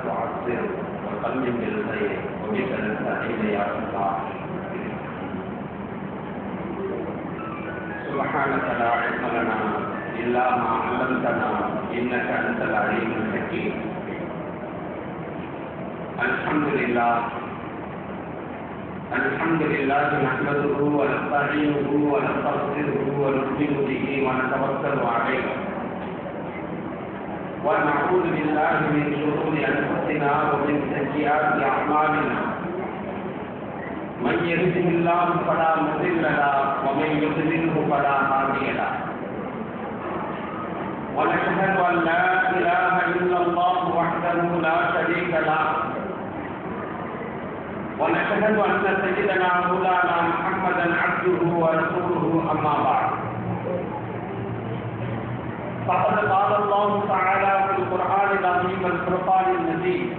تعسر وقلب بالخير وبك نستعين يا الله. سبحانك لا علم لنا إلا ما علمتنا إنك أنت العليم الحكيم. الحمد لله نحمده ونستعينه ونستغفره ونؤمن به ونتوكل عليه ونعوذ بالله من شرور أنفسنا ومن سيئات أعمالنا. من يهده الله فلا مضل له ومن يضلله فلا هادي له. ونشهد أن لا إله إلا الله وحده لا شريك له. ونشهد أن سيدنا مولانا محمدا عبده ورسوله أما بعد. فقد قال الله تعالى في القرآن العظيم والفرقان المجيد: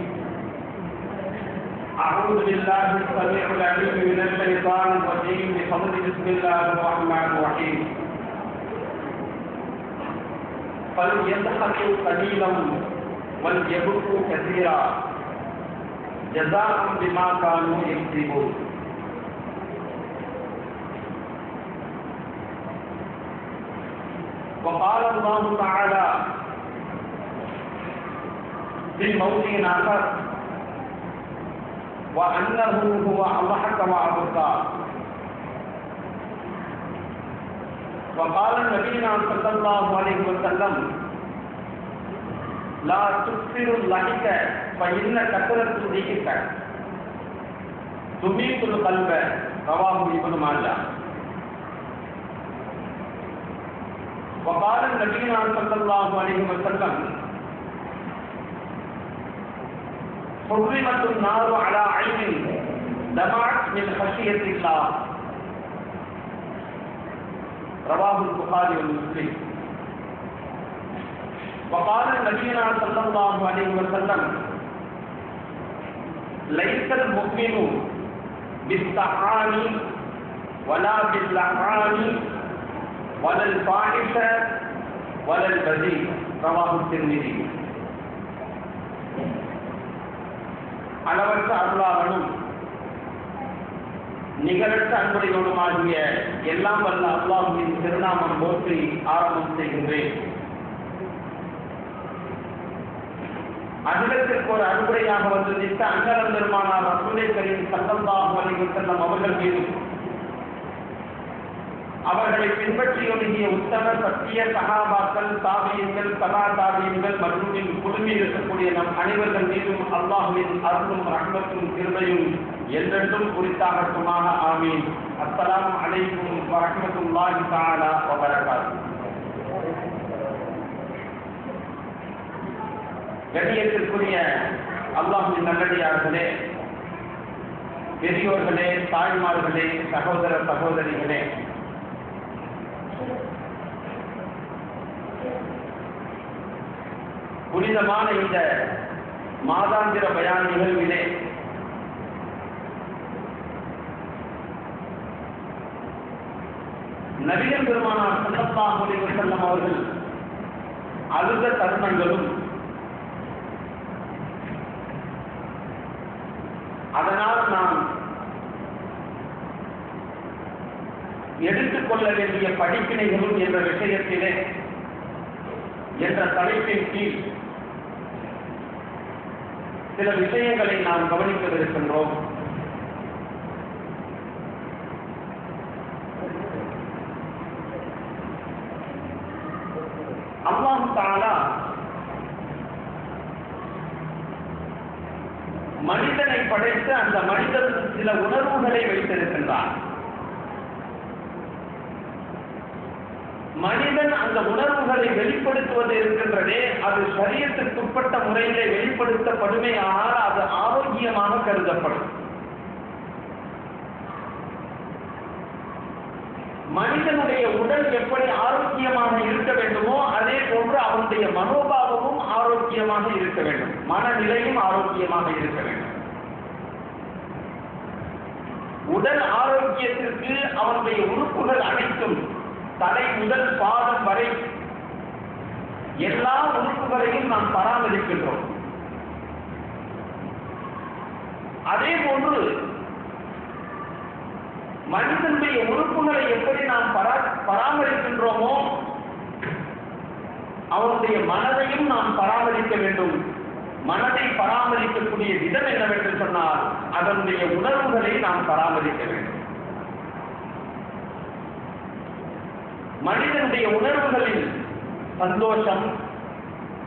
أعوذ بالله السميع العليم من الشيطان الرجيم بفضل بسم الله الرحمن الرحيم. فليضحكوا قليلا وليبكوا كثيرا جزاء بما كانوا يكسبون. وقال الله تعالى في موضع آخر: وأنه هو أضحك وأبكى. وقال نبينا صلى الله عليه وسلم: لا تكثروا الضحك فإن كثرة الضحك تميت القلب. رواه ابن ماجه. وقال نبينا صلى الله عليه وسلم: حرمت النار على عين دمعت من خشية الله. رواه البخاري ومسلم. وقال نبينا صلى الله عليه وسلم: ليس المؤمن بالطعان ولا باللعان ولا الفاحشة ولا البذيء. رواه الترمذي. அளவற்ற அருளாளனும் நிகரற்ற அன்புடையவனுமாகிய எல்லாம் வல்ல அல்லாஹ்வின் திருநாமம் போற்றி ஆரம்பம் செய்கின்றேன். அகிலத்திற்கு ஒரு அன்புடையாக வந்து நிற்க அண்ணலம் பெருமானார் ரசூலை கரீம் ஸல்லல்லாஹு அலைஹி வஸல்லம் அவர்கள் மீதும் அவர்களை பின்பற்றி ஒழுகிய உத்தம சத்திய சஹாபாக்கள், தாபியீன்கள், தபா தாபியீன்கள் மற்றும் குழுமி இருக்கக்கூடிய நம் அனைவர்கள் மீதும் அல்லாஹ்வின் அருளும் ரஹ்மத்தும் கிருபையும் என்றென்றும் குறித்தாகட்டுமாக. ஆமீன். அஸ்ஸலாமு அலைக்கும் வரஹ்மத்துல்லாஹி தஆலா வ பரகாத்துஹு. கண்ணியத்திற்குரிய அல்லாஹ்வின் நல்லடியார்களே, பெரியோர்களே, தாய்மார்களே, சகோதர சகோதரிகளே, புனிதமான இந்த மாதாந்திர பயான் நிகழ்விலே நபிகள் பெருமானார் ஸல்லல்லாஹு அலைஹி வஸல்லம் அவர்கள் அழுத தருணங்களும் அதனால் நாம் எடுத்துக்கொள்ள வேண்டிய படிப்பினைகளும் என்ற விஷயத்திலே என்ற தலைப்பின் கீழ் சில விஷயங்களை நாம் கவனிக்கவிருக்கின்றோம். அல்லாஹ் தஆலா மனிதனை படைத்து அந்த மனிதன் சில உணர்வுகளை வைத்திருக்கின்றான். மனிதன் அந்த உணர்வுகளை வெளிப்படுத்துவது இருக்கின்றதே, அது ஷரியத்துக்குட்பட்ட முறையிலே வெளிப்படுத்தப்படுமே, ஆனால் அது ஆரோக்கியமாக கருதப்படும். மனிதனுடைய உடல் எப்படி ஆரோக்கியமாக இருக்க வேண்டுமோ அதே போன்று அவனுடைய மனோபாவமும் ஆரோக்கியமாக இருக்க வேண்டும், மனநிலையும் ஆரோக்கியமாக இருக்க வேண்டும். உடல் ஆரோக்கியத்திற்கு அவனுடைய உறுப்புகள் அனைத்தும் தலை முதல் பாதம் வரை எல்லா உறுப்புகளையும் நாம் பராமரிக்கின்றோம். அதே போன்று மனிதனுடைய உறுப்புகளை எப்படி நாம் பராமரிக்கின்றோமோ அவனுடைய மனதையும் நாம் பராமரிக்க வேண்டும். மனதை பராமரிக்கக்கூடிய விதம் என்னவென்று சொன்னால் அதனுடைய உணர்வுகளை நாம் பராமரிக்க வேண்டும். மனிதனுடைய உணர்வுகளில் சந்தோஷம்,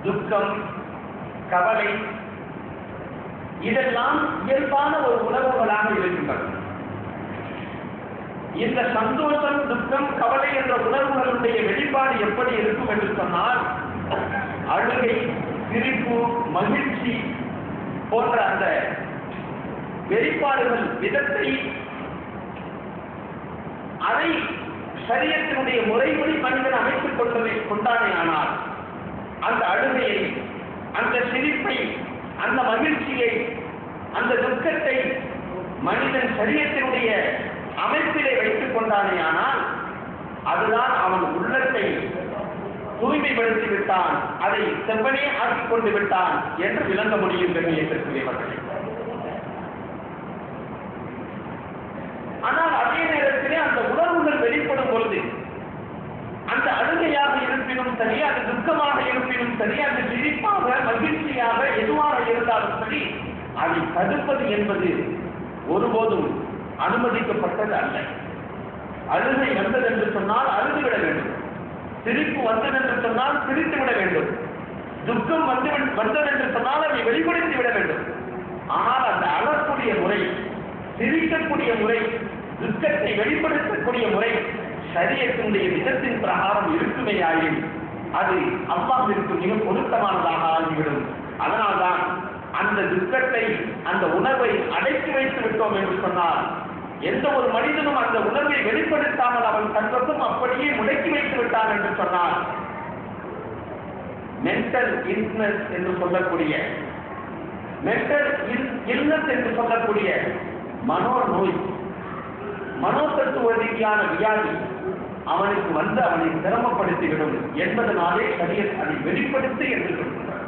துக்கம், கவலை இதெல்லாம் இயல்பான ஒரு உணர்வுகளாக இருக்கின்றன. இந்த சந்தோஷம், துக்கம், கவலை என்ற உணர்வுகளுடைய வெளிப்பாடு எப்படி இருக்கும் என்று சொன்னால் அழுகை, சிரிப்பு, மகிழ்ச்சி போன்ற அந்த வெளிப்பாடுகள் விதத்தை அதை சரியத்தினுடைய முறைப்படி மனிதன் அமைத்துக் கொண்டானே ஆனால் அந்த அழுகையை, அந்த சிரிப்பை, அந்த மகிழ்ச்சியை, அந்த துக்கத்தை மனிதன் சரியத்தினுடைய அமைப்பிலே வைத்துக் கொண்டானே ஆனால் அதுதான் அவன் உள்ளத்தை தூய்மைப்படுத்தி விட்டான், அதை செவ்வனே ஆக்கிக் கொண்டு விட்டான் என்று விளங்க முடியும் கண்ணியத்திற்குரியவர்களே. ஆனால் அதே நேரத்திலே அந்த உணர்வுகள் வெளிப்படும் பொழுது அந்த அழுகையாக இருப்பினும் சரி, அது துக்கமாக இருப்பினும் சரி, அது சிரிப்பாக, மகிழ்ச்சியாக எதுவாக இருந்தாலும் சரி, அதை தடுப்பது என்பது ஒருபோதும் அனுமதிக்கப்பட்டது அல்ல. அழுகை வந்தது என்று சொன்னால் அழுதுவிட வேண்டும், சிரிப்பு வந்தது என்று சொன்னால் சிரித்து விட வேண்டும், துக்கம் வந்தது என்று சொன்னால் அதை வெளிப்படுத்தி விட வேண்டும். ஆனால் அந்த அழக்கூடிய முறை, சிரிக்கக்கூடிய முறை, துக்கத்தை வெளிப்படுத்தக்கூடிய முறை சரியத்தினுடைய விதத்தின் பிரகாரம் இருக்குமேயாயின் அது அல்லாஹ்விற்கு மிக பொருத்தமானதாக ஆகிவிடும். அதனால்தான் அந்த துக்கத்தை, அந்த உணர்வை அடக்கி வைத்து விட்டோம் என்று சொன்னால் எந்த ஒரு மனிதனும் அந்த உணர்வை வெளிப்படுத்தாமல் அவன் தன்னும் அப்படியே முடக்கி வைத்து விட்டான் என்று சொன்னால் மென்டல் இல்னஸ் என்று சொல்லக்கூடிய, மென்டல் இல்னஸ் என்று சொல்லக்கூடிய மனோநோய், மனோதத்துவ ரீதியான வியாதி அவனுக்கு வந்து அவனை சிரமப்படுத்திவிடும் என்பதனாலே ஷரியத் அதை வெளிப்படுத்து என்று சொல்கிறார்.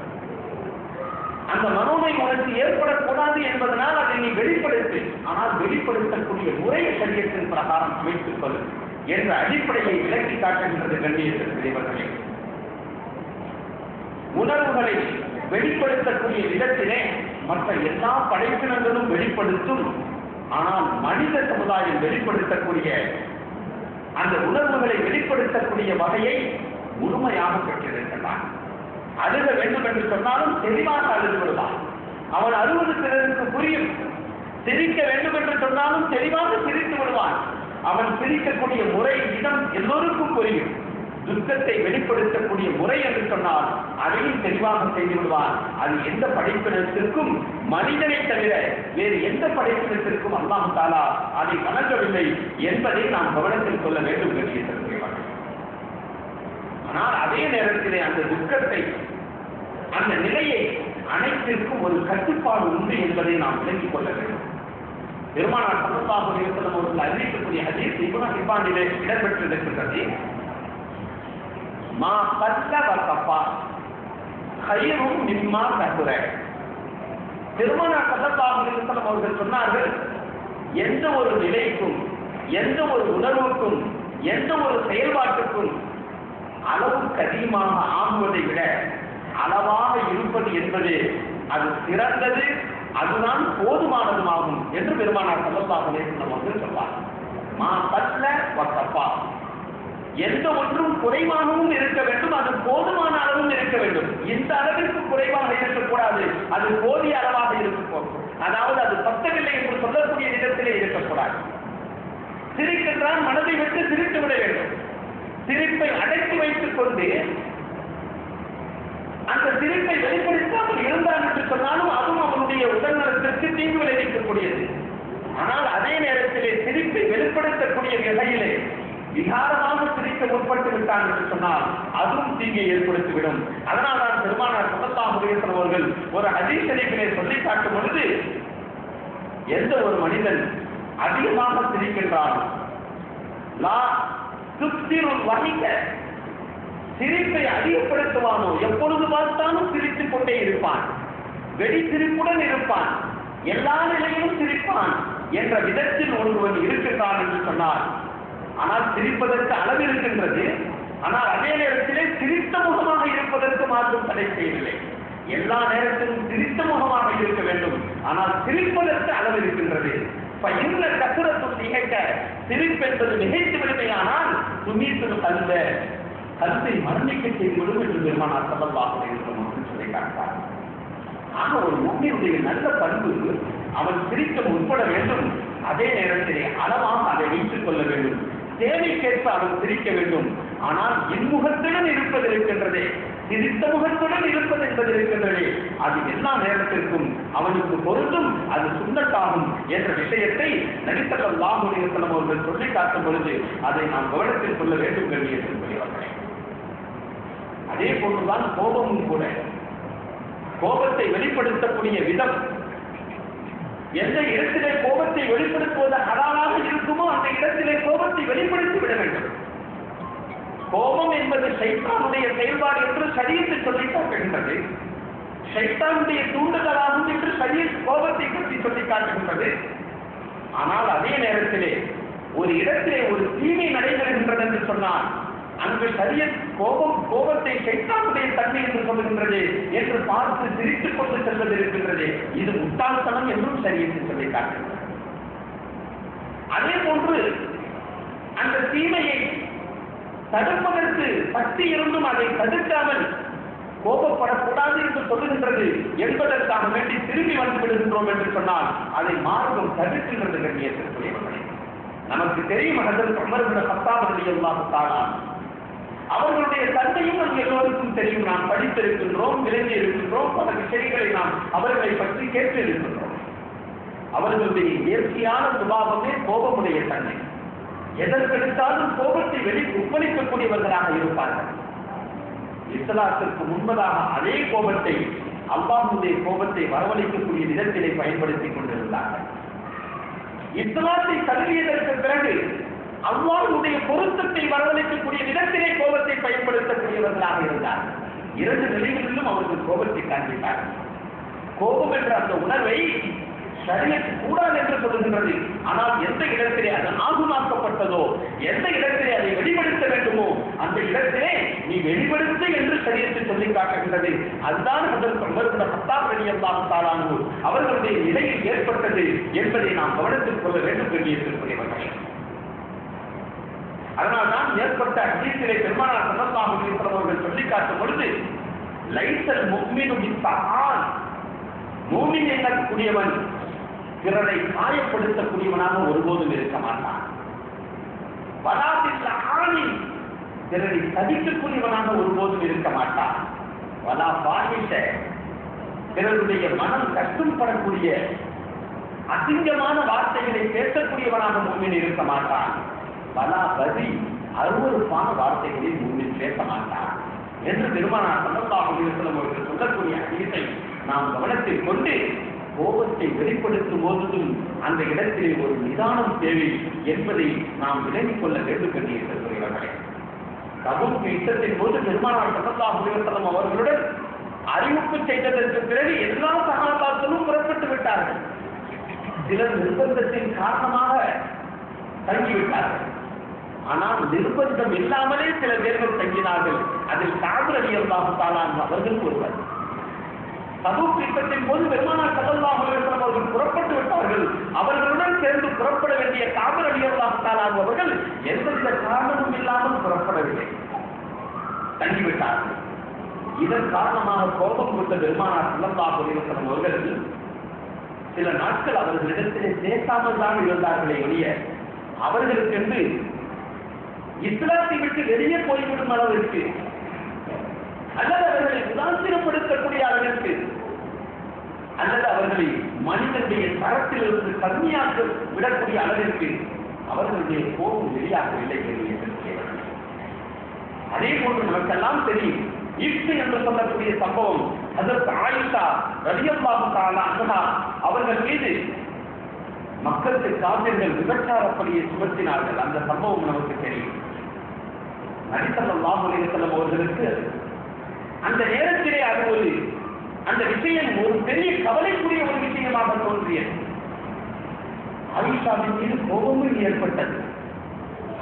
அந்த மனோநோய் உனக்கு ஏற்படக்கூடாது என்பதனால் அதை நீ வெளிப்படுத்து, ஆனால் வெளிப்படுத்தக்கூடிய முறையை ஷரியத்தின் பிரகாரம் அமைத்துக் கொள் என்ற அடிப்படையை விளக்கி காட்டுகின்றது கண்ணியத்திற்குரியவர்களே. உணர்வுகளை வெளிப்படுத்தக்கூடிய விதத்திலே மற்ற எல்லா படைப்பினங்களும் வெளிப்படுத்தும். ஆனால் மனித சமுதாயம் வெளிப்படுத்தக்கூடிய அந்த உணர்வுகளை வெளிப்படுத்தக்கூடிய வகையை முழுமையாக பெற்றிருக்கிறான். அழுக வேண்டும் என்று சொன்னாலும் தெளிவாக அழுது விடுவான். அவன் அழுவது பிறருக்கு புரியும். சிரிக்க வேண்டும் என்று சொன்னாலும் தெளிவாக சிரித்து விடுவான். அவன் சிரிக்கக்கூடிய முறை, விதம் எல்லோருக்கும் புரியும். துக்கத்தை வெளிப்படுத்தக்கூடிய முறை என்று சொன்னால் அதையும் தெளிவாக செய்து விடுவான். அது எந்த படைப்பினத்திற்கும், மனிதனை தவிர வேறு எந்த படைப்பினத்திற்கும் அல்லாஹ் தஆலா அதை வழங்கவில்லை என்பதை நாம் கவனத்தில் கொள்ள வேண்டும் என்று. ஆனால் அதே நேரத்திலே அந்த துக்கத்தை, அந்த நிலையை அனைத்திற்கும் ஒரு கட்டுப்பாடு உண்டு என்பதை நாம் விளங்கிக் கொள்ள வேண்டும். பெருமானார் ஸல்லல்லாஹு அலைஹி வஸல்லம் அவர்கள் அறிவிக்கக்கூடிய ஹதீஸ் இப்னு ஹிப்பானிலே இடம்பெற்றிருக்கிறது. மா கல்ல வகஃபா கைரும் மிம்மா கதுர. பெருமானார் ஸல்லல்லாஹு அலைஹி வஸல்லம் அவர்கள் சொன்னார்கள், எந்த ஒரு நிலைக்கும், எந்த ஒரு உணர்வுக்கும், எந்த ஒரு செயல்பாட்டுக்கும் அளவுக்கு அதிகமாக ஆகுவதை விட அளவாக இருப்பது என்பது அது சிறந்தது, அதுதான் போதுமானதுமாகும் என்று பெருமானார் ஸல்லல்லாஹு அலைஹி வஸல்லம் அவர்கள் சொன்னார். மா கல்ல வகஃபா, எந்த ஒன்றும் குறைவாகவும் இருக்க வேண்டும், அது போதுமான அளவும் இருக்க வேண்டும். இந்த அளவிற்கு குறைவாக இருக்கக்கூடாது, அது போதிய அளவாக இருக்கும். அதாவது அது பத்தவில்லை என்று சொல்லக்கூடிய விதத்திலே இருக்கக்கூடாது. சிரிக்கின்றான், மனதை விட்டு சிரித்து விட வேண்டும். சிரிப்பை அடக்கி வைத்துக் கொண்டு அந்த சிரிப்பை வெளிப்படுத்தாமல் இருந்தான் என்று சொன்னாலும் அதுவும் அவனுடைய உடல் நலத்திற்கு தீங்கு விளைவிக்கக்கூடியது. ஆனால் அதே நேரத்திலே சிரிப்பை வெளிப்படுத்தக்கூடிய வகையிலே விகாரமாக சிரிக்க முற்பட்டு விட்டான் என்று சொன்னால் அதுவும் தீங்கை ஏற்படுத்திவிடும். அதனால் தான் பெருமானார் ஸல்லல்லாஹு அலைஹி வஸல்லம் அவர்கள் ஒரு ஹதீஸ் ஷரீஃபிலே சொல்லி காட்டும் பொழுது, எந்த ஒரு மனிதன் அதிகமாக சிரிக்கின்றான், லா துக்திருல் வஹிக, சிரிப்பை அதிகப்படுத்துவானோ, எப்பொழுது பார்த்தாலும் சிரித்துக் கொண்டே இருப்பான், வெடி சிரிப்புடன் இருப்பான், எல்லா நிலையிலும் சிரிப்பான் என்ற விதத்தில் ஒருவன் இருக்கின்றான் என்று சொன்னார். ஆனால் சிரிப்பதற்கு அளவு இருக்கின்றது. ஆனால் அதே நேரத்திலே சிரித்த முகமாக இருப்பதற்கு மாற்றம் தடை செய்யவில்லை. எல்லா நேரத்திலும் சிரித்த முகமாக இருக்க வேண்டும். ஆனால் சிரிப்பதற்கு அளவு இருக்கின்றது. இந்த கசுரத்தும் நிகழ்க்க சிரிப்பு என்பது நிகழ்ச்சி விடுமையானால் துணித்து கருத்தை மரணிக்க செய்துவிடும் என்று பெருமானார் ஸல்லல்லாஹு அலைஹி வஸல்லம் சொல்லி காட்டார். ஆக ஒரு முன்னினுடைய நல்ல பண்பு அவன் சிரிக்க முற்பட வேண்டும். அதே நேரத்திலே அளவாக அதை வைத்துக் கொள்ள வேண்டும். தேவைக்கேற்ப அவன் சிரிக்க வேண்டும். ஆனால் இன்முகத்துடன் இருப்பது இருக்கின்றதே, சிரித்த முகத்துடன் இருப்பது என்பது இருக்கின்றதே, அது எல்லா நேரத்திற்கும் அவனுக்கு பொருந்தும், அது சுன்னத்தாகும் என்ற விஷயத்தை நபி ஸல்லல்லாஹு அலைஹி வஸல்லம் அவர்கள் சொல்லி காட்டும் பொழுது அதை நாம் கவனத்தில் கொள்ள வேண்டும் என்று சொல்கிறார்கள். அதே போன்றுதான் கோபமும் கூட. கோபத்தை வெளிப்படுத்தக்கூடிய விதம், எந்த இடத்திலே கோபத்தை வெளிப்படுத்துவது ஹலாலாக இருக்குமோ அந்த இடத்திலே கோபத்தை வெளிப்படுத்தி விட வேண்டும். கோபம் என்பது ஷைத்தானுடைய செயல்பாடு என்று ஷரியத் சொல்லி காட்டுகின்றது. ஷைத்தானுடைய தூண்டுதலாகும் என்று ஷரியத் கோபத்தை பற்றி சொல்லி காட்டுகின்றது. ஆனால் அதே நேரத்திலே ஒரு இடத்திலே ஒரு தீமை நடைபெறுகின்றது என்று சொன்னால் அங்கு ஷரியத் கோபத்தை ஷைத்தானுடைய தன்மை என்று சொல்லுகின்றது என்று பார்த்து சிரித்துக் கொண்டு செல்வது இருக்கின்றது. இது முட்டாள்தனம் என்றும் ஷரியத் சொல்லி காட்டுகின்றது. அதே போன்று அந்த தீமையை தடுப்பதற்கு சக்தி இருந்தும் அதை தடுக்காமல் கோபப்படக்கூடாது என்று சொல்லுகின்றது என்பதற்காக வேண்டி திரும்பி வந்து விடுகின்றோம் என்று சொன்னால் அதை மார்க்கம் தடுக்கின்றது. கண்ணியத்திற்குரியவர்களே, நமக்கு தெரியும் ஹஜ்ரத் உமர் இப்னு கத்தாப் ரலியல்லாஹு தஆலா அவர்களுடைய தந்தையும் நம் எல்லோருக்கும் தெரியும். நாம் படித்திருக்கின்றோம், விளங்கி இருக்கின்றோம், பல விஷயங்களை நாம் அவர்களை பற்றி கேட்டு இருக்கின்றோம். அவர்களுடைய இயற்கையான சுபாவமே கோபமுடைய தன்மை. எதற்கெடுத்தாலும் கோபத்தை உட்பளிக்கக்கூடியவர்களாக இருப்பார்கள். இஸ்லாத்திற்கு முன்பதாக அதே கோபத்தை அல்லாஹ்வுடைய கோபத்தை வரவழைக்கக்கூடிய விதத்திலே பயன்படுத்திக் கொண்டிருந்தார்கள். இஸ்லாத்தை தழுவியதற்கு பிறகு அல்லாஹ்வுடைய பொருத்தத்தை வரவழைக்கக்கூடிய விதத்திலே கோபத்தை பயன்படுத்தக்கூடியவர்களாக இருந்தார்கள். இரண்டு நிலைகளிலும் அவர்கள் கோபத்தை காண்பித்தார்கள். கோபம் என்ற அந்த உணர்வை ஷரியத் கூடாது என்று சொல்லுகின்றது. ஆனால் எந்த இடத்திலே அது ஆகுமாக்கப்பட்டதோ, எந்த இடத்திலே அதை வெளிப்படுத்த வேண்டுமோ அந்த இடத்திலே நீ வெளிப்படுத்த என்று ஷரியத் சொல்லி காட்டுகின்றது. அதுதான் ஹஜ்ரத் உமர் இப்னு கத்தாப் ரலியல்லாஹு தஆலா அன்ஹு அவர்களுடைய நிலையில் ஏற்பட்டது என்பதை நாம் கவனத்தில் கொள்ள வேண்டும் என்று அதனால்தான் ஏற்பட்ட ஹதீஸிலே பெருமானார் ஸல்லல்லாஹு அலைஹி வஸல்லம் அவர்கள் சொல்லி காட்டும் பொழுது லைஸல் முஃமினு பிஸ்ஸஹான், மூமின் என்னக்கூடியவன் பிறரை காயப்படுத்தக்கூடியவனாக ஒருபோதும் இருக்க மாட்டான். வலாபில் ஆணி, பிறரை சதிக்கக்கூடியவனாக ஒருபோதும் இருக்க மாட்டான். வலா பாஹிஷ, பிறருடைய மனம் கஷ்டப்படக்கூடிய அசிங்கமான வார்த்தைகளை பேசக்கூடியவனாக மூமின் இருக்க மாட்டான். வலா பதி, அருவருப்பான வார்த்தைகளை மூமின் பேச மாட்டான் என்று பெருமானார் ஸல்லல்லாஹு அலைஹி வஸல்லம் அவர்கள் சொல்லக்கூடிய ஹதீஸை நாம் கவனத்தில் கொண்டு கோபத்தை வெளிப்படுத்தும் போதும் அந்த இடத்திலே ஒரு நிதானம் தேவை என்பதை நாம் விளங்கிக் கொள்ள வேண்டும் என்று சொல்கிறார்கள். தபூக் யுத்தத்தின் போது பெருமானார் ஸல்லல்லாஹு அலைஹி வஸல்லம் அவர்களுடன் அறிவிப்பு செய்ததற்கு பிறகு எல்லா சஹாபாக்களும் புறப்பட்டு விட்டார்கள். சிலர் நிர்பந்தத்தின் காரணமாக தங்கிவிட்டார்கள். ஆனால் நிர்பந்தம் இல்லாமலே சில பேர்கள் தங்கினார்கள். அதில் கஅப் ரலியல்லாஹு தஆலா அவர்கள் ஒருவர். தபூக் யுத்தத்தின் போது பெருமானார் ஸல்லல்லாஹு அலைஹி வஸல்லம் அவர்கள் புறப்பட்டு விட்டார்கள். அவர்களுடன் சேர்ந்து புறப்பட வேண்டிய கஅப் ரலியல்லாஹு தஆலா அவர்கள் எந்தவித காரணமும் இல்லாமல் புறப்படவில்லை, தங்கிவிட்டார்கள். இதன் காரணமாக கோபம் கொண்ட பெருமானார் ஸல்லல்லாஹு அலைஹி வஸல்லம் அவர்கள் சில நாட்கள் அவர்களிடத்திலே பேசாமல் தான் இருந்தார்களே ஒழிய அவர்களுக்கென்று இஸ்லாத்தை விட்டு வெளியே போய்விடும் அளவிற்கு அல்லது அவர்களை உதாசீனப்படுத்தக்கூடிய அளவிற்கு அல்லது அவர்களை மனிதனுடைய தரத்திலிருந்து கம்மியாக விடக்கூடிய அளவிற்கு அவர்களுடைய கோபம் வெளியாகவில்லை என்று. அதே போன்று நமக்கெல்லாம் தெரியும் இஃப்க் என்று சொல்லக்கூடிய சம்பவம். ஹஜ்ரத் ஆயிஷா ரலியல்லாஹு தஆலா அன்ஹா அவர்கள் மீது மக்களுக்கு காபிர்கள் விபச்சாரப்படியை சுமத்தினார்கள். அந்த சம்பவம் நமக்கு தெரியும். நபி ஸல்லல்லாஹு அலைஹி வஸல்லம் அவர்களுக்கு அந்த நேரத்திலே அது அந்த விஷயம் ஒரு பெரிய கவலைக்குரிய ஒரு விஷயமாக தோன்றியது. ஆயிஷாவின் மீது கோபமும் ஏற்பட்டது.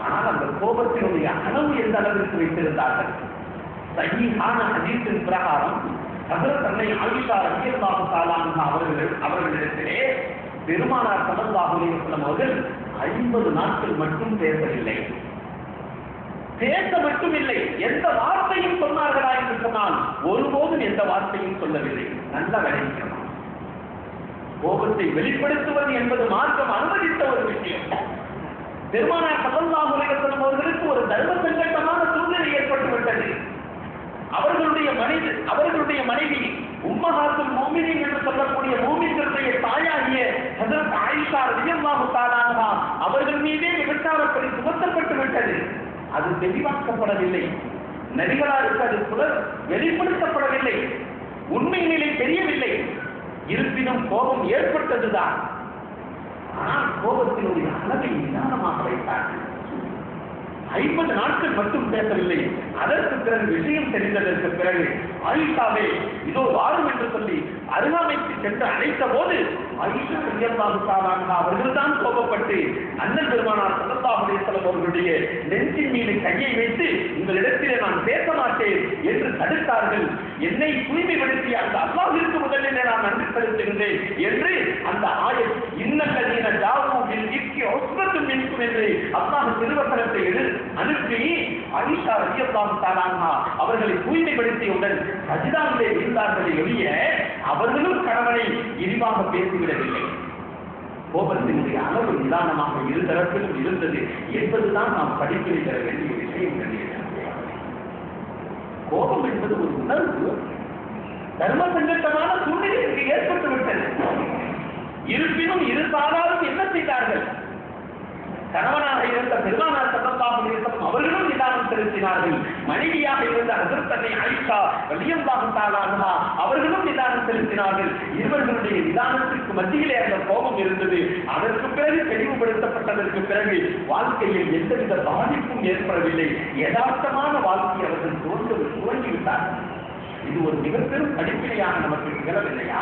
ஆனால் அந்த கோபத்தினுடைய அளவு எந்த அளவிற்கு வைத்திருந்தார்கள்? சஹீஹான ஹதீஸின் பிரகாரம் ஹஜ்ரத் அன்னை ஆயிஷா ரலியல்லாஹு தஆலா அன்ஹா அவர்களிடத்திலே பெருமானார் ஸல்லல்லாஹு அலைஹி வஸல்லம் அவர்கள் 50 நாட்கள் மட்டும் பேசவில்லை. பேச மட்டும் இல்லை, எந்த வார்த்தையும் சொன்னார்களா என்று சொன்னால் ஒருபோதும் எந்த வார்த்தையும் சொல்லவில்லை. நல்ல விளைவிக்கணும். கோபத்தை வெளிப்படுத்துவது என்பது மார்க்கம் அனுமதித்த ஒரு விஷயம். பெருமானார் ஸல்லல்லாஹு அலைஹி வஸல்லம் அவர்களுக்கு ஒரு தர்ம சங்கடமான சூழ்நிலை ஏற்பட்டுவிட்டது. அவர்களுடைய மனைவி உம்மஹாத்துல் முஃமினீன் என்று சொல்லக்கூடிய மூமின்களுடைய தாயாகிய ஹஜ்ரத் ஆயிஷா ரலியல்லாஹு தஆலா அன்ஹா அவர்கள் மீதே விபச்சாரப்படி சுமத்தப்பட்டு விட்டது. அது தெளிவாக்கப்படவில்லை. நபிகளாருக்கு அது வெளிப்படுத்தப்படவில்லை. உண்மை நிலை தெரியவில்லை. இருப்பினும் கோபம் ஏற்பட்டதுதான். ஆனால் கோபத்தினுடைய அளவை நிதானமாக வைத்தார்கள். 50 நாட்கள் மட்டும் பேசவில்லை. அதற்கு பிறகு விஷயம் தெரிந்ததற்கு பிறகு ஆயிஷாவே இதோ வாரும் என்று சொல்லி அருகாமைக்கு சென்று அழைத்த போது ஆயிஷா ரலியல்லாஹு தஆலா அன்ஹா அவர்கள்தான் கோபப்பட்டு அண்ணல் பெருமானார் ஸல்லல்லாஹு அலைஹி வஸல்லம் அவர்களுடைய நெஞ்சின் மீது கையை வைத்து உங்களிடத்திலே நான் பேச மாட்டேன் என்று தடுத்தார்கள். என்னை தூய்மைப்படுத்திய அந்த அல்லாஹ்விற்கு முதலிலே நான் நன்றி செலுத்துகின்றேன் என்று அந்த ஆயத் இன்னல்லதீன ஜாவு பில் இஃகி உஸ்பத்தும் மின்கும் என்று அல்லாஹ் திருவசனத்தை அனுப்பி ஆயிஷா ரலியல்லாஹு தஆலா அன்ஹா அவர்களை தூய்மைப்படுத்தியவுடன் சஜிதாவிலே இருந்தார்களே ஒழிய அவர்களும் கணவனை இழிவாக பேசிவிடவில்லை. கோபத்தினுடைய அளவு நிதானமாக இரு தரப்பிலும் இருந்தது என்பதுதான் நாம் படிப்பினை பெற வேண்டிய விஷயம். கோபம் என்பது ஒரு உணர்வு. தர்ம சங்கடமான சூழ்நிலைக்கு ஏற்பட்டு விட்டது. இருப்பினும் இரு சாராரும் என்ன செய்தார்கள்? கணவனாக இருந்த பெருமானார் ஸல்லல்லாஹு அலைஹி வஸல்லம் அவர்களும் நிதானம் செலுத்தினார்கள். மனைவியாக இருந்த ஹஜ்ரத் அன்னை ஆயிஷா ரலியல்லாஹு தஆலா அன்ஹா அவர்களும் நிதானம் செலுத்தினார்கள். இருவர்களுடைய நிதானத்திற்கு மத்தியிலே அந்த கோபம் இருந்தது. அதற்கு பிறகு தெளிவுபடுத்தப்பட்டதற்கு பிறகு வாழ்க்கையில் எந்தவித பாதிப்பும் ஏற்படவில்லை. யதார்த்தமான வாழ்க்கை அவர்கள் துவங்கிவிட்டார்கள். இது ஒரு மிகப்பெரும் படிப்பினையாக நமக்கு நிகழவில்லையா?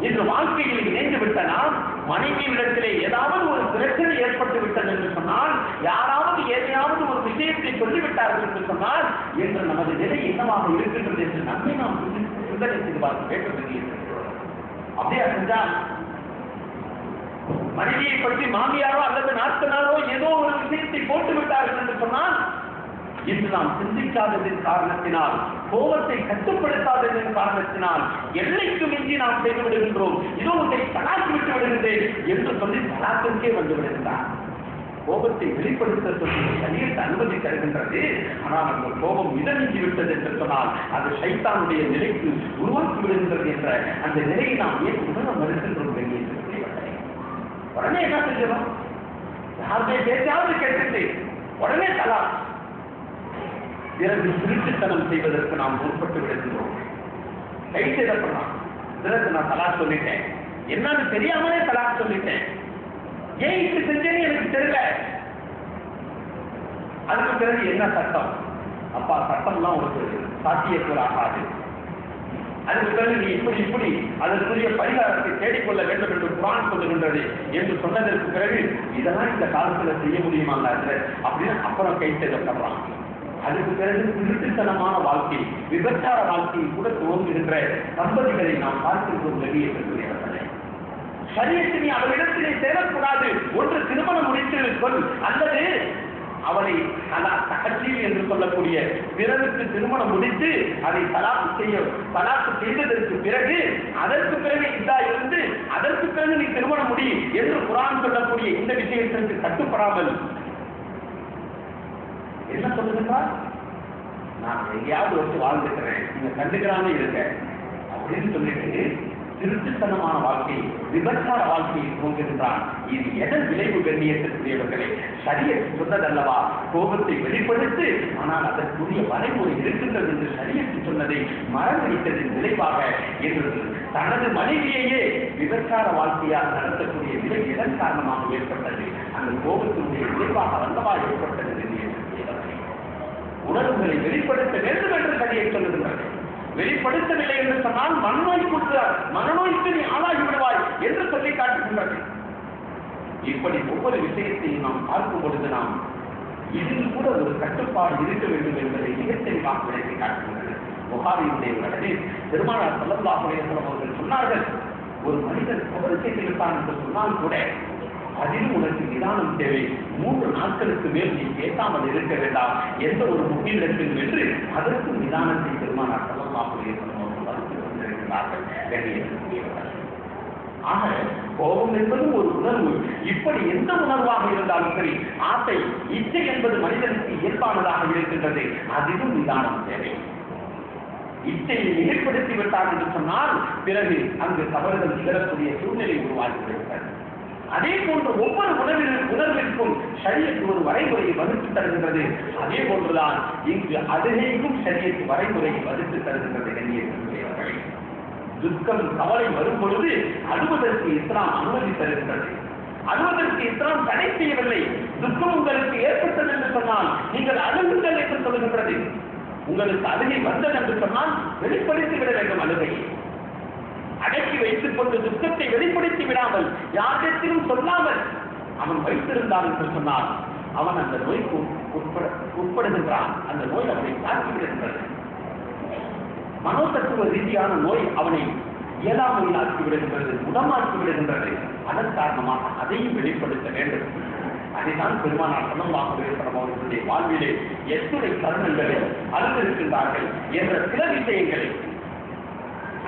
இன்று வாழ்க்கையில் இணைந்து விட்ட நாம் மனைவியிடத்திலே ஏதாவது ஒரு பிரச்சனை ஏற்பட்டு விட்டது என்று சொன்னால், யாராவது ஏதாவது ஒரு விஷயத்தை சொல்லிவிட்டார்கள் என்று சொன்னால், என்று நமது நிலை என்னவாக இருக்கின்றது என்று நம்மை நாம் சிந்தனை செய்து பார்க்க வேண்டும். அப்படியே செஞ்சா மனைவியை பற்றி மாமியாரோ அல்லது நாத்தனாரோ ஏதோ ஒரு விஷயத்தை போட்டு விட்டார்கள் என்று சொன்னால், இன்று நாம் சிந்திக்காததின் காரணத்தினால், கோபத்தை கட்டுப்படுத்தாததின் காரணத்தினால் எல்லைக்கு மிஞ்சி நாம் செய்து விடுகின்றோம். இதோ உன்னை தலாக்கு விட்டு விடுகின்றேன் என்று சொல்லி தலாக்கிற்கே வந்து விடுகின்றார். கோபத்தை வெளிப்படுத்த சொல்லி சரீரத்தை அனுமதி தருகின்றது. ஆனால் அந்த கோபம் மிதமிஞ்சி விட்டது என்று சொன்னால் அது சைத்தானுடைய நிலைக்கு உருவாக்கி விடுகின்றது என்ற அந்த நிலையை நாம் ஏன் உணர மறுக்கின்றோம். உடனே என்ன செஞ்சோம்? யாருடைய பேச்சாவது கேட்டு உடனே தலாக். பிறகு திருட்டுத்தனம் செய்வதற்கு நாம் முற்பட்டு விடுகின்றோம். கை செய்தப்படலாம். பிறகு நான் தலாக் சொல்லிட்டேன், என்னன்னு தெரியாமலே தலாக் சொல்லிட்டேன், ஏன் இப்படி செஞ்சேன்னு எனக்கு தெரியல. அதுக்கு பிறகு என்ன சட்டம்? அப்பா சட்டம்லாம் உங்களுக்கு சாத்தியக்கூட ஆகாது. அதுக்கு பிறகு நீ இப்படி அதற்குரிய பரிகாரத்தை தேடிக்கொள்ள வேண்டும் என்று குர்ஆன் சொல்லுகின்றது என்று சொன்னதற்கு பிறகு இதெல்லாம் இந்த காலத்துல செய்ய முடியுமாங்க அப்படின்னு அப்புறம் கை செய்தப்படலாம். அதுக்கு பிறகு திருட்டுத்தனமான வாழ்க்கை, விபச்சார வாழ்க்கையை கூட துவங்குகின்ற தம்பதிகளை நாம் பார்க்கின்றோம். வெளியேற்றக்கூடியவர்களே, சரியத்தினை அவரிடத்திலே சேரக்கூடாது. ஒன்று திருமணம் முடித்து கொள், அல்லது அவனை தகச்சீல் என்று சொல்லக்கூடிய பிறருக்கு திருமணம் முடித்து அதை தலாக்கு செய்ததற்கு பிறகு அதற்கு பிறகு இதா இருந்து அதற்கு பிறகு நீ திருமணம் முடி என்று குர்ஆன் சொல்லக்கூடிய இந்த விஷயத்திற்கு கட்டுப்படாமல் என்ன சொல்லுகின்றார்? நான் எங்கேயாவது வச்சு வாழ்ந்துக்கிறேன், நீங்க கண்டுக்கிறாம இருக்க அப்படின்னு சொல்லிட்டு திருட்டுத்தனமான வாழ்க்கை, விபச்சார வாழ்க்கையை தோன்றுகின்றான். இது எதன் விளைவு? கண்ணியத்திற்குரியவர்களே, ஷரியத் சொன்னதல்லவா கோபத்தை வெளிப்படுத்து, ஆனால் அதற்குரிய வரைமுறை இருக்கின்றது என்று ஷரியத் சொன்னதை மறந்துவிட்டதின் விளைவாக என்று தனது மனைவியையே விபச்சார வாழ்க்கையால் நடத்தக்கூடிய நிலை எதன் காரணமாக ஏற்பட்டது? அந்த கோபத்தினுடைய விளைவாக அல்லவா ஏற்பட்டது. உணர்வுகளை வெளிப்படுத்த வேண்டும் என்று ஷரியத் சொல்லுகின்றது. வெளிப்படுத்தவில்லை என்று சொன்னால் மனநோய்க்கு நீ ஆளாகி விடுவாய் என்று சொல்லி காட்டுகின்றது. இப்படி ஒவ்வொரு விஷயத்தையும் நாம் பார்க்கும் பொழுது நாம் இதில் கூட ஒரு கட்டுப்பாடு இருக்க வேண்டும் என்பதை மிக தெளிவாக விளக்கி காட்டுகிறது. புகாரியுடைய உடனே பெருமானார் ஸல்லல்லாஹு அலைஹி வஸல்லம் அவர்கள் சொன்னார்கள், ஒரு மனிதன் தவறு செய்து விட்டான் என்று சொன்னால் கூட அதிலும் உனக்கு நிதானம் தேவை. 3 நாட்களுக்கு மேல் நீ கேட்காமல் இருக்க வேண்டாம் எந்த ஒரு முக்கியத்திலும் என்று அதற்கு நிதானத்தை பெருமானார் ஸல்லல்லாஹு அலைஹி வஸல்லம் அவர்கள் வகுத்து கொண்டிருக்கிறார்கள். ஆக கோபம் என்பது ஒரு உணர்வு. இப்படி எந்த உணர்வாக இருந்தாலும் சரி, ஆசை இச்சை என்பது மனிதனுக்கு இயல்பானதாக இருக்கின்றது. அதிலும் நிதானம் தேவை. இச்சையை ஏற்படுத்தி விட்டார் என்று சொன்னால் பிறகு அங்கு தவறுகள் நிகழக்கூடிய சூழ்நிலை உருவாகிவிடுகிறது. அதே போன்று ஒவ்வொரு உணர்விற்கும் ஷரியத் ஒரு வரைமுறையை வகுத்து தருகின்றது. அதே போன்றுதான் இங்கு அழுகைக்கும் ஷரியத் வரைமுறையை வகுத்து தருகின்றது. கண்ணியத்திற்குரியவர்களே, துக்கம் கவலை வரும் பொழுது அழுவதற்கு இஸ்லாம் அனுமதி தருகின்றது. அழுவதற்கு இஸ்லாம் தடை செய்யவில்லை. துக்கம் உங்களுக்கு ஏற்பட்டது என்று சொன்னால் நீங்கள் அழுகுங்கள் என்று சொல்கின்றது. உங்களுக்கு அழுகை வந்தது என்று சொன்னால் வெளிப்படுத்தி விட வேண்டும். அழுகையை அடக்கி வைத்துக் கொண்டு துக்கத்தை வெளிப்படுத்தி விடாமல் யாரிடத்திலும் சொல்லாமல் அவன் வைத்திருந்தான் என்று சொன்னால் அவன் அந்த நோய்க்கு உட்படுகின்றான். அந்த நோய் அவனை தாக்கிவிடுகின்றது. மனோதத்துவ ரீதியான நோய் அவனை இயலாமையில் ஆக்கி விடுகின்றது, முடமாக்கி விடுகின்றது. அதன் காரணமாக அதையும் வெளிப்படுத்த வேண்டும். அதைதான் பெருமானார் ஸல்லல்லாஹு அலைஹி வஸல்லம் அவர்களுடைய வாழ்விலே எத்தனை தருணங்களில் அழுந்திருக்கின்றார்கள் என்ற சில விஷயங்களை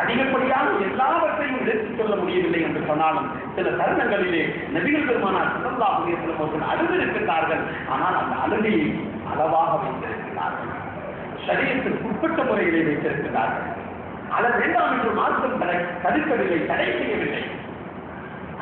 அதிகப்படியாக எல்லாவற்றையும் எடுத்துச் சொல்ல முடியவில்லை என்று சொன்னாலும் சில தருணங்களிலே நபிகள் பெருமானார் ஸல்லல்லாஹு அலைஹி வஸல்லம் அவர்கள் அழுந்திருக்கின்றார்கள். ஆனால் அந்த அழுகையை அளவாக வைத்திருக்கிறார்கள். ஷரியத்துக்கு உட்பட்ட முறையிலே வைத்திருக்கிறார்கள். அழ வேண்டாம் என்று மார்க்கம் தடுக்கவில்லை, தடை செய்யவில்லை.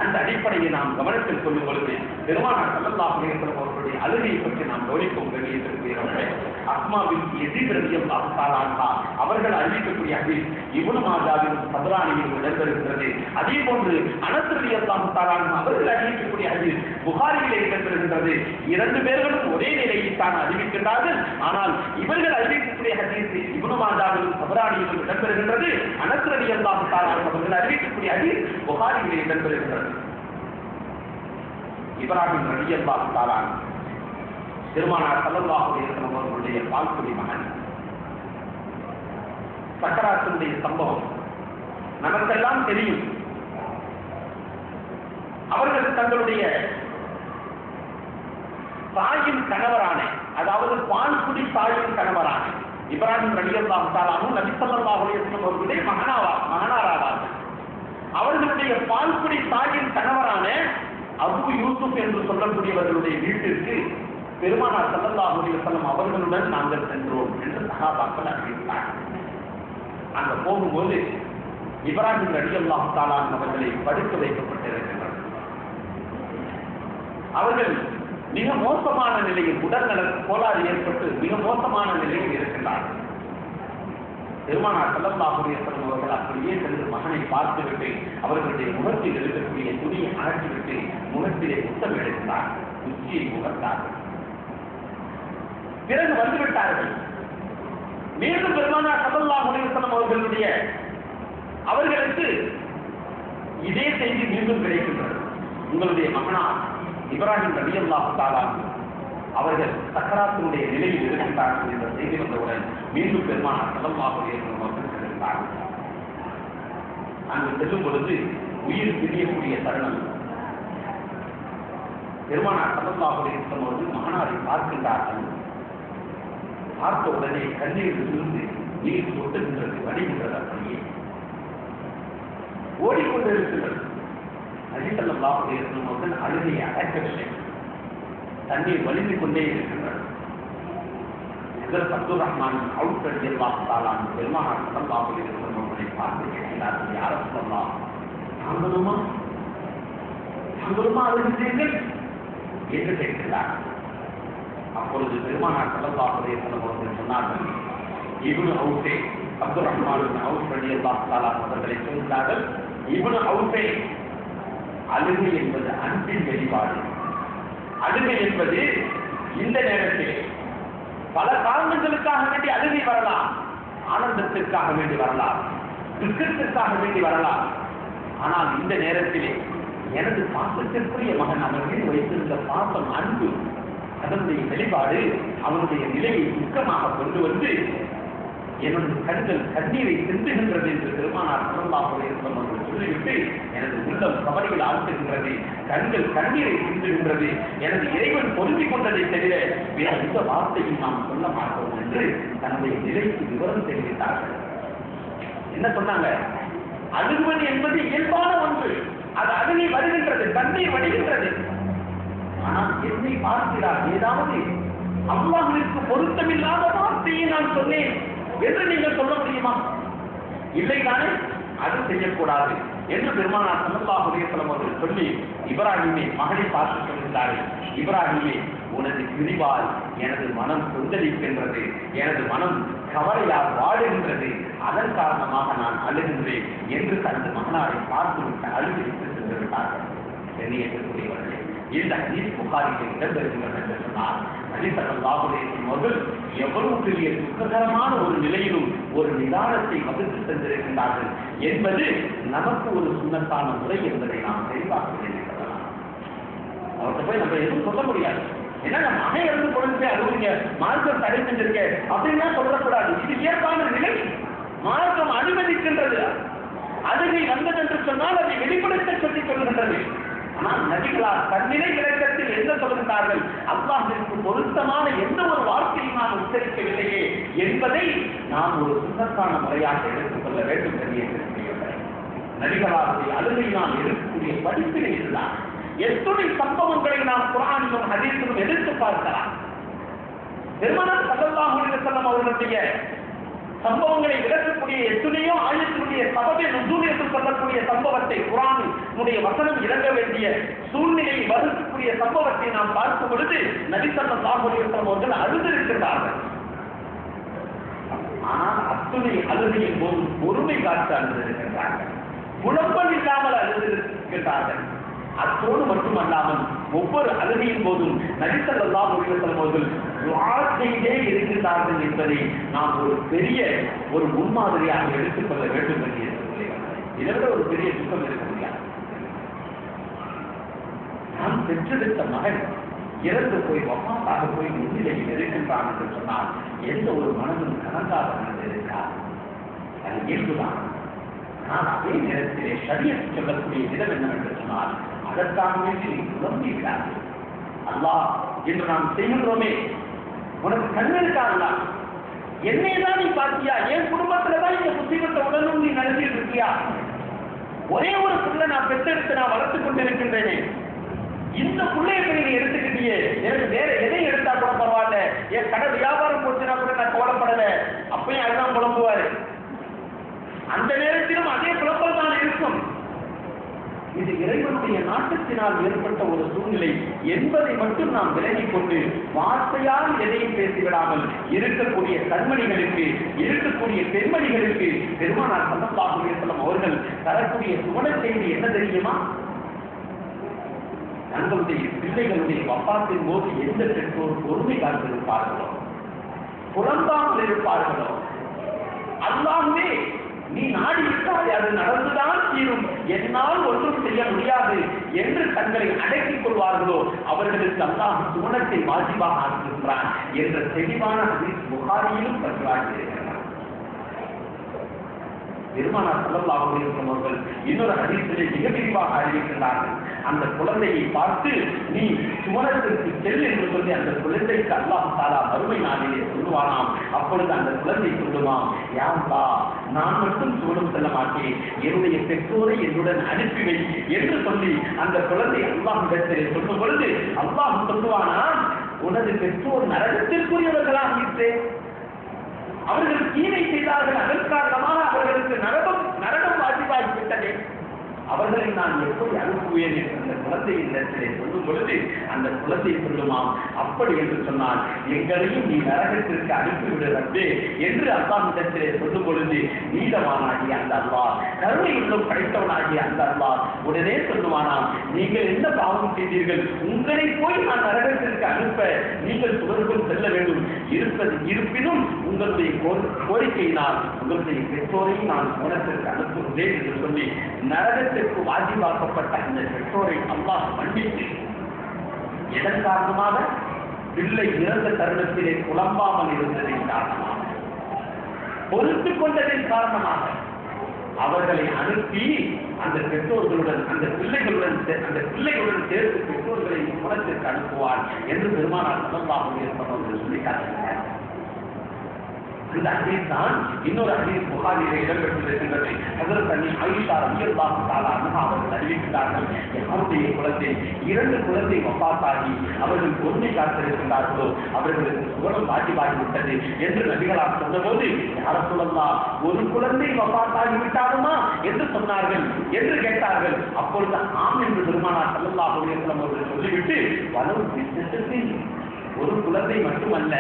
அந்த அடிப்படையை நாம் கவனத்தில் கொள்ளும் பொழுது பெருமானார் ஸல்லல்லாஹு அலைஹி வஸல்லம் அவர்களுடைய அழுகையை பற்றி நாம் கவனிக்கும் கண்ணியத்திற்குரியவர்களே, அஸ்மாவின் யஸீத் ரலியல்லாஹு தஆலா அன்ஹா அவர்கள் அறிவிக்கக்கூடிய ஹதீஸ் இப்னு மாஜாவின் தபரானியில் இடம்பெறுகிறது. அதே போன்று அனஸ் ரலியல்லாஹு தஆலா அன்ஹு அவர்கள் அறிவிக்கக்கூடிய ஹதீஸ் புகாரியிலே இடம்பெறுகின்றது. 2 பேர்களும் ஒரே நிலையில் தான் அறிவிக்கின்றார்கள். ஆனால் இவர்கள் அறிவிக்கக்கூடிய ஹதீஸ் இப்னு மாஜாவின் தபரானியில் இடம்பெறுகின்றது. அனஸ் ரலியல்லாஹு தஆலா அன்ஹு அவர்கள் அறிவிக்கக்கூடிய ஹதீஸ் புகாரியிலே இடம்பெறுகின்றது. இப்ராஹிம் ரலியல்லாஹு தஆலா பெருமானார் ஸல்லல்லாஹு அலைஹி வஸல்லம் அவர்களுடைய பால்குடி மகன். சக்கராத்துடைய சம்பவம் நமக்கெல்லாம் தெரியும். அவர்கள் தங்களுடைய தாயின் கணவரான, அதாவது பால்குடி தாயின் கணவரான இப்ராஹிம் ரலியல்லாஹு தஆலா நபி ஸல்லல்லாஹு அலைஹி வஸல்லம் அவர்களுடைய மகனாராவார்கள். அவர்களுடைய பால்குடி தாயின் கணவரான அபு யூசுப் என்று சொல்லக்கூடியவர்களுடைய வீட்டிற்கு பெருமானார் ஸல்லல்லாஹு அலைஹி வஸல்லம் அவர்களுடன் நாங்கள் சென்றோம் என்று சஹாபாக்கள் அறிவித்தார்கள். அங்க போகும்போது இப்ராஹிம் ரலியல்லாஹு தஆலா அவர்களை படுக்க வைக்கப்பட்டிருக்கிறார்கள். அவர்கள் மிக மோசமான நிலையில், உடல்நல கோளாறு ஏற்பட்டு மிக மோசமான நிலையில் இருக்கிறார்கள். பெருமானார் ஸல்லல்லாஹு அலைஹி வஸல்லம் அவர்கள் அப்படியே சென்று மகனை பார்த்துவிட்டு அவர்களுடைய முகத்தில் இருக்கக்கூடிய துணியை அகற்றிவிட்டு முகத்திலே முத்தம் எடுத்தார், உச்சியை முகத்தார்கள். பிறகு வந்துவிட்டார்கள். மீண்டும் பெருமானார் ஸல்லல்லாஹு அலைஹி வஸல்லம் அவர்களுக்கு இதே செய்தி மீண்டும் கிடைக்கின்றது. உங்களுடைய மகனார் இப்ராஹிம் ரலியல்லாஹு தஆலா அவர்கள் சக்கராத்தினுடைய நிலையில் இருக்கின்றார்கள் என்ற செய்தி வந்தவுடன் மீண்டும் பெருமானார் ஸல்லல்லாஹு அலைஹி வஸல்லம் அவர்கள் சென்றார்கள். அங்கு செல்லும் பொழுது உயிர் பிரியக்கூடிய தருணம். பெருமானார் ஸல்லல்லாஹு அலைஹி வஸல்லம் அவர்கள் மகனாரை பார்க்கின்றார்கள். பார்த்த உடனே கண்ணீர் விழுந்து நீர் சொட்டுகின்றது, வடிகின்றது. அப்படியே ஓடிக்கொண்டிருக்கிறது. நபி ஸல்லல்லாஹு அலைஹி வஸல்லம் அவர்கள் அழுகையை அடக்கவில்லை. தண்ணீர் வலிந்து கொண்டே இருக்கின்றது. அப்துல் ரஹ்மான் அவுஃப் ரலியல்லாஹு தஆலா பெருமானார் ஸல்லல்லாஹு அலைஹி வஸல்லம் அவர்களை பார்த்து கேட்கிறார்கள், யா ரசூலல்லாஹ், தாங்களுமா அழுகிறீர்கள் என்று கேட்கிறார். அப்பொழுது பெருமானார் ஸல்லல்லாஹு அலைஹி வஸல்லம் அவர்கள் சொன்னார்கள், இப்னு அவுஃபே, அப்துல் ரஹ்மான் அவுஃப் ரலியல்லாஹு தஆலா அவர்களை சொல்கிறார்கள், இப்னு அவுஃபே, அழுகை என்பது அன்பின் வெளிப்பாடு. அழுகை என்பது இந்த நேரத்தில் பல காரணங்களுக்காக வேண்டி அழுகை வரலாம். ஆனந்தத்திற்காக வேண்டி வரலாம், துக்கத்திற்காக வேண்டி வரலாம். ஆனால் இந்த நேரத்திலே எனது பாசத்திற்குரிய மகன் அவன் மீது வைத்திருந்த பாசம், அன்பு, அதனுடைய வெளிப்பாடு அவனுடைய நிலையை துக்கமாக கொண்டு வந்து என்னுடைய கண்கள் கண்ணீரை சிந்துகின்றது என்று பெருமானார் ஸல்லல்லாஹு அலைஹி வஸல்லம் அவர்கள் சொல்லிவிட்டு, எனது உள்ளம் கவலையில் ஆழ்த்துகின்றது, கண்கள் கண்ணீரை சிந்துகின்றது, எனது இறைவன் பொருந்திக் கொண்டதை தவிர வேறு எந்த வார்த்தையும் நாம் சொல்ல மாட்டோம் என்று தன்னுடைய நிலைக்கு விவரம் தெரிவித்தார்கள். என்ன சொன்னாங்க? அழுகுவது என்பது இயல்பான ஒன்று, அது அழுகை வருகின்றது, கண்ணீர் வடிகின்றது. ஆனால் என்னை பார்க்கிறார், ஏதாவது அல்லாஹ்விற்கு பொருத்தமில்லாத வார்த்தையை நான் சொன்னேன் என்று நீங்கள் சொல்ல முடியுமா? இல்லைதானே? அது செய்யக்கூடாது என்று பெருமானார் ஸல்லல்லாஹு அலைஹி வஸல்லம் அவர்கள் சொல்லி, இப்ராஹிமை மகனை பார்த்து சொல்கிறார்கள், இப்ராஹிமே, உனது பிரிவால் எனது மனம் கொந்தளிக்கின்றது, எனது மனம் கவலையால் வாடுகின்றது, அதன் காரணமாக நான் அழுகின்றேன் என்று தனது மகனாரை பார்த்துவிட்டு அழுவித்து சென்று விட்டார்கள். கண்ணியத்திற்குரியவர்களே, இந்த ஹதீஸ் புகாரில் இடம்பெறுகின்றது என்று சொன்னார். நபி ஸல்லல்லாஹு அலைஹி வஸல்லம் அவர்கள் எவ்வளவு பெரிய துக்ககரமான ஒரு நிலையிலும் ஒரு நிதானத்தை வகுத்து தந்திருக்கின்றார்கள் என்பது நமக்கு ஒரு சுன்னத்தான முறை என்பதை நாம் தெளிவாக தெரிவிக்கலாம். அவர்கிட்ட போய் நம்ம எதுவும் சொல்ல முடியாது. ஏன்னா நம்ம மகன் இருந்து பொழுது அழுவீங்க, மார்க்கம் தடை செஞ்சிருக்க அப்படின்னா சொல்லக்கூடாது. இது இயற்பான நிலை, மார்க்கம் அனுமதிக்கின்றது. அழுகை வந்தது என்று சொன்னால் அதை வெளிப்படுத்த சொல்லிக் கொள்கின்றது. ஆனால் நபிகளார் தன்னிலை விளக்கத்தில் என்ன சொல்கின்றார்கள்? அல்லாஹ்விற்கு பொருத்தமான எந்த ஒரு வார்த்தையும் நாம் உச்சரிக்கவில்லையே என்பதை நாம் ஒரு சுன்னத்தான முறையாக எடுத்துக்கொள்ள வேண்டும். நபிகளாருடைய அழுகை நாம் எடுக்கக்கூடிய படிப்பினை இதுதான். எத்துணை சம்பவங்களை நாம் குர்ஆனிலும் ஹதீஸிலும் எடுத்து பார்க்கலாம். பெருமானார் ஸல்லல்லாஹு அலைஹி வஸல்லம் அவர்களுடைய சம்பவங்களை விளக்கக்கூடிய எத்தனையோ ஆயத்தினுடைய சபபே நுஸூல் என்று சொல்லக்கூடிய சம்பவத்தை, குர்ஆனுடைய வசனம் இறங்க வேண்டிய சூழ்நிலையை வகுக்கக்கூடிய சம்பவத்தை நாம் பார்க்கும் பொழுது நபி ஸல்லல்லாஹு அலைஹி வஸல்லம் அவர்கள் அழுதிருக்கிறார்கள். ஆனால் அத்துணை அழுகையின் போது பொறுமை காத்து அழுதிருக்கிறார்கள், குழப்பம் இல்லாமல் அழுதிருக்கிறார்கள். அத்தோடு மட்டுமல்லாமல் ஒவ்வொரு அழுகையின் போதும் நபி ஸல்லல்லாஹு அலைஹி வஸல்லம் அவர்கள் துஆ செய்தே இருக்கின்றார்கள் என்பதை நாம் ஒரு பெரிய ஒரு முன்மாதிரியாக எடுத்துக்கொள்ள வேண்டும் என்று சொல்லுகிறார்கள். இதை ஒரு பெரிய துக்கம் இருக்க முடியாது. நாம் பெற்றெடுத்த மகன் இறந்து போய் வஃபாத்தாக போய் முன்னிலையில் இருக்கின்றான் என்று சொன்னால் எந்த ஒரு மனதும் கலங்காத மனது இருக்கார், அது இயல்புதான். ஆனால் அதே நேரத்திலே ஷரியத் சொல்லக்கூடிய விதம் என்னவென்று சொன்னால், அதற்காகவே நீ குழம்பிவிடாது. அல்லாஹ் என்று நாம் செய்கின்றோமே, உனக்கு கண் இருக்காங்களா? என்னைதான் நீ பார்த்தியா? என் குடும்பத்துலதான் இந்த புத்திமன்ற உடனும் நீ நடத்திட்டு இருக்கியா? ஒரே ஒரு புள்ள நான் பெற்றெடுத்து நான் வளர்த்துக் கொண்டிருக்கின்றேனே, இந்த பிள்ளையை நீ எடுத்துக்கிட்டியே, எனக்கு வேற எதை எடுத்தா கூட பரவாயில்ல, என் கடை வியாபாரம் போச்சுன்னா கூட நான் கவலைப்படல. அப்பயும் அதுதான் குழம்புவாரு. அந்த நேரத்திலும் அதே குழப்பம் தான் இருக்கும். இது இறைவனுடைய நாட்டத்தினால் ஏற்பட்ட ஒரு சூழ்நிலை என்பதை மட்டும் நாம் விலகிக் கொண்டு வார்த்தையால் எதையும் பேசிவிடாமல் இருக்கக்கூடிய கண்மணிகளுக்கு, இருக்கக்கூடிய பெண்மணிகளுக்கு பெருமானார் ஸல்லல்லாஹு அலைஹி வஸல்லம் அவர்கள் தரக்கூடிய சுவன செய்தி என்ன தெரியுமா? தங்களுடைய பிள்ளைகளுடைய வஃபாத்தின் போது எந்த பெற்றோர் பொறுமை காத்திருப்பார்களோ, புலம்பாமல் இருப்பார்களோ, அல்லாஹ்வே நீ நாடி விட்டால் அது நடந்துதான் தீரும், என்னால் ஒன்றும் செய்ய முடியாது என்று தங்களை அடக்கிக் கொள்வார்களோ அவர்களுக்கு அல்லாஹ் சுவனத்தை வாஜிபாக ஆக்குகின்றான் என்ற தெளிவான ஹதீஸ் புகாரியிலும் பதிவாகியிருக்கிறார். பெருமானார் ஸல்லல்லாஹு அலைஹி வஸல்லம் அவர்கள் இன்னொரு ஹதீஸிலே மிக விரிவாக அறிவிக்கின்றார்கள். அந்த குழந்தையை பார்த்து நீ சுவனத்திற்கு செல் என்று சொல்லி அந்த குழந்தைக்கு அல்லாஹ் தஆலா மறுமை நாளிலே சொல்லுவானாம். அப்பொழுது அந்த குழந்தை சொல்லுவான், யா அல்லாஹ், நான் மட்டும் சுவனம் செல்ல மாட்டேன், என்னுடைய பெற்றோரை என்னுடன் அனுப்பி வை என்று சொல்லி அந்த குழந்தை அல்லாஹ்விடத்திலே சொல்லும் பொழுது அல்லாஹ் சொல்லுவானா, உனது பெற்றோர் நரகத்திற்குரியவர்களாக இருக்கிறேன், அவர்கள் தீமை செய்தார்கள், அதன் காரணமாக அவர்களுக்கு நரகம் வாஜிபாகிவிட்டது, அவர்களை நான் எப்படி அனுப்புவேன் என்று அந்த குழந்தையின் இடத்திலே சொல்லும் பொழுது அந்த குழந்தை சொல்லுமாம், அப்படி என்று சொன்னால் எங்களையும் நீ நரகத்திற்கு அனுப்பிவிடுறதே என்று அல்லாஹ்விடத்திலே சொல்லும் பொழுது நீதவானாகிய அந்த அல்லாஹ், கருணை உள்ளம் படைத்தவனாகிய அந்த அல்லாஹ் உடனே சொல்லுவானாம், நீங்கள் என்ன பாவம் செய்தீர்கள், உங்களை போய் நான் நரகத்திற்கு அனுப்ப நீங்கள் சுவர்க்கம் செல்ல வேண்டும், இருப்பினும் உங்களுடைய கோரிக்கையினால் உங்களுடைய பெற்றோரை நான் சுவனத்திற்கு அனுப்புகிறேன் என்று சொல்லி நரகத்தில் உலகத்திற்கு வாஜிபாக்கப்பட்ட அந்த பெற்றோரை அல்லாஹ் மன்னித்து எதன் காரணமாக பிள்ளை இறந்த தருணத்திலே புலம்பாமல் இருந்ததின் காரணமாக, பொறுத்துக் கொண்டதின் காரணமாக அவர்களை அனுப்பி அந்த பெற்றோர்களுடன் அந்த பிள்ளைகளுடன் சேர்த்து பெற்றோர்களை குலத்திற்கு அனுப்புவார் என்று பெருமானார் ஸல்லல்லாஹு அலைஹி வஸல்லம் சொல்லி காட்டினார். இந்த ஹதீஸ் தான் இன்னொரு ஹதீஸ் புகாரிலே இடம்பெற்றிருக்கின்றது. ஹஜ்ரத் ஆயிஷா ரலியல்லாஹு தஆலா அன்ஹா அவர்கள் அறிவிக்கிறார்கள், யாருடைய குழந்தை 2 குழந்தை வஃபாத்தாகி அவர்கள் பொறுமை காத்திருக்கின்றார்களோ அவர்களுக்கு சுவனம் வாஜிபாகி விட்டது என்று நபிகளார் சொன்னபோது, யா ரசூலல்லாஹ், ஒரு குழந்தை வஃபாத்தாகி விட்டாலுமா என்று சொன்னார்கள் என்று கேட்டார்கள். அப்பொழுது ஆம் என்று பெருமானார் ஸல்லல்லாஹு அலைஹி வஸல்லம் அவர்கள் சொல்லிவிட்டு, வலவு பிஸ்னத்தில் ஒரு குழந்தை மட்டுமல்ல,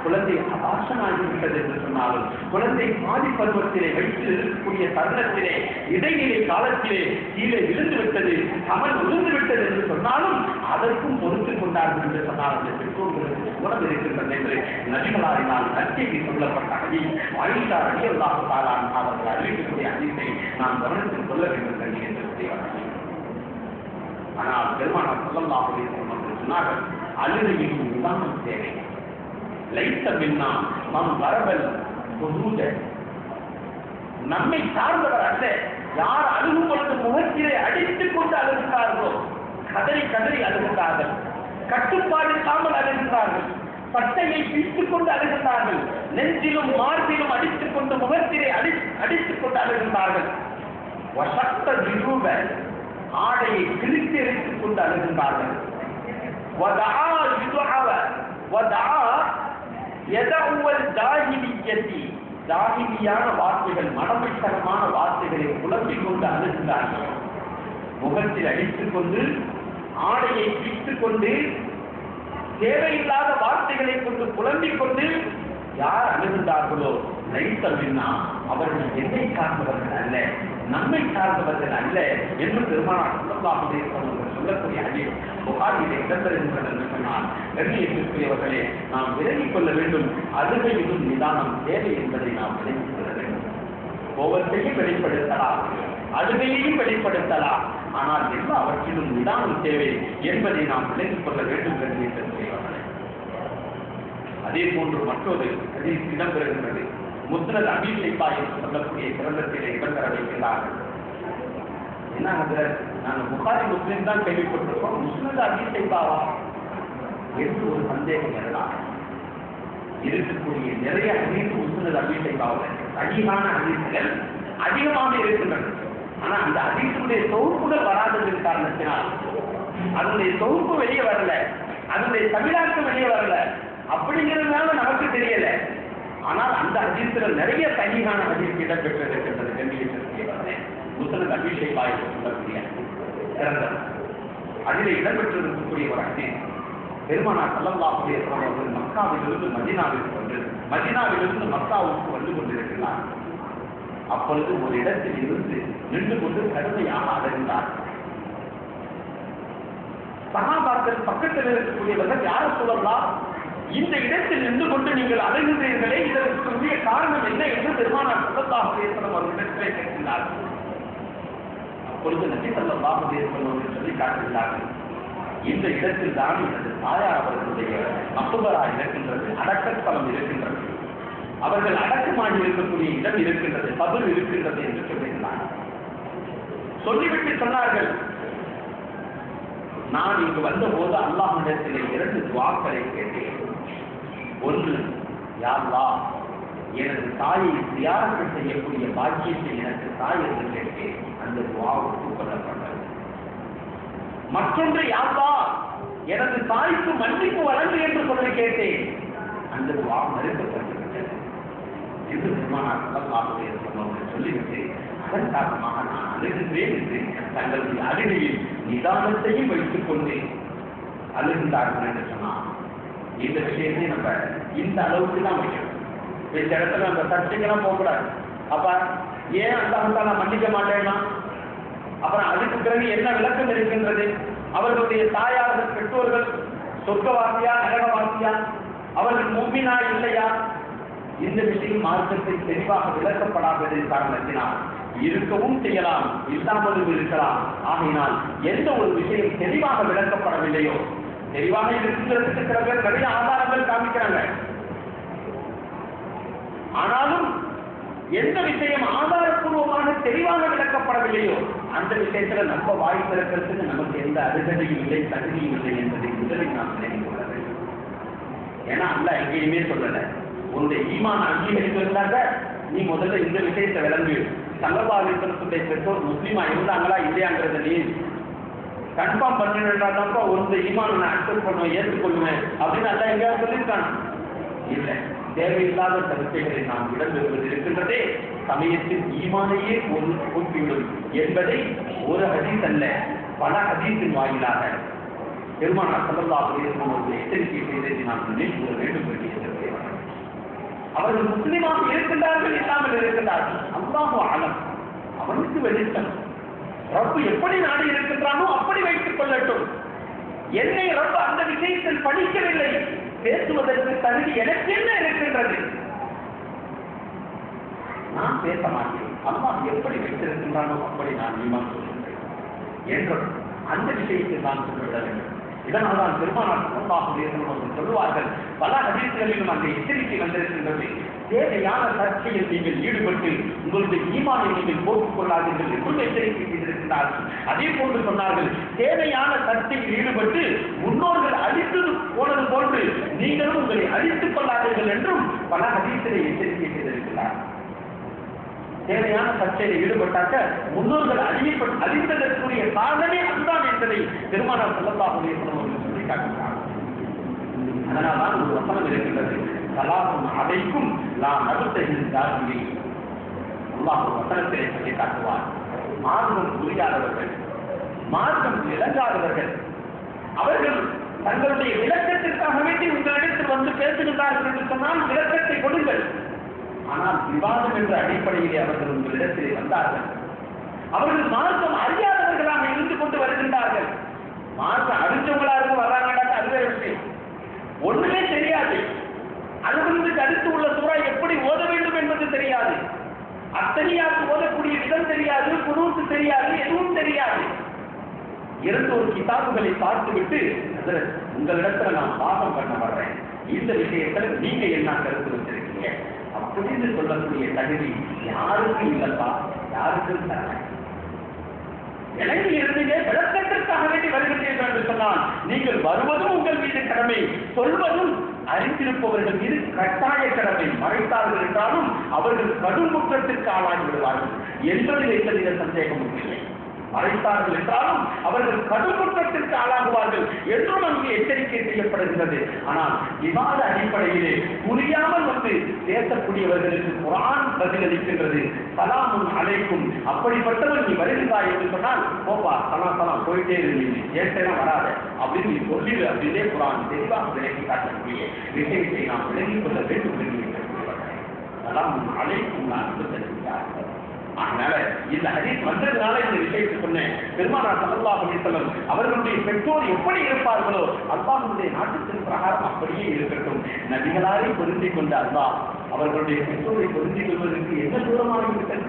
குழந்தை அபாஷனாகிவிட்டது என்று சொன்னாலும், குழந்தை ஆதி பருவத்திலே வைத்து இருக்கக்கூடிய தருணத்திலே இடைநிலை காலத்திலே கீழே விழுந்து விட்டது, கமல் விழுந்து விட்டது என்று சொன்னாலும் அதற்கும் பொறுத்துக் கொண்டார்கள் என்று சொன்னார். அந்த பெற்றோர்களுக்கு உணவு இருக்கின்றது என்று நபிகளாரினால் நற்செய்தி சொல்லப்பட்ட ஹதீஸ் ஆயிஷா ரலியல்லாஹு தஆலா அன்ஹா அவர்கள் அறிவிக்கக்கூடிய ஹதீஸை நாம் கவனத்தில் கொள்ள வேண்டும் என்று ஆனால் பெருமானார் ஸல்லல்லாஹு அலைஹி வஸல்லம் சொன்னார்கள், அழுகையின் நிதானம் தேவை. லைத்த மின்னா மம் வரவல் ஹுதூத, நம்மை சார்ந்தவர் அல்ல யார் அழுகும் பொழுது முகத்திலே அடித்துக் கொண்டு அழுகிறார்களோ, கதறி கதறி அழுகிறார்கள், கட்டுப்பாடு இல்லாமல் அழுகிறார்கள், பட்டையை பிடித்துக் கொண்டு அழுகிறார்கள், நெஞ்சிலும் மார்பிலும் அடித்துக் கொண்டு முகத்திலே அடித்துக் கொண்டு அழுகிறார்கள், வசத்த விருவ ஆடையை கிழித்து எரித்துக் கொண்டு அழுகின்றார்கள், ஜாஹிலியான வார்த்தைகள், மனமைத்தனமான வார்த்தைகளை புலம்பிக் கொண்டு அழுகின்றார்கள், முகத்தில் அடித்துக் கொண்டு ஆடையை பிடித்துக் கொண்டு தேவையில்லாத வார்த்தைகளை கொண்டு புலம்பிக் கொண்டு யார் அழுகின்றார்களோ, நைத்தமின்னா அவர்கள் என்னை சார்ந்தவர்கள் அல்ல, நம்மை சார்ந்தவர்கள் அல்ல என்று பெருமானார் ஸல்லல்லாஹு அலைஹி வஸல்லம் சொல்லக்கூடிய ஹதீஸ் புகாரியிலே இடம்பெறுகின்றது என்று சொன்னார். கண்ணியத்திற்குரியவர்களே, நாம் விலகிக் கொள்ள வேண்டும். அழுகையிலும் நிதானம் தேவை என்பதை நாம் விலகிக் கொள்ள வேண்டும். கோபத்தையும் வெளிப்படுத்தலாம், அழுகையையும் வெளிப்படுத்தலாம், ஆனால் எல்லாவற்றிலும் நிதானம் தேவை என்பதை நாம் விலகிக் கொள்ள வேண்டும். கண்ணியத்திற்குரியவர்களே, அதே போன்று மற்றொரு ஹதீஸ் இடம்பெறுகின்றது. முஸ்னத் அபீ ஷைபா என்று சொல்லக்கூடிய கிரந்தத்திலே இடம்பெற வைக்கிறார்கள். என்ன நாங்கள் புகாரி முஸ்லிம் தான் கேள்விப்பட்டிருக்கோம், முஸ்னத் அபீ ஷைபாவா என்று ஒரு சந்தேகம் எழலாம். இருக்கக்கூடிய நிறைய ஹதீஸ் முஸ்னத் அபீ ஷைபாவில் அதிகமான ஹதீஸ்கள் அதிகமாக இருக்கின்றன. ஆனா அந்த ஹதீஸுடைய தொகுப்புகள் வராததன் காரணத்தினால் அதனுடைய தொகுப்பு வெளியே வரல, அதனுடைய தமிழாக்கம் வெளியே வரல, அப்படிங்கிறதுனால நமக்கு தெரியல. ஆனால் அந்த ஹதீஸ்ல நிறைய சஹீஹான ஹதீஸ் இடம்பெற்றிருக்கின்றது. கண்ணியத்திற்குரியவர்களே, முஸ்னத் அபீ ஷைபா என்று சொல்லக்கூடிய கிரந்தம், அதிலே இடம்பெற்றிருக்கக்கூடிய ஒரு ஹதீஸ், பெருமானார் ஸல்லல்லாஹு அலைஹி வஸல்லம் அவர்கள் மக்காவிலிருந்து மதீனாவிலிருந்து மக்காவுக்கு வந்து கொண்டிருக்கிறார். அப்பொழுது ஒரு இடத்தில் இருந்து நின்று கொண்டு கடுமையாக அழுகின்றார். சஹாபாக்கள் பக்கத்தில் இருக்கக்கூடியவர்கள், யார் சொல்லலாம், இந்த இடத்தில் நின்று கொண்டு நீங்கள் அழுகிறீர்களே, இதற்குரிய காரணம் என்ன என்று பெருமானார் ஸல்லல்லாஹு அலைஹி வஸல்லம் அவர்களிடத்திலே கேட்கிறார்கள். அப்பொழுது நபி ஸல்லல்லாஹு அலைஹி வஸல்லம் அவர்கள் சொல்லி காட்டுகிறார்கள், இந்த இடத்தில் தான் எனது தாயார் அவர்களுடைய மக்பரா இருக்கின்றது, அடக்கத்தலம் இருக்கின்றது, அவர்கள் அடக்கமாகி இருக்கக்கூடிய இடம் இருக்கின்றது, கபர் இருக்கின்றது என்று சொல்லுகிறார்கள். சொல்லிவிட்டு சொன்னார்கள், நான் இங்கு வந்த போது அல்லாஹ்விடத்திலே 2 துஆக்களை கேட்டேன். ஒன்று, யா அல்லாஹ், எனது தாயை தியாகத்து செய்யக்கூடிய பாக்கியத்தை எனக்கு தாய் என்று கேட்டேன். அந்த துஆ ஒப்புக்கொள்ளப்பட்டது. மற்றொன்று, யா அல்லாஹ், எனது தாய்க்கு மன்னிப்பு வழங்கு என்று சொல்லி கேட்டேன். அந்த துஆ மறுக்கப்பட்டுவிட்டது என்று பெருமானார் ஸல்லல்லாஹு அலைஹி வஸல்லம் சொல்லிவிட்டு, அதன் காரணமாக நான் அழுகின்றேன் என்று தங்களுடைய அழுகையில் நிதானத்தையும் வைத்துக் கொண்டு அழுகின்றார்கள் என்று சொன்னார். இந்த விஷயத்தை நம்ம இந்த அளவுக்கு தான் வைக்கணும். இந்த இடத்துல நம்ம சர்ச்சைக்கெல்லாம் போகக்கூடாது. அப்ப ஏன் அந்த நான் மன்னிக்க மாட்டேன்னா, அப்புறம் அதுக்கு பிறகு என்ன விளக்கம் இருக்கின்றது, அவர்களுடைய தாயார்கள் பெற்றோர்கள் சொர்க்கவாசியா நரகவாசியா, அவர்கள் முஃமினா இல்லையா, இந்த விஷயம் மார்க்கத்தை தெளிவாக விளக்கப்படாததின் காரணத்தினால் இருக்கவும் செய்யலாம், இல்லாமலும் இருக்கலாம். ஆகையினால் எந்த ஒரு விஷயம் தெளிவாக விளக்கப்படவில்லையோ, தெளிவாக இருக்கிறதுக்கு சில பேர் நிறைய ஆதாரங்கள் காமிக்கிறாங்க. ஆனாலும் எந்த விஷயம் ஆதாரப்பூர்வமாக தெளிவாக விளக்கப்படவில்லையோ அந்த விஷயத்துல நம்ம வாய் திறக்கிறதுக்கு நமக்கு எந்த அருகதையும் இல்லை, தகுதியும் இல்லை என்பதை முதலில் நாம் நினைத்துக் கொள்ள வேண்டும். ஏன்னா அல்லாஹ் எங்கேயுமே சொல்லல, உன்னுடைய ஈமான் அங்கீகரித்திருந்தாங்க நீ முதல்ல இந்த விஷயத்தை விளங்கு. ஸல்லல்லாஹு அலைஹி வஸல்லம் பெற்றோர் முஸ்லீமா இருந்தாங்களா இல்லையாங்கிறத நீ கன்ஃபார்ம் பண்ணிட்டாப்பா உன்னுடைய ஈமான் நான் அக்செப்ட் பண்ணுவேன், ஏற்றுக்கொள்வேன் அப்படின்னு அல்லாஹ் எங்கேயாவது சொல்லியிருக்காங்க? இல்லை. தேவையில்லாத கருத்தைகளை நாம் இடம்பெறுவது இருக்கின்றதே சமயத்தில் ஈமானையே போக்கிவிடும் என்பதை ஒரு ஹதீஸ் அல்ல, பல ஹதீஸின் வாயிலாக பெருமானார் ஸல்லல்லாஹு அலைஹி வஸல்லம் அவர்கள் எச்சரிக்கை செய்ததை நாம் நினைவு கூற வேண்டும் என்று எதிர்பார்க்கிறேன். அவர்கள் முஸ்லிமாக இருக்கின்றார்கள், இல்லாமல் இருக்கின்றார்கள், அல்லாஹு அலம், அவனுக்கு வெளிச்சம். ரப்பு எப்படி நாடு இருக்கின்றானோ அப்படி வைத்துக் கொள்ளட்டும். என்னை ரப்பு அந்த விஷயத்தில் படிக்கவில்லை, பேசுவதற்கு தகுதி எனக்கு என்ன இருக்கின்றது? நான் பேச மாட்டேன். அல்லாஹ் எப்படி வைத்திருக்கின்றானோ அப்படி நான் ஈமான் சொல்கின்றேன் என்று அந்த விஷயத்தில் நான் சொல்லிவிட வேண்டும். இதனால் தான் பெருமானார் ஸல்லல்லாஹு அலைஹி வஸல்லம் அவர்கள் சொல்லுவார்கள், பல ஹதீஸ்களிலும் அந்த எச்சரிக்கை வந்திருக்கின்றது, தேவையான சர்ச்சையில் நீங்கள் ஈடுபட்டு உங்களுடைய ஈமானை நீங்கள் போட்டுக் கொள்ளாதீர்கள் என்று எச்சரிக்கை செய்திருக்கிறார்கள். அதே போன்று சொன்னார்கள், தேவையான சர்ச்சையில் ஈடுபட்டு முன்னோர்கள் அழித்து போனது போன்று நீங்களும் உங்களை அழித்துக் கொள்ளாதீர்கள் என்றும் பல ஹதீஸிலே எச்சரிக்கை செய்திருக்கிறார்கள். தேவையான சர்ச்சையில் ஈடுபட்டாக்க முன்னோர்கள் அழித்ததற்குரிய காரணமே அதுதான் என்பதை பெருமானார் ஸல்லல்லாஹு அலைஹி வஸல்லம் அவர்கள் சொல்லி காட்டுகிறார்கள். அதனால்தான் ஒரு வசனம் இருக்கின்றது, சலாத்துன் அலைக்கும் லா நபுத்தஹில் ஜாஹிலி. அல்லாஹ் ஒரு வசனத்திலே சொல்லி காட்டுவார், மார்க்கம் புரியாதவர்கள், மார்க்கம் விளங்காதவர்கள், அவர்கள் தங்களுடைய விளக்கத்திற்காக வேண்டி உங்களிடத்தில் வந்து பேசுகின்றார்கள் என்று சொன்னால் விளக்கத்தை கொடுங்கள். ஆனால் விவாதம் என்ற அடிப்படையிலே அவர்கள் உங்களிடத்திலே வந்தார்கள். அவர்கள் மார்க்கம் அறியாதவர்களாக இருந்து கொண்டு வருகின்றார்கள். மார்க்கம் அறிஞ்சவங்களாக வர்றாங்கன்னாக்க அது வேற விஷயம். ஒண்ணுமே தெரியாது, அலுவலகத்துக்கு அடுத்து உள்ள சூறா எப்படி ஓத வேண்டும் என்பது தெரியாது, அத்தனையாக்கு ஓதக்கூடிய விதம் தெரியாது, குனூத்து தெரியாது, எதுவும் தெரியாது. இரண்டு ஒரு கிதாபுகளை பார்த்துவிட்டு உங்களிடத்துல நான் வாதம் பண்ண வர்றேன், இந்த விஷயத்துல நீங்க என்ன கருத்து வச்சிருக்கீங்க அப்படின்னு சொல்லக்கூடிய தகுதி யாருக்கும் இல்லப்பா, யாருக்கும் தர. இலங்கை இருந்தே விளக்கத்திற்காக வேண்டி வருகின்றீர்கள் என்று சொன்னால் நீங்கள் வருவதும் உங்கள் மீது கடமை, சொல்வதும் அறிந்திருப்பவர்கள் மீது கட்டாய கடமை. மறைத்தார்கள் என்றாலும் அவர்கள் கடும் குற்றத்திற்கு ஆளாகி விடுவார்கள் என்பதில் எந்தவித சந்தேகமும் இல்லை. மறைத்தார்கள் என்றாலும் அவர்கள் கடும் குற்றத்திற்கு ஆளாகுவார்கள் என்றும் அங்கு எச்சரிக்கை செய்யப்படுகிறது. ஆனால் விவாத அடிப்படையிலே புரியாமல் வந்து பேசக்கூடியவர்களுக்கு குர்ஆன் பதிலளிக்கின்றது, சலாமுன் அலைக்கும். அப்படிப்பட்டவன் நீ வருகிறாய் என்று சொன்னால் போப்பா சலாம் போயிட்டே இருந்து ஏற்றேனா வராத அப்படின்னு நீ சொல்லிடு அப்படின்னே குர்ஆன் தெளிவாக விளக்கி காட்டக்கூடிய விஷயத்தை நாம் விளங்கிக் கொள்ள வேண்டும் என்று சலாமுன் அலைக்கும் நான் தெரிவித்தார். அதனால இந்த ஹதீஸ் வந்ததுனால இந்த விஷயத்தை சொன்னேன். பெருமானார் ஸல்லல்லாஹு அலைஹி வஸல்லம் அவர்களுடைய பெற்றோர் எப்படி இருப்பார்களோ அல்லாஹ்வுடைய நாட்டத்தின் பிரகாரம் அப்படியே இருக்கட்டும். நபிகளாரை பொருந்திக் கொண்ட அல்லாஹ் அவர்களுடைய பெற்றோரை பொருந்திக் கொள்வதற்கு என்ன தூரமாகிவிட்டது?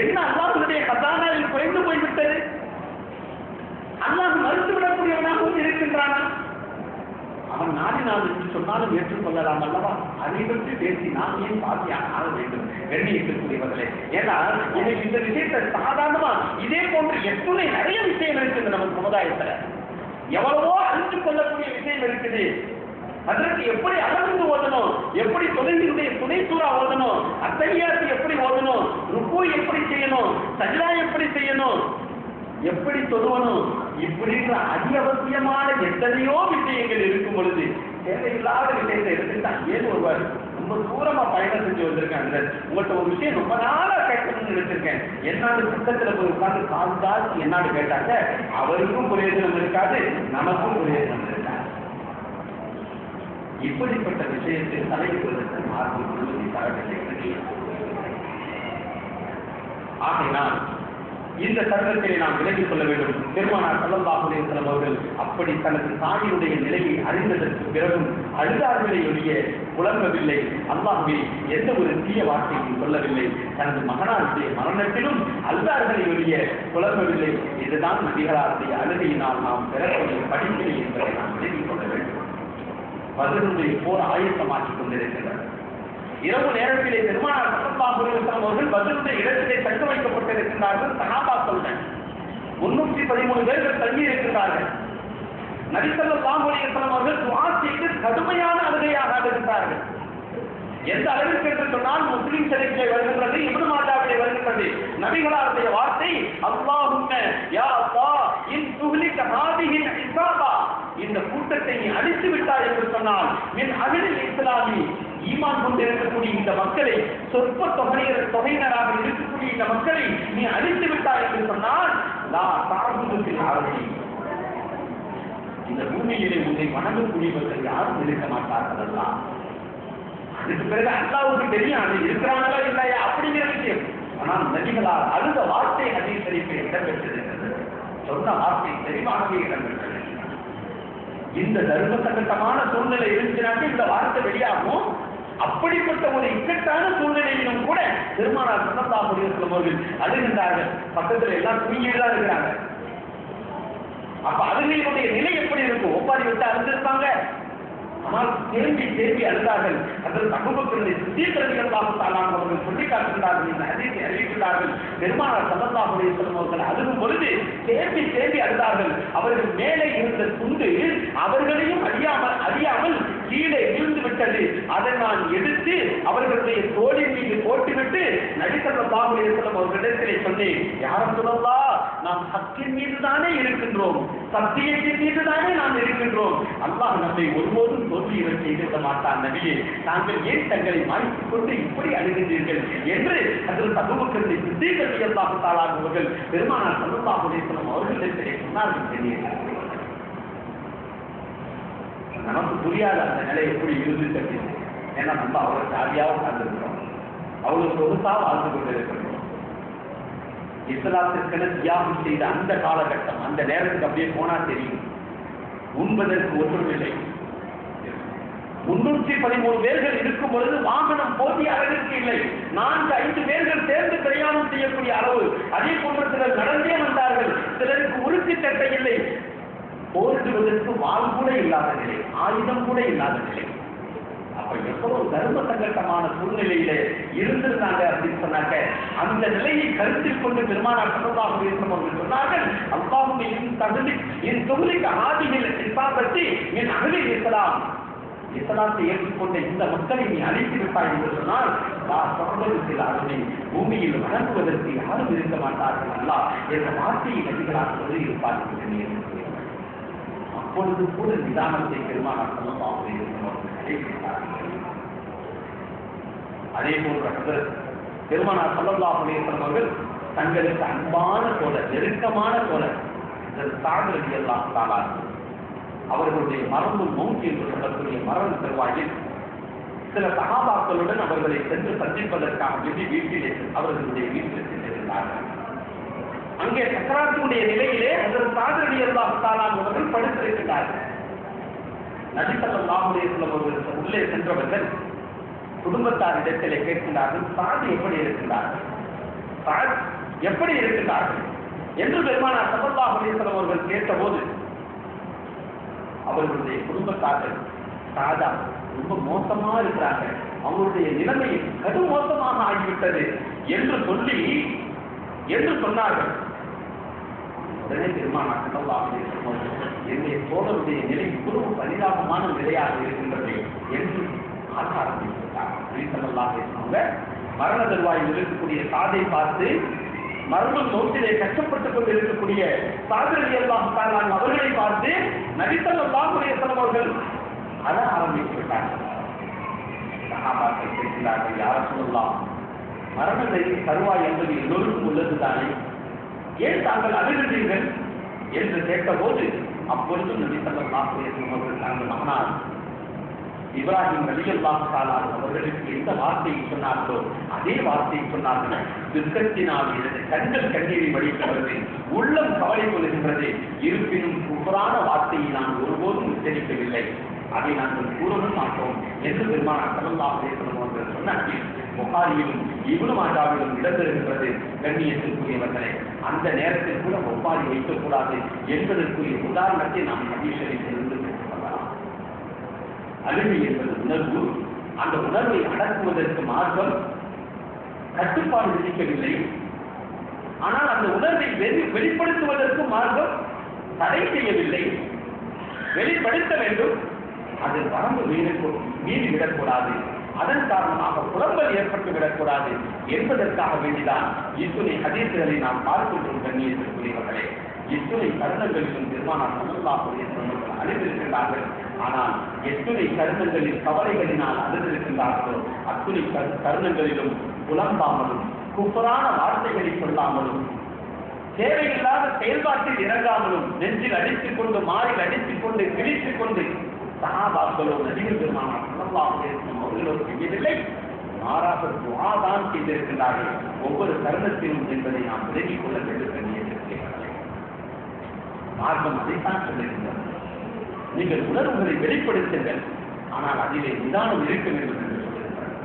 என்ன அல்லாஹ்வுடைய கதானாவில் குறைந்து போய்விட்டது? அல்லாஹ் மறுத்துவிடக்கூடியவனாகவும் இருக்கின்றானா? அவன் நாடினான் என்று சொன்னாலும் ஏற்றுக்கொள்ளலாம் அல்லவா? அதை பற்றி பேசி நாம் ஏன் பாதியாக ஆக வேண்டும்? கண்ணியத்திற்குரியவர்களே, ஏன்னா எனக்கு இந்த விஷயத்தை சாதாரணமா இதே போன்று எத்தனை நிறைய விஷயம் இருக்குது நம்ம சமுதாயத்துல. எவ்வளவோ அறிந்து கொள்ளக்கூடிய விஷயம் இருக்குது. அதற்கு எப்படி அகர்ந்து ஓதணும், எப்படி தொழிலுடைய துணை சூறா ஓதணும், அத்தகையாத்து எப்படி ஓதணும், ருக்கு எப்படி செய்யணும், சஜ்தா எப்படி செய்யணும், எப்படி தொழுவணும், இப்படின்ற அத்தியாவசியமான எத்தனையோ விஷயங்கள் இருக்கும் பொழுது தேவையில்லாத விஷயத்தை எடுத்துட்டான். ஏன் ஒருவர் ரொம்ப தூரமா பயணம் செஞ்சு வந்திருக்காங்க, உங்கள்கிட்ட ஒரு விஷயம் ரொம்ப நாளா கேட்கணும்னு நினைச்சிருக்கேன், என்னாடு பக்கத்துல போய் உட்கார்ந்து காசு என்னாடு கேட்டாங்க, அவருக்கும் பிரயோஜனம் இருக்காது, நமக்கும் பிரயோஜனம் இருக்காது. இப்படிப்பட்ட விஷயத்தில் தலைவர்களுக்கு மார்க்கம் தரவில்லை. ஆகையினால் இந்த தருணத்திலே நாம் விலகிக் கொள்ள வேண்டும். பெருமானார் ஸல்லல்லாஹு அலைஹி வஸல்லம் அவர்கள் அப்படி தனது தாயினுடைய நிலையை அறிந்ததற்கு பிறகும் அழுதார்களே ஒழிய புலம்பவில்லை. அல்லாஹ்வே எந்த ஒரு தீய வார்த்தையும் சொல்லவில்லை. தனது மகனாருடைய மரணத்திலும் அழுதார்களே ஒழிய புலம்பவில்லை. இதுதான் நபிகளாருடைய அழுகையினால் நாம் பெறக்கூடிய படிப்பினை என்பதை நாம் விலகிக் கொள்ள வேண்டும். பதிலுடைய போர் ஆயத்தமாக்கிக் கொண்டிருக்கின்றனர். இரவு நேரத்திலே பெருமானார் ஸல்லல்லாஹு அலைஹி வஸல்லம் அவர்கள் பதிலுடைய இடத்திலே தங்க வைக்கப்பட்டிருக்கின்றார்கள். சஹாபாக்களுடன் 313 பேர்கள் தங்கி இருக்கின்றார்கள். நபி ஸல்லல்லாஹு அலைஹி வஸல்லம் அவர்கள் துஆ செய்து கடுமையான அழுகையாக அழுகிறார்கள். எந்த அளவிற்கு என்று சொன்னால் முஸ்லிம் ஷரீஃபிலே வருகின்றது, இப்னு மாஜாவிலே வருகின்றது. நபிகளாருடைய வார்த்தை, அல்லாஹும்ம யா அல்லாஹ் இன் துஹ்லிக ஹாதிஹில் இஸாபா, இந்த கூட்டத்தை நீ அழித்து விட்டாய் என்று சொன்னால் மின் அஹ்லில் இஸ்லாமி, ஈமான் கொண்டிருக்கக்கூடிய இந்த மக்களை, சொற்ப தொகையினராக இருக்கக்கூடிய இந்த மக்களை நீ அழித்து விட்டாய் என்று சொன்னால் லா தஅபுதுல் அரபி, இந்த பூமியிலே உன்னை வணங்கக்கூடியவர்கள் யாரும் இருக்க மாட்டார்கள். அல்லா அதுக்கு பிறகு அல்லாஹ்வுக்கு தெரியும் அது இருக்கிறாங்களா இல்லையா அப்படிங்கிற விஷயம். ஆனால் நபிகளால் அழுத வார்த்தை ஹதீஸ் ஷரீஃபில் இடம்பெற்றிருக்கிறது. சொன்ன வார்த்தை தெளிவாகவே இடம்பெற்றது. இந்த தர்ம சங்கடமான சூழ்நிலை இருந்துச்சுனாக்க இந்த வார்த்தை வெளியாகும். அப்படிப்பட்ட ஒரு இக்கட்டான சூழ்நிலையிலும் கூட பெருமானார் ஸல்லல்லாஹு அலைஹி வஸல்லம் அவர்கள் அழுகின்றார்கள். பக்கத்துல எல்லாம் தூங்கிட்டு தான் இருக்கிறாங்க. அப்ப அழுகையினுடைய நிலை எப்படி இருக்கும்? ஒப்பாரி விட்டு அழுந்திருப்பாங்க. ஆனால் தேம்பி அழுதார்கள். அதில் அபூபக்கர் சித்தீக் ரலியல்லாஹு தஆலா அவர்கள் சொல்லி காட்டுகிறார்கள், இந்த ஹதீஸை அறிவிக்கிறார்கள். பெருமானார் ஸல்லல்லாஹு அலைஹி வஸல்லம் அவர்கள் அழுகும் பொழுது தேம்பி அழுதார்கள். அவர்கள் மேலே இருந்த துண்டு அவர்களையும் அறியாமல் கீழே விழுந்து விட்டது. அதை நான் எடுத்து அவர்களுடைய தோளின் மீது போட்டுவிட்டு நபி ஸல்லல்லாஹு அலைஹி வஸல்லம் அவர்களிடத்திலே சொன்னேன், யா ரசூலல்லாஹ், நாம் ஹக்கின் மீது தானே இருக்கின்றோம், சத்தியத்தின் மீது தானே நாம் இருக்கின்றோம். அல்லாஹ் நம்மை ஒருபோதும் தோல்வியை செய்துவிட மாட்டான். நபியே, தாங்கள் ஏன் தங்களை மாய்த்துக் கொண்டு இப்படி அழுகின்றீர்கள் என்று அதில் அபூபக்கர் சித்தீக் ரலியல்லாஹு தஆலா அவர்கள் பெருமானார் ஸல்லல்லாஹு அலைஹி வஸல்லம் அவர்களிடத்திலே சொன்னார்கள். நமக்கு புரியாத அந்த நிலை எப்படி இருந்துச்சு. ஏன்னா நம்ம அவ்வளவு ஜாலியாக உட்கார்ந்துருக்கிறோம், அவ்வளவு சொகுசாக வாழ்ந்து கொண்டிருக்கிறோம். இஸ்லாத்திற்கென தியாகம் செய்த அந்த காலகட்டம், அந்த நேரத்துக்கு அப்படியே போனா தெரியும். உண்பதற்கு ஒன்றுமில்லை. 313 பேர்கள் இருக்கும் பொழுது வாகனம் போதிய அளவிற்கு இல்லை. 4-5 பேர்கள் சேர்ந்து பிரயாணம் செய்யக்கூடிய அளவு. அதே போன்று சிலர் நடந்தே வந்தார்கள். சிலருக்கு உறுதி சட்டை இல்லை. போரிடுவதற்கு வாள் கூட இல்லாத நிலை, ஆயுதம் கூட இல்லாத நிலை. அப்ப எவ்வளவு தர்ம சங்கட்டமான சூழ்நிலையில இருந்திருந்தாங்க அப்படின்னு சொன்னாங்க. அந்த நிலையை கருத்தில் கொண்டு பெருமானார் ஸல்லல்லாஹு அலைஹி வஸல்லம் அவர்கள் சொன்னார்கள், அல்லாஹும்ம இன் துஹ்லிக ஹாதிஹில் இஸாபத்தி மின் அஹ்லில் இஸ்லாம், இஸ்லாத்தை ஏற்றுக்கொண்ட இந்த மக்களை நீ அழைத்து விட்டாய் என்று சொன்னால் பூமியில் வணங்குவதற்கு யாரும் இருக்க மாட்டார்கள். அல்லாஹ் என்ற வார்த்தையை நபிகளாக இருப்பார்கள். அப்பொழுது கூட நிதானத்தை பெருமானார் ஸல்லல்லாஹு அலைஹி வஸல்லம் அவர்கள். அதே போன்ற பெருமானார் ஸல்லல்லாஹு அலைஹி வஸல்லம் அவர்கள் தங்களுக்கு அன்பான தோழர், நெருக்கமான தோழர் சாத் ரலியல்லாஹு தஆலா அவர்களுடைய மரணம் மௌத் என்று சொல்லக்கூடிய மரண தருவாயில் சில சஹாபாக்களுடன் அவர்களை சென்று சந்திப்பதற்காக வீட்டிலே அவர்களுடைய வீட்டில் சென்றிருந்தார்கள். அங்கே சக்கராத்தினுடைய நிலையிலே அதற்கு சாத் ரலியல்லாஹு தஆலா அவர்கள் படுத்திருக்கிறார்கள். நபி ஸல்லல்லாஹு அலைஹி வஸல்லம் அவர்கள் உள்ளே சென்றவர்கள் குடும்பத்தாரிடத்திலே கேட்கின்றார்கள், சாத் எப்படி இருக்கிறார்கள், சாத் எப்படி இருக்கிறார்கள் என்று பெருமானார் ஸல்லல்லாஹு அலைஹி வஸல்லம் அவர்கள் கேட்டபோது அவர்களுடைய குடும்பத்தார்கள் சாதா ரொம்ப மோசமா இருக்கிறாங்க, அவங்களுடைய நிலைமை கடும் மோசமாக ஆகிவிட்டது என்று சொன்னார்கள். உடனே பெருமானார் ஸல்லல்லாஹு அலைஹி வஸல்லம் அவர்கள் என்னுடைய தோழருடைய நிலை இவ்வளவு பரிதாபமான நிலையாக இருக்கின்றது என்று ஆரம்பித்தார். ஸல்லல்லாஹு அலைஹி வஸல்லம் மரண தருவாயில் இருக்கக்கூடிய சாதை பார்த்து மரண மௌத்திலே கஷ்டப்பட்டுக் கொண்டிருக்கக்கூடிய சாத் ரலியல்லாஹு தஆலா அவர்களை பார்த்து நபி ஸல்லல்லாஹு அலைஹி வஸல்லம் அவர்கள் அழ ஆரம்பித்து விட்டார்கள். சஹாபாக்கள் கேட்கிறார்கள், யா ரசூலல்லாஹ், மரண தருவாய் என்பது எல்லோருக்கும் உள்ளதுதானே, ஏன் தாங்கள் அழுகிறீர்கள் என்று கேட்டபோது அப்பொழுது நபி ஸல்லல்லாஹு அலைஹி வஸல்லம் அவர்கள் தாங்கள் மகனார் இப்ராஹிம் ரலியல்லாஹு தஆலா அவர்களுக்கு எந்த வார்த்தையை சொன்னார்களோ அதே வார்த்தையை சொன்னார்கள். துக்கத்தினால் எனது கண்கள் கண்ணீரை வடிக்கிறது, உள்ளம் கவலை கொள்கின்றது. இருப்பினும் குஃப்ரான வார்த்தையை நான் ஒருபோதும் உச்சரிக்கவில்லை, அதை நாங்கள் கூறவும் மாட்டோம் என்று பெருமானார் ஸல்லல்லாஹு அலைஹி வஸல்லம் அவர்கள் சொன்னார்கள். புகாரியிலும் இப்னு மாஜாவிலும் இடம்பெறுகின்றது. கண்ணியத்திற்குரியவர்களே, அந்த நேரத்தில் கூட ஒப்பாரி வைக்கக்கூடாது என்பதற்குரிய உதாரணத்தை நாம் ஹதீஸில் இருந்து பெற்றுக்கொள்ளலாம். அழுகை என்பது உணர்வு. அந்த உணர்வை அடக்குவதற்கு மார்க்கம் கட்டுப்பாடு விதிக்கவில்லை. ஆனால் அந்த உணர்வை வெளிப்படுத்துவதற்கு மார்க்கம் தடை செய்யவில்லை. வெளிப்படுத்த வேண்டும், அது வரம்பு மீறி விடக்கூடாது, அதன் காரணமாக புலம்பல் ஏற்பட்டு விடக்கூடாது என்பதற்காக வேண்டிதான் இத்துணை ஹதீஸ்களை நாம் பார்க்கின்றோம். கண்ணியத்திற்குரியவர்களே, இத்துணை தருணங்களிலும் பெருமானார் ஸல்லல்லாஹு அலைஹி வஸல்லம் அழுதிருக்கின்றார்கள். ஆனால் எத்துணை தருணங்களில் கவலைகளினால் அழுதிருக்கின்றார்களோ அத்துணை தருணங்களிலும் புலம்பாமலும் குஃப்ரான வார்த்தைகளை சொல்லாமலும் தேவையில்லாத செயல்பாட்டில் இறங்காமலும் நெஞ்சில் அடித்துக் கொண்டு மாறில் அடித்துக் கொண்டு கிழித்துக் கொண்டு சஹாபாக்களோ நபிகள் பெருமானார் ஸல்லல்லாஹு அலைஹி வஸல்லம் அவர்களோ செய்யவில்லை, மாறாக துஆ தான் செய்திருக்கிறார்கள் ஒவ்வொரு தருணத்திலும் என்பதை நாம் விலகிக் கொள்ள வேண்டும். கண்ணியத்திற்குரியவர்களே, மார்க்கம் அதைத்தான் சொல்லுகின்றது. நீங்கள் உணர்வுகளை வெளிப்படுத்துங்கள், ஆனால் அதிலே நிதானம் இருக்க வேண்டும் என்று சொல்லுகிறார்கள்.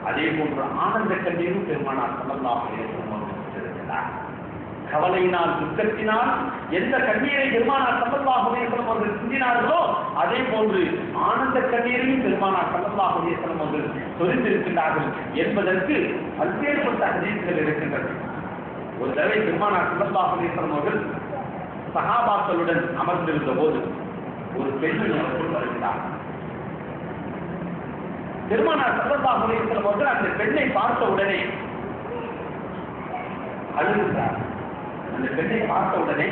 அதே போன்று ஆனந்த கண்ணீரும் பெருமானார் ஸல்லல்லாஹு அலைஹி வஸல்லம் அவர்கள் சொல்லியிருக்கிறார். கவலையினால் துக்கத்தினால் எந்த கண்ணீரை பெருமானார் ஸல்லல்லாஹு அலைஹி வஸல்லம் அவர்கள் சிந்தினார்களோ அதே போன்று ஆனந்த கண்ணீரையும் பெருமானார் ஸல்லல்லாஹு அலைஹி வஸல்லம் அவர்கள் சொரிந்திருக்கிறார்கள் என்பதற்கு பல்வேறுபட்ட ஹதீஸ்கள் இருக்கின்றது. ஒரு தடவை பெருமானார் ஸல்லல்லாஹு அலைஹி வஸல்லம் அவர்கள் சஹாபாக்களுடன் அமர்ந்திருந்த போது ஒரு பெண்மணி அவர்கள் வருகிறார். பெருமானார் ஸல்லல்லாஹு அலைஹி வஸல்லம் அவர்கள் அந்த பெண்ணை பார்த்த உடனே அழுகிறார். அந்த பெண்ணை பார்த்த உடனே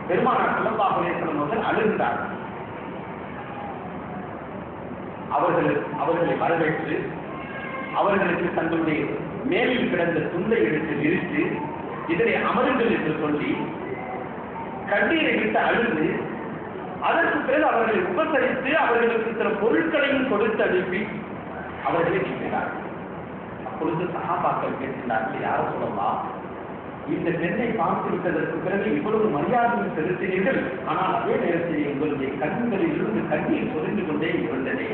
பெருமானார் ஸல்லல்லாஹு அலைஹி வஸல்லம் அவர்கள் அழுகிறார். அவர்களை வரவேற்று அவர்களுக்கு தங்களுடைய மேலில் கிடந்த துண்டை எடுத்து விரித்து இதனை அமருங்கள் என்று சொல்லி கண்ணீரை விட்டு அழுது அதற்கு பிறகு அவர்களை உபசரித்து அவர்களுக்கு சில பொருட்களையும் கொடுத்து அனுப்பி அவர்களை நீக்கிறார். அப்பொழுது சஹாபாக்கள் கேட்கிறார்கள், யார சொல்லலாம், இந்த பெண்ணை பார்த்து விட்டதற்கு பிறகு இவ்வளவு மரியாதையும் செலுத்தினீர்கள், ஆனால் அதே நேரத்தில் உங்களுடைய கண்களில் இருந்து கண்ணீர் சொரிந்து கொண்டே இருந்ததே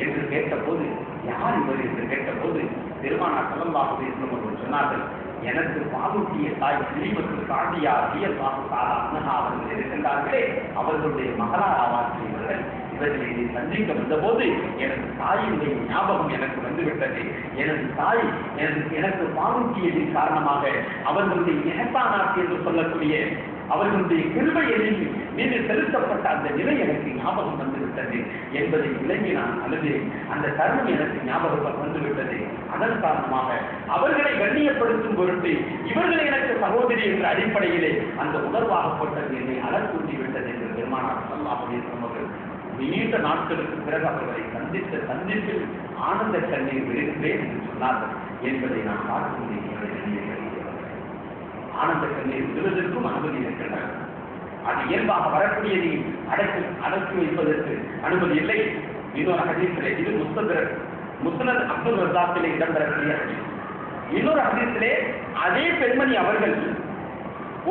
என்று கேட்டபோது, யார் இவர் என்று கேட்டபோது பெருமானார் ஸல்லல்லாஹு அலைஹி வஸல்லம் அவர்கள் சொன்னார்கள், எனக்கு பாலூட்டிய தாய் ஸ்ரீமத்து சாதியா ரலியல்லாஹு தஆலா அன்ஹா அவர்கள் இருக்கின்றார்களே, அவர்களுடைய மகளார் ஆவார்கள் இவர்கள். இவர்களை சந்திக்க வந்தபோது எனது தாயினுடைய ஞாபகம் எனக்கு வந்துவிட்டது. எனது தாய் எனக்கு பாலூட்டியதின் காரணமாக அவர்களுடைய இனத்தானாக்கு என்று சொல்லக்கூடிய அவர்களுடைய கிருபையின் மீது செலுத்தப்பட்ட அந்த நிலை எனக்கு ஞாபகம் வந்துவிட்டது என்பதை விளங்கி நான் அழுதேன். அந்த தருணம் எனக்கு ஞாபகம் வந்துவிட்டது. அதன் காரணமாக அவர்களை கண்ணியப்படுத்தும் பொருட்டு இவர்களை எனக்கு சகோதரி என்ற அடிப்படையிலே அந்த உணர்வாகப்பட்டது என்னை அலர்த்தூட்டி விட்டது என்று பெருமானார் ஸல்லல்லாஹு அலைஹி வஸல்லம் அவர்கள் நீண்ட நாட்களுக்கு பிறகு அவர்களை சந்தித்த சந்திப்பில் ஆனந்த கண்ணீர் விழுகிறேன் என்று சொன்னார்கள் என்பதை நான் பார்க்க முடியும். ஆனந்த கண்ணீர் விழுவதற்கும் அனுமதி இருக்கின்றன. அது இயல்பாக வரக்கூடியதை அடக்கி வைப்பதற்கு அனுமதி இல்லை. இன்னொரு ஹதீஸிலே, இது முஸ்னத் அப்துல் ரஸாக்கிலே இடம்பெறக்கூடிய ஹதீஸ். இன்னொரு ஹதீஸிலே அதே பெண்மணி அவர்கள்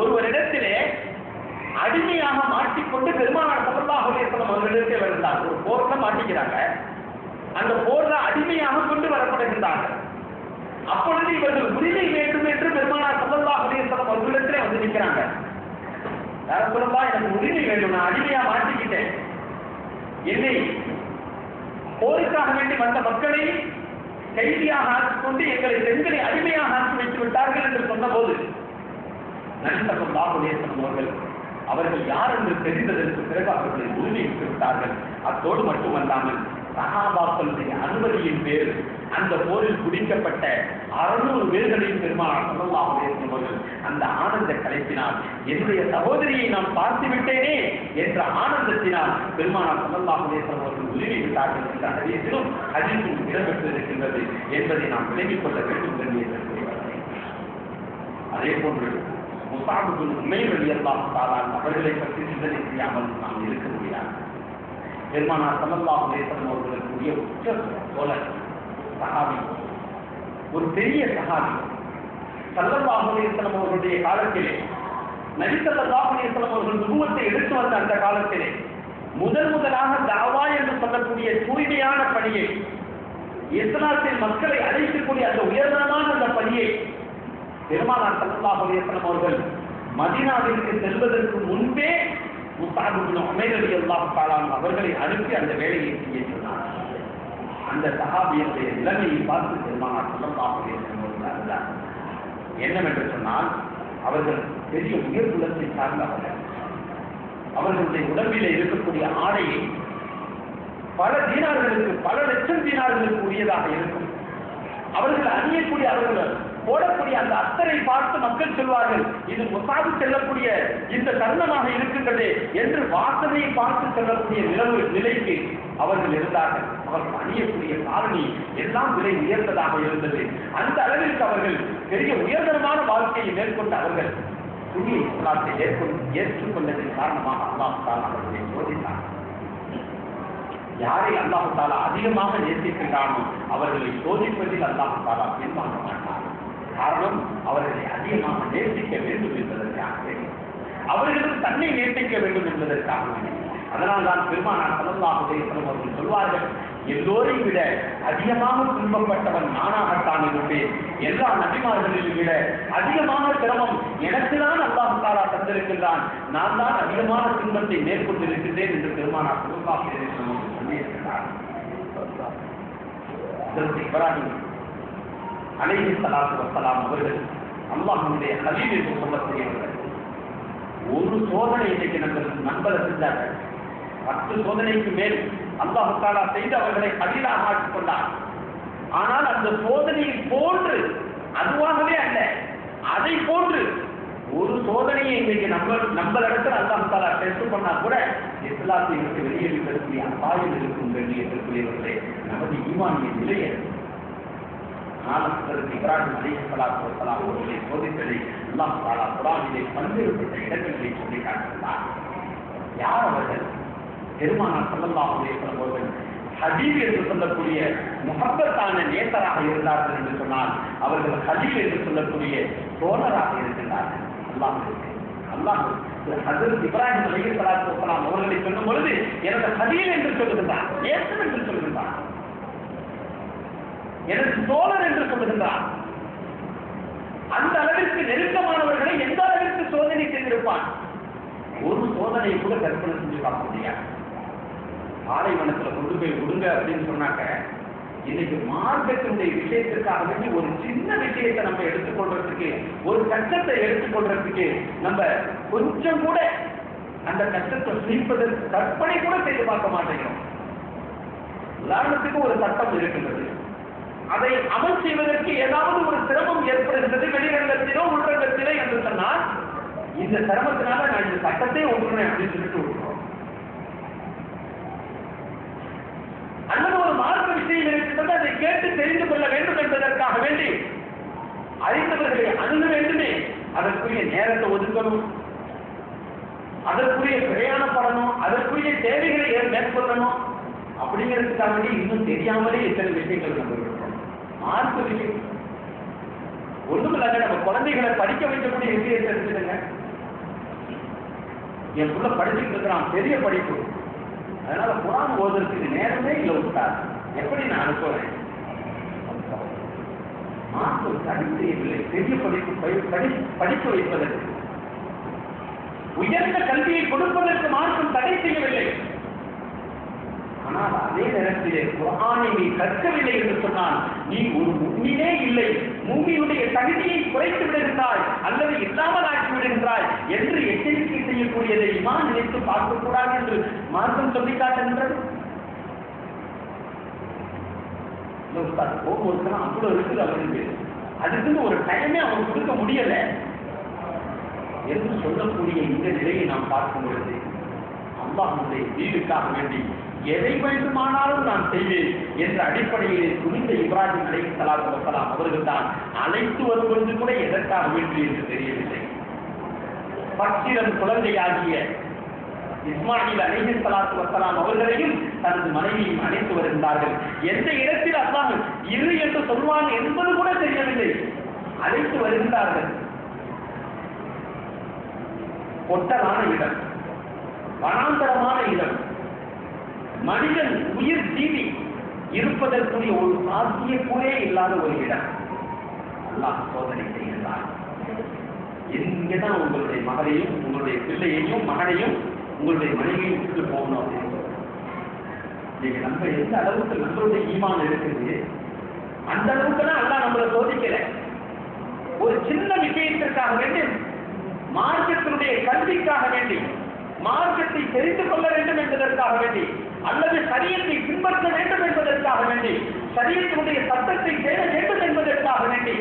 ஒருவரிடத்திலே அடிமையாக மாட்டிக்கொண்டு பெருமானார் ஸல்லல்லாஹு அலைஹி வஸல்லம் அவர்களிடத்தில் வருகிறார். ஒரு போர்ல மாட்டிக்கிறாங்க. அந்த போர்ல அடிமையாக கொண்டு வரப்படுகின்றார்கள். அப்பொழுது இவர்கள் உரிமை வேண்டும் என்று பெருமானார் ஸல்லல்லாஹு அலைஹி வஸல்லம் அவர்களிடத்திலே வந்து நிற்கிறாங்க. யார சொல்லலாம், எனக்கு உரிமை வேண்டும், நான் அடிமையா மாட்டிக்கிட்டேன், என்னை போருக்காக வேண்டி வந்த மக்களை கைதியாக ஆக்கிக்கொண்டு எங்களை பெண்களை அடிமையாக ஆக்கி வைத்து விட்டார்கள் என்று சொன்ன போது நபி ஸல்லல்லாஹு அலைஹி வஸல்லம் அவர்கள் யார் என்று தெரிந்ததற்கு பிறகு அவர்களை உரிமையிட்டு விட்டார்கள். அத்தோடு மட்டுமல்லாமல் சஹாபாக்களுடைய அனுமதியின் பேர் அந்த போரில் குடிக்கப்பட்ட 600 பேர்களையும் பெருமானார் ஸல்லல்லாஹு அலைஹி வஸல்லம் அவர்கள் அந்த ஆனந்த கலைப்பினால் என்னுடைய சகோதரியை நான் பார்த்து விட்டேனே என்ற ஆனந்தத்தினால் பெருமானார் ஸல்லல்லாஹு அலைஹி வஸல்லம் அவர்கள் உரிமை விட்டார்கள் என்ற ஹதீஸிலும் இடம்பெற்று இருக்கின்றது என்பதை நாம் விளங்கிக் கொள்ள வேண்டும் என்று. அதே போன்று முஸஅப் இப்னு உமைர் ரலியல்லாஹு தஆலா அவர்களை பற்றி சிந்தனை செய்யாமல் நாம் இருக்க முடியாது. பெருமானார் ஸல்லல்லாஹு அலைஹி வஸல்லம் அவர்களுடைய உச்ச தோழர் சஹாபி, ஒரு பெரிய சஹாபி. ஸல்லல்லாஹு அலைஹி வஸல்லம் அவர்களுடைய காலத்திலே, நபி ஸல்லல்லாஹு அலைஹி வஸல்லம் அவர்கள் நுபுவத்தை எடுத்து வந்த அந்த காலத்திலே முதலாக தஅவா என்று சொல்லக்கூடிய தூய்மையான பணியை, இஸ்லாத்தில் மக்களை அழைக்கக்கூடிய அந்த உயர்தரமான அந்த பணியை பெருமானார் ஸல்லல்லாஹு அலைஹி வஸல்லம் அவர்கள் மதீனாவிற்கு செல்வதற்கு முன்பே முஸ்அப் இப்னு உமைர் ரலியல்லாஹு தஆலா அவர்களை அனுப்பி அந்த வேலையை செய்ய சொன்னார். அந்த சஹாபியுடைய நிலைமையை பார்த்து பெருமானார் ஸல்லல்லாஹு அலைஹி வஸல்லம் அவர்கள் என்னவென்று சொன்னால், அவர்கள் பெரிய உயர் குலத்தை சார்ந்தவர்கள். அவர்களுடைய உடம்பிலே இருக்கக்கூடிய ஆடையை பல தீனார்களுக்கு, பல லட்சம் தீனார்களுக்கு உரியதாக இருக்கும். அவர்கள் அணியக்கூடிய, அவர்கள் போடக்கூடிய அந்த அத்தரை பார்த்து மக்கள் சொல்வார்கள், இது முசாது செல்லக்கூடிய இந்த தருணமாக இருக்கின்றது என்று வாசனையை பார்த்து செல்லக்கூடிய நிலைக்கு அவர்கள் இருந்தார்கள். அவர்கள் அணியக்கூடிய காரணி எல்லாம் விலை உயர்ந்ததாக இருந்தது. அந்த அளவிற்கு அவர்கள் பெரிய உயர்தரமான வாழ்க்கையை மேற்கொண்ட அவர்கள் புதிய இஸ்லாத்தை ஏற்றுக்கொண்டதன் காரணமாக அல்லாஹ் தஆலா அவர்களை சோதித்தார். யாரை அல்லாஹ் தஆலா அதிகமாக நேசிக்கின்றானோ அவர்களை சோதிப்பதில் அல்லாஹ் தஆலா பின்வாங்க மாட்டார். காரணம், அவர்களை அதிகமாக நேசிக்க வேண்டும் என்பதற்காக, அவர்களுக்கு தன்னை நேசிக்க வேண்டும் என்பதற்காக. அதனால் தான் பெருமானார் ஸல்லல்லாஹு அலைஹி வஸல்லம் அவர்கள் சொல்வார்கள், எல்லோரையும் விட அதிகமாக துன்பப்பட்டவன் நானாகத்தான் இருப்பேன். எல்லா நபிமார்களிலும் விட அதிகமான சிரமம் எனக்கு தான் அல்லாஹ் தஆலா தந்திருக்கின்றான். நான் தான் அதிகமான துன்பத்தை மேற்கொண்டிருக்கின்றேன் என்று பெருமானார் ஸல்லல்லாஹு அலைஹி வஸல்லம் சொல்லியிருக்கிறார். இப்ராஹிம் அலைஹிஸ்ஸலாத்து வஸ்ஸலாம் அவர்கள் அல்லாஹ்வுடைய கலீல் என்று சொல்லக்கூடியவர்கள். ஒரு சோதனை இன்னைக்கு நண்பரை செஞ்சார்கள். 10 சோதனைக்கு மேல் அல்லாஹ் தஆலா செய்து அவர்களை கலீலாக ஆக்கிக் கொண்டார். ஆனால் அந்த சோதனையை போன்று, அதுவாகவே அல்ல, அதை போன்று ஒரு சோதனையை இன்னைக்கு நம்மளிடத்தில் அல்லாஹ் தஆலா டெஸ்ட் பண்ணா கூட இஸ்லாத்தை விட்டு வெளியேறக்கூடிய அபாயம் இருக்கும் வேண்டியவர்களே நமது ஈமானிய நிலையை. ஆனால் இப்ராஹிம் அலைஹிஸ்ஸலாத்து வஸ்ஸலாம் அவர்களை சோதித்ததை அல்லாஹ் தஆலா குர்ஆனிலே பல்வேறுபட்ட இடங்களிலே சொல்லி காட்டுகிறார். யார் அவர்கள்? பெருமானார் ஸல்லல்லாஹு அலைஹி வஸல்லம் அவர்கள் ஹபீப் என்று சொல்லக்கூடிய முஹப்பத்தான நேசராக இருந்தார்கள் என்று சொன்னால், அவர்கள் ஹபீப் என்று சொல்லக்கூடிய தோழராக இருக்கின்றார்கள். அல்லாஹ் ஹஜ்ரத் இப்ராஹிம் அலைஹிஸ்ஸலாத்து வஸ்ஸலாம் அவர்களை சொல்லும் பொழுது எனக்கு ஹபீப் என்று சொல்லுகின்றார், நேசர் என்று சொல்லுகின்றார், எனக்கு தோழர் என்று சொல்லுகின்றார். அந்த அளவிற்கு நெருக்கமானவர்களை எந்த அளவிற்கு சோதனை செய்திருப்பான்? ஒரு சோதனையை கூட கற்பனை செஞ்சு பார்க்க முடியாது. பாலைவனத்துல கொண்டு போய் விடுங்க அப்படின்னு சொன்னாக்க, இன்னைக்கு மார்க்கத்தினுடைய விஷயத்திற்காக வேண்டி ஒரு சின்ன விஷயத்தை நம்ம எடுத்துக்கொள்றதுக்கு, ஒரு கஷ்டத்தை எடுத்துக்கொள்றதுக்கு நம்ம கொஞ்சம் கூட அந்த கஷ்டத்தை சீர்ப்பதற்கு கற்பனை கூட செய்து பார்க்க மாட்டேங்கிறோம். உதாரணத்துக்கு ஒரு சட்டம் இருக்கின்றது, அதை அமல் செய்வதற்கு ஏதாவது ஒரு சிரமம் ஏற்படுகிறது வெளிரங்கத்திலோ உள்ரங்கத்திலோ என்று சொன்னால், இந்த சிரமத்தினால நான் இந்த சட்டத்தை ஒன்றுனேன் அப்படின்னு சொல்லிட்டு விட்டுறோம். அல்லது ஒரு மார்க்க விஷயம் இருக்கின்றது, அதை கேட்டு தெரிந்து கொள்ள வேண்டும் என்பதற்காக வேண்டி அறிந்தவர்களை அணுக வேண்டுமே, அதற்குரிய நேரத்தை ஒதுக்கணும், அதற்குரிய பிரயாணப்படணும், அதற்குரிய தேவைகளை மேற்கொள்ளணும். அப்படிங்கிறதுக்காக வேண்டி இன்னும் தெரியாமலே இத்தனை விஷயங்கள் நம்ம இருக்கிறோம். மார்க்க விஷயம் ஒண்ணும் இல்லைங்க, நம்ம குழந்தைகளை படிக்க வைக்கக்கூடிய விஷயத்தை இருக்குதுங்க. என் புள்ள படிச்சுட்டு இருக்கிறான், பெரிய படிப்பு, அதனால குர்ஆன் ஓதுறதுக்கு நேரமே இல்லை விட்டார், எப்படி நான் அனுப்புறேன்? மார்க்கம் தடை செய்யவில்லை பெரிய படிப்பு வைப்பதற்கு, உயர்ந்த கல்வியை கொடுப்பதற்கு மார்க்கம் தடை செய்யவில்லை. ஆனால் அதே நேரத்திலே குர்ஆனை நீ கற்கவில்லை என்று சொன்னால் நீ ஒரு முஃமினே இல்லை, முஃமினுடைய தகுதியை குறைத்து விடுகின்றாய் அல்லது இல்லாமல் ஆக்கி விடுகின்றாய் என்று எச்சரிக்கை செய்யக்கூடியதை இமான் நினைத்து பார்க்கக்கூடாது என்று மார்க்கம் சொல்லி காட்டுகின்றது. ஒவ்வொருத்தரும் அவ்வளவு இருக்குது அவருக்கு, அதுக்குன்னு ஒரு டைமே அவன் கொடுக்க முடியல என்று சொல்லக்கூடிய இந்த நிலையை நாம் பார்க்கும் பொழுது, அல்லாஹ்வுடைய தீனுக்காக வேண்டி எதை வேண்டுமானாலும் நான் செய்வேன் என்ற அடிப்படையிலே துணிந்த இப்ராஹிம் அலைஹிஸ்ஸலாத்து வஸ்ஸலாம் அவர்கள் தான் அழைத்து வருவது கூட எதற்காக வேண்டும் என்று தெரியவில்லை. பச்சிரன் குழந்தையாகிய இஸ்மாயில் அலைஹிஸ்ஸலாத்து வஸ்ஸலாம் அவர்களையும் தனது மனைவியும் அழைத்து வருகின்றார்கள். எந்த இடத்தில் அல்லாஹ் இரு என்று சொல்வான் என்பது கூட தெரியவில்லை. அழைத்து வருகின்றார்கள். பொட்டலான இடம், வனாந்தரமான இடம், மனிதன் உயிர் ஜீவி இருப்பதற்குரிய ஒரு சாத்தியக்கூடே இல்லாத ஒரு இடம். அல்லாஹ் சோதனை செய்கிறார். இங்கதான் உங்களுடைய மகளையும் உங்களுடைய பிள்ளையையும் மகனையும் உங்களுடைய மனைவியும் விட்டு போகணும் அப்படின்னு நீங்க நம்ம எந்த அளவுக்கு நம்மளுடைய ஈமான் இருக்குது அந்த அளவுக்கு தான் அல்லாஹ் நம்மளை சோதிக்கல. ஒரு சின்ன விஷயத்திற்காக வேண்டி, மார்க்கத்தினுடைய கல்விக்காக வேண்டி, மார்க்கத்தை தெரிந்து கொள்ள வேண்டும் என்பதற்காக வேண்டி, அல்லது சரியத்தை பின்பற்ற வேண்டும் என்பதற்காக வேண்டி, சரியத்தினுடைய சட்டத்தை தேட வேண்டும் என்பதற்காக வேண்டி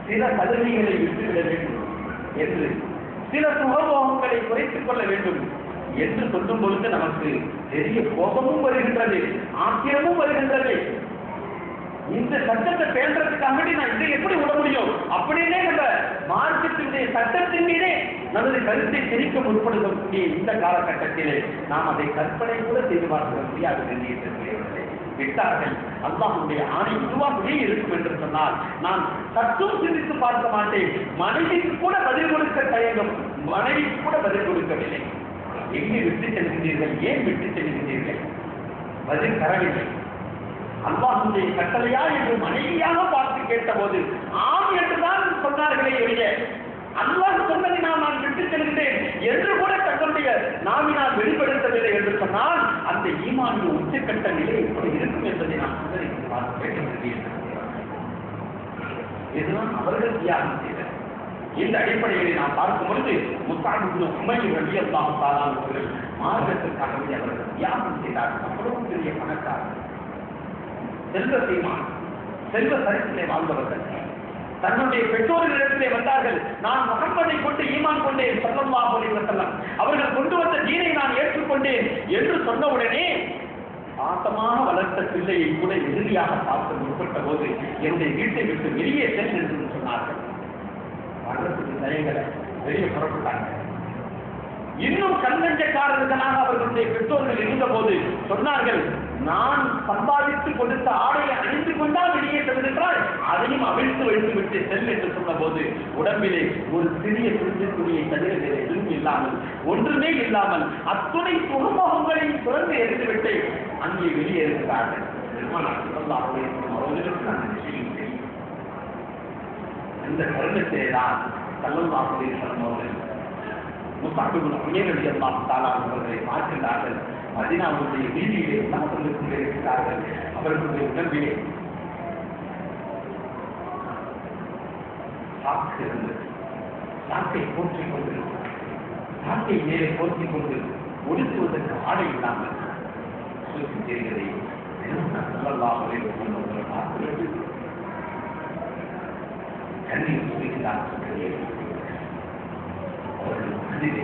சில சலுகைகளை விட்டுவிட வேண்டும் என்று, சில சுகபோகங்களை குறைத்துக் கொள்ள வேண்டும் என்று சொல்லும் பொழுது நமக்கு பெரிய கோபமும் வருகின்றது, ஆத்திரமும் வருகின்றது. இந்த சட்டத்தை பேசுறதுக்காக நான் இதை எப்படி விட முடியும் அப்படின்னு நம்ம மார்க்கத்தினுடைய சட்டத்தின் மீதே நமது கருத்தை திரிக்க முற்படுத்தக்கூடிய இந்த காலகட்டத்திலே நாம் அதை கற்பனை கூட செய்து பார்க்க முடியாது என்று விட்டார்கள். அல்லாஹ்வுடைய ஆணை இதுவாகவே இருக்கும் என்று சொன்னால் நான் சற்றும் சிந்தித்து பார்க்க மாட்டேன். மனைவிக்கு கூட பதில் கொடுக்க தயங்கும், மனைவிக்கு கூட பதில் கொடுக்கவில்லை. எங்கே விட்டு செல்கின்றீர்கள், ஏன் விட்டு செல்கின்றீர்கள்? பதில் தரவில்லை. அல்லாஹ்வுடைய கட்டளையா என்று மனைவியாக பார்த்து கேட்டபோது ஆம் என்றுதான் சொன்னார்களே ஒழிய அல்லாஹ் சொன்னதை நான் விட்டு செல்கிறேன் என்று கூட தங்களுடைய நாவினால் வெளிப்படுத்தவில்லை என்று சொன்னால் அந்த ஈமானின் உச்சக்கட்ட நிலை எப்படி இருக்கும் என்பதை நான் சிந்தனைக்கு பார்க்க வேண்டும். இதுதான் அவர்கள் தியாகம் செய்தனர். இந்த அடிப்படையை நாம் பார்க்கும் பொழுது முஸ்அப் உமைர் ரலியல்லாஹு தஆலா அவர்கள் மார்க்கத்திற்காகவே அவர்கள் தியாகம் செய்தார்கள். அவ்வளவு பெரிய பணக்காரர், செல்வ சீமான், செல்வ சரித்திலே வாழ்ந்தவர்கள். தன்னுடைய பெற்றோர்களிடத்திலே வந்தார்கள், நான் முஹம்மதை கொண்டு ஈமான் கொண்டேன் ஸல்லல்லாஹு அலைஹி வஸல்லம், அவர்கள் கொண்டு வந்த தீனை நான் ஏற்றுக்கொண்டேன் என்று சொன்னவுடனே பாசமாக வளர்த்த பிள்ளையை கூட எதிரியாக பார்த்து முற்பட்ட போது என்னுடைய வீட்டை விட்டு வெளியே செல் என்று சொன்னார்கள். வளர்த்துக்கு தயங்களை வெளியே புறப்பட்டாங்க. இன்னும் கண்ணஞ்சக்காரர்களாக அவர்களுடைய பெற்றோர்கள் இருந்த போது சொன்னார்கள், நான் சம்பாதித்து கொடுத்த ஆடையை அணிந்து கொண்டால் வெளியே செல்கின்றால் அதையும் அவிழ்த்து வைத்து விட்டு செல் என்று சொன்ன போது உடம்பிலே ஒரு சிறிய துணியை தவிர எதுவும் இல்லாமல், ஒன்றுமே இல்லாமல் அத்துணை சுகமோகங்களையும் துறந்து எரிந்துவிட்டு அங்கே வெளியே இருக்கிறார்கள். இந்த கருணத்திலேதான் ஸல்லல்லாஹு அலைஹி வஸல்லம் அவர்கள் முஸ்அப் உமைர் ரலியல்லாஹு தஆலா அவர்களை பார்க்கிறார்கள். மதீனாவுடைய வீதியிலே உலாவிக் கொண்டிருக்கிறார்கள். அவர்களுடைய உடம்பிலே சாக்கு இருந்தது. சாக்கை போற்றிக் கொண்டு, சாக்கை மேலே போற்றிக் கொண்டு ஒடுக்குவதற்கு ஆடை இல்லாமல் சுற்றி தெரிகிறதை ஸல்லல்லாஹு அலைஹி வஸல்லம் அவர்கள் பார்க்கிறது. கண்ணீர் சுரிக்கிறார்கள். அவர்கள் மனதிலே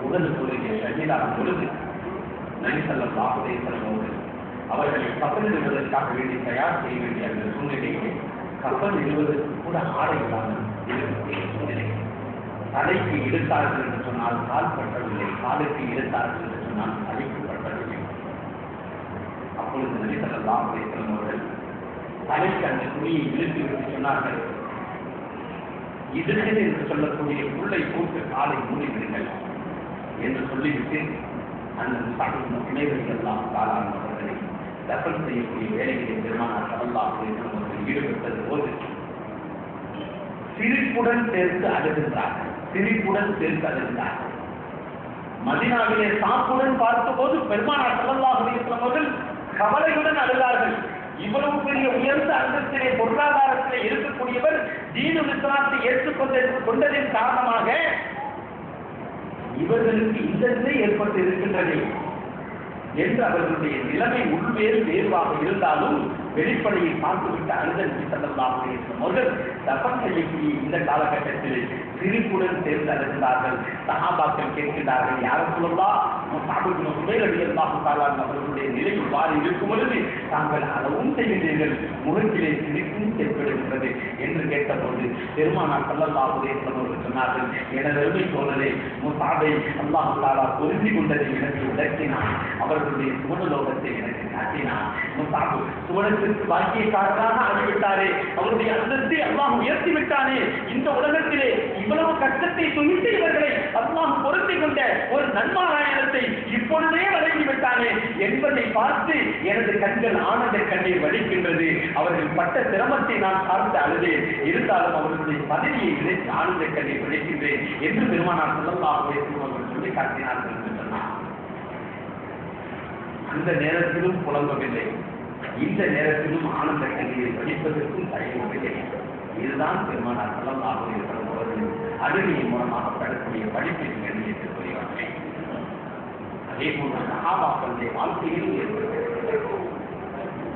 உடலுக்குரிய ஷஹீதான பொழுது நபி ஸல்லல்லாஹு அலைஹி வஸல்லம் அவர்களை கப்பல் இடுவதற்காக வேண்டி தயார் செய்ய வேண்டிய அந்த சூழ்நிலையை கப்பல் இடுவதற்கு கூட ஆடை இல்லாமல் இருக்கக்கூடிய சூழ்நிலை. தலைக்கு இழுத்தார்கள் என்று சொன்னால் கால் பற்றவில்லை, காலுக்கு இழுத்தார்கள் என்று சொன்னால் தலைக்கு பற்றவில்லை. அப்பொழுது நபி ஸல்லல்லாஹு அலைஹி வஸல்லம் அவர்கள் தலைக்கு அந்த துணியை இழுத்து விட்டு சொன்னார்கள், இதற்கு என்று சொல்லக்கூடிய புல்லை போட்டு காலை மூடிவிடுங்கள் என்று சொல்லிவிட்டு அந்த முஸ்அப் அவர்களை தஃபன் செய்யக்கூடிய வேலைகளை பெருமானார் ஸல்லல்லாஹு அலைஹி வஸல்லம் அவர்கள் ஈடுபட்டது போது சிரிப்புடன் சேர்த்து அழுகின்றார்கள். சிரிப்புடன் சேர்த்து அழுகின்றார்கள். மதீனாவிலே சாப்புடன் பார்த்தபோது பெருமானார் ஸல்லல்லாஹு அலைஹி வஸல்லம் அவர்கள் கவலையுடன் அழுதார்கள். இவ்வளவு பெரிய உயர்ந்த அந்தஸ்திலே பொருளாதாரத்திலே இருக்கக்கூடியவர் தீனுல் இஸ்லாத்தை ஏற்றுக்கொண்டதின் காரணமாக இவர்களுக்கு இந்த நிலை ஏற்பட்டு இருக்கின்றது என்று அவர்களுடைய நிலைமை உள்வேறு வேறுவாக இருந்தாலும் வெளிப்படையை பார்த்துவிட்டு அழுத நபி ஸல்லல்லாஹு அலைஹி வஸல்லம் அவர்கள் தஃபன் செய்யக்கூடிய இந்த காலகட்டத்தில் சிரிப்புடன் சேர்ந்து அழுகிறார்கள். சஹாபாக்கள் கேட்கிறார்கள், யார் சொல்லலாம் அவர்களுடைய நிலை இவ்வாறு இருக்கும் பொழுது தாங்கள் அளவும் செய்கின்றீர்கள், முகத்திலே சிரிப்பும் ஏற்படுகின்றது என்று கேட்டபோது பெருமானார் ஸல்லல்லாஹு அலைஹி வஸல்லம் அவர்கள் சொன்னார்கள், எனது அருமை தோழரே, முஸாபை அல்லாஹ் தஆலா பொருந்தி கொண்டதை எனக்கு விளக்கினான், அவர்களுடைய சுவனலோகத்தை எனக்கு காட்டினான். முஸாபு சுவனத்திற்கு பாக்கியக்காரராக ஆகிவிட்டாரே, அவருடைய அந்தஸ்தை அல்லாஹ் உயர்த்தி விட்டானே, இந்த உலகத்திலே இவ்வளவு கஷ்டத்தை துணித்து இவர்களை அல்லாஹ் பொருத்தி கொண்ட ஒரு நன்மாராயணத்தை இப்பொழுதே வழங்கி விட்டானே என்பதை பார்த்து எனது கண்கள் ஆனந்த கண்ணீர் வடிக்கின்றது. அவர்கள் பட்ட சிரமத்தை நான் பார்த்து அழுதேன், இருந்தாலும் அவர்களுடைய பதவியை விளைத்து ஆனந்த கண்ணீர் வடிக்கின்றேன் என்று பெருமானார் ஸல்லல்லாஹு அலைஹி வஸல்லம் அவர்கள் சொல்லி காட்டினார்கள் என்று சொன்னார். அந்த நேரத்திலும் புலம்பவில்லை, இந்த நேரத்திலும் ஆனந்த கண்ணீரை வடிப்பதற்கும் தயங்கவில்லை. இதுதான் பெருமானார் ஸல்லல்லாஹு அலைஹி வஸல்லம் அவர்களின் அழுகையின் மூலமாக பெறக்கூடிய படிப்பின் கண்ணியத்திற்குரியவர்கள். அதே போன்ற சஹாபாக்களுடைய வாழ்க்கையிலும் ஏற்படுகிறது.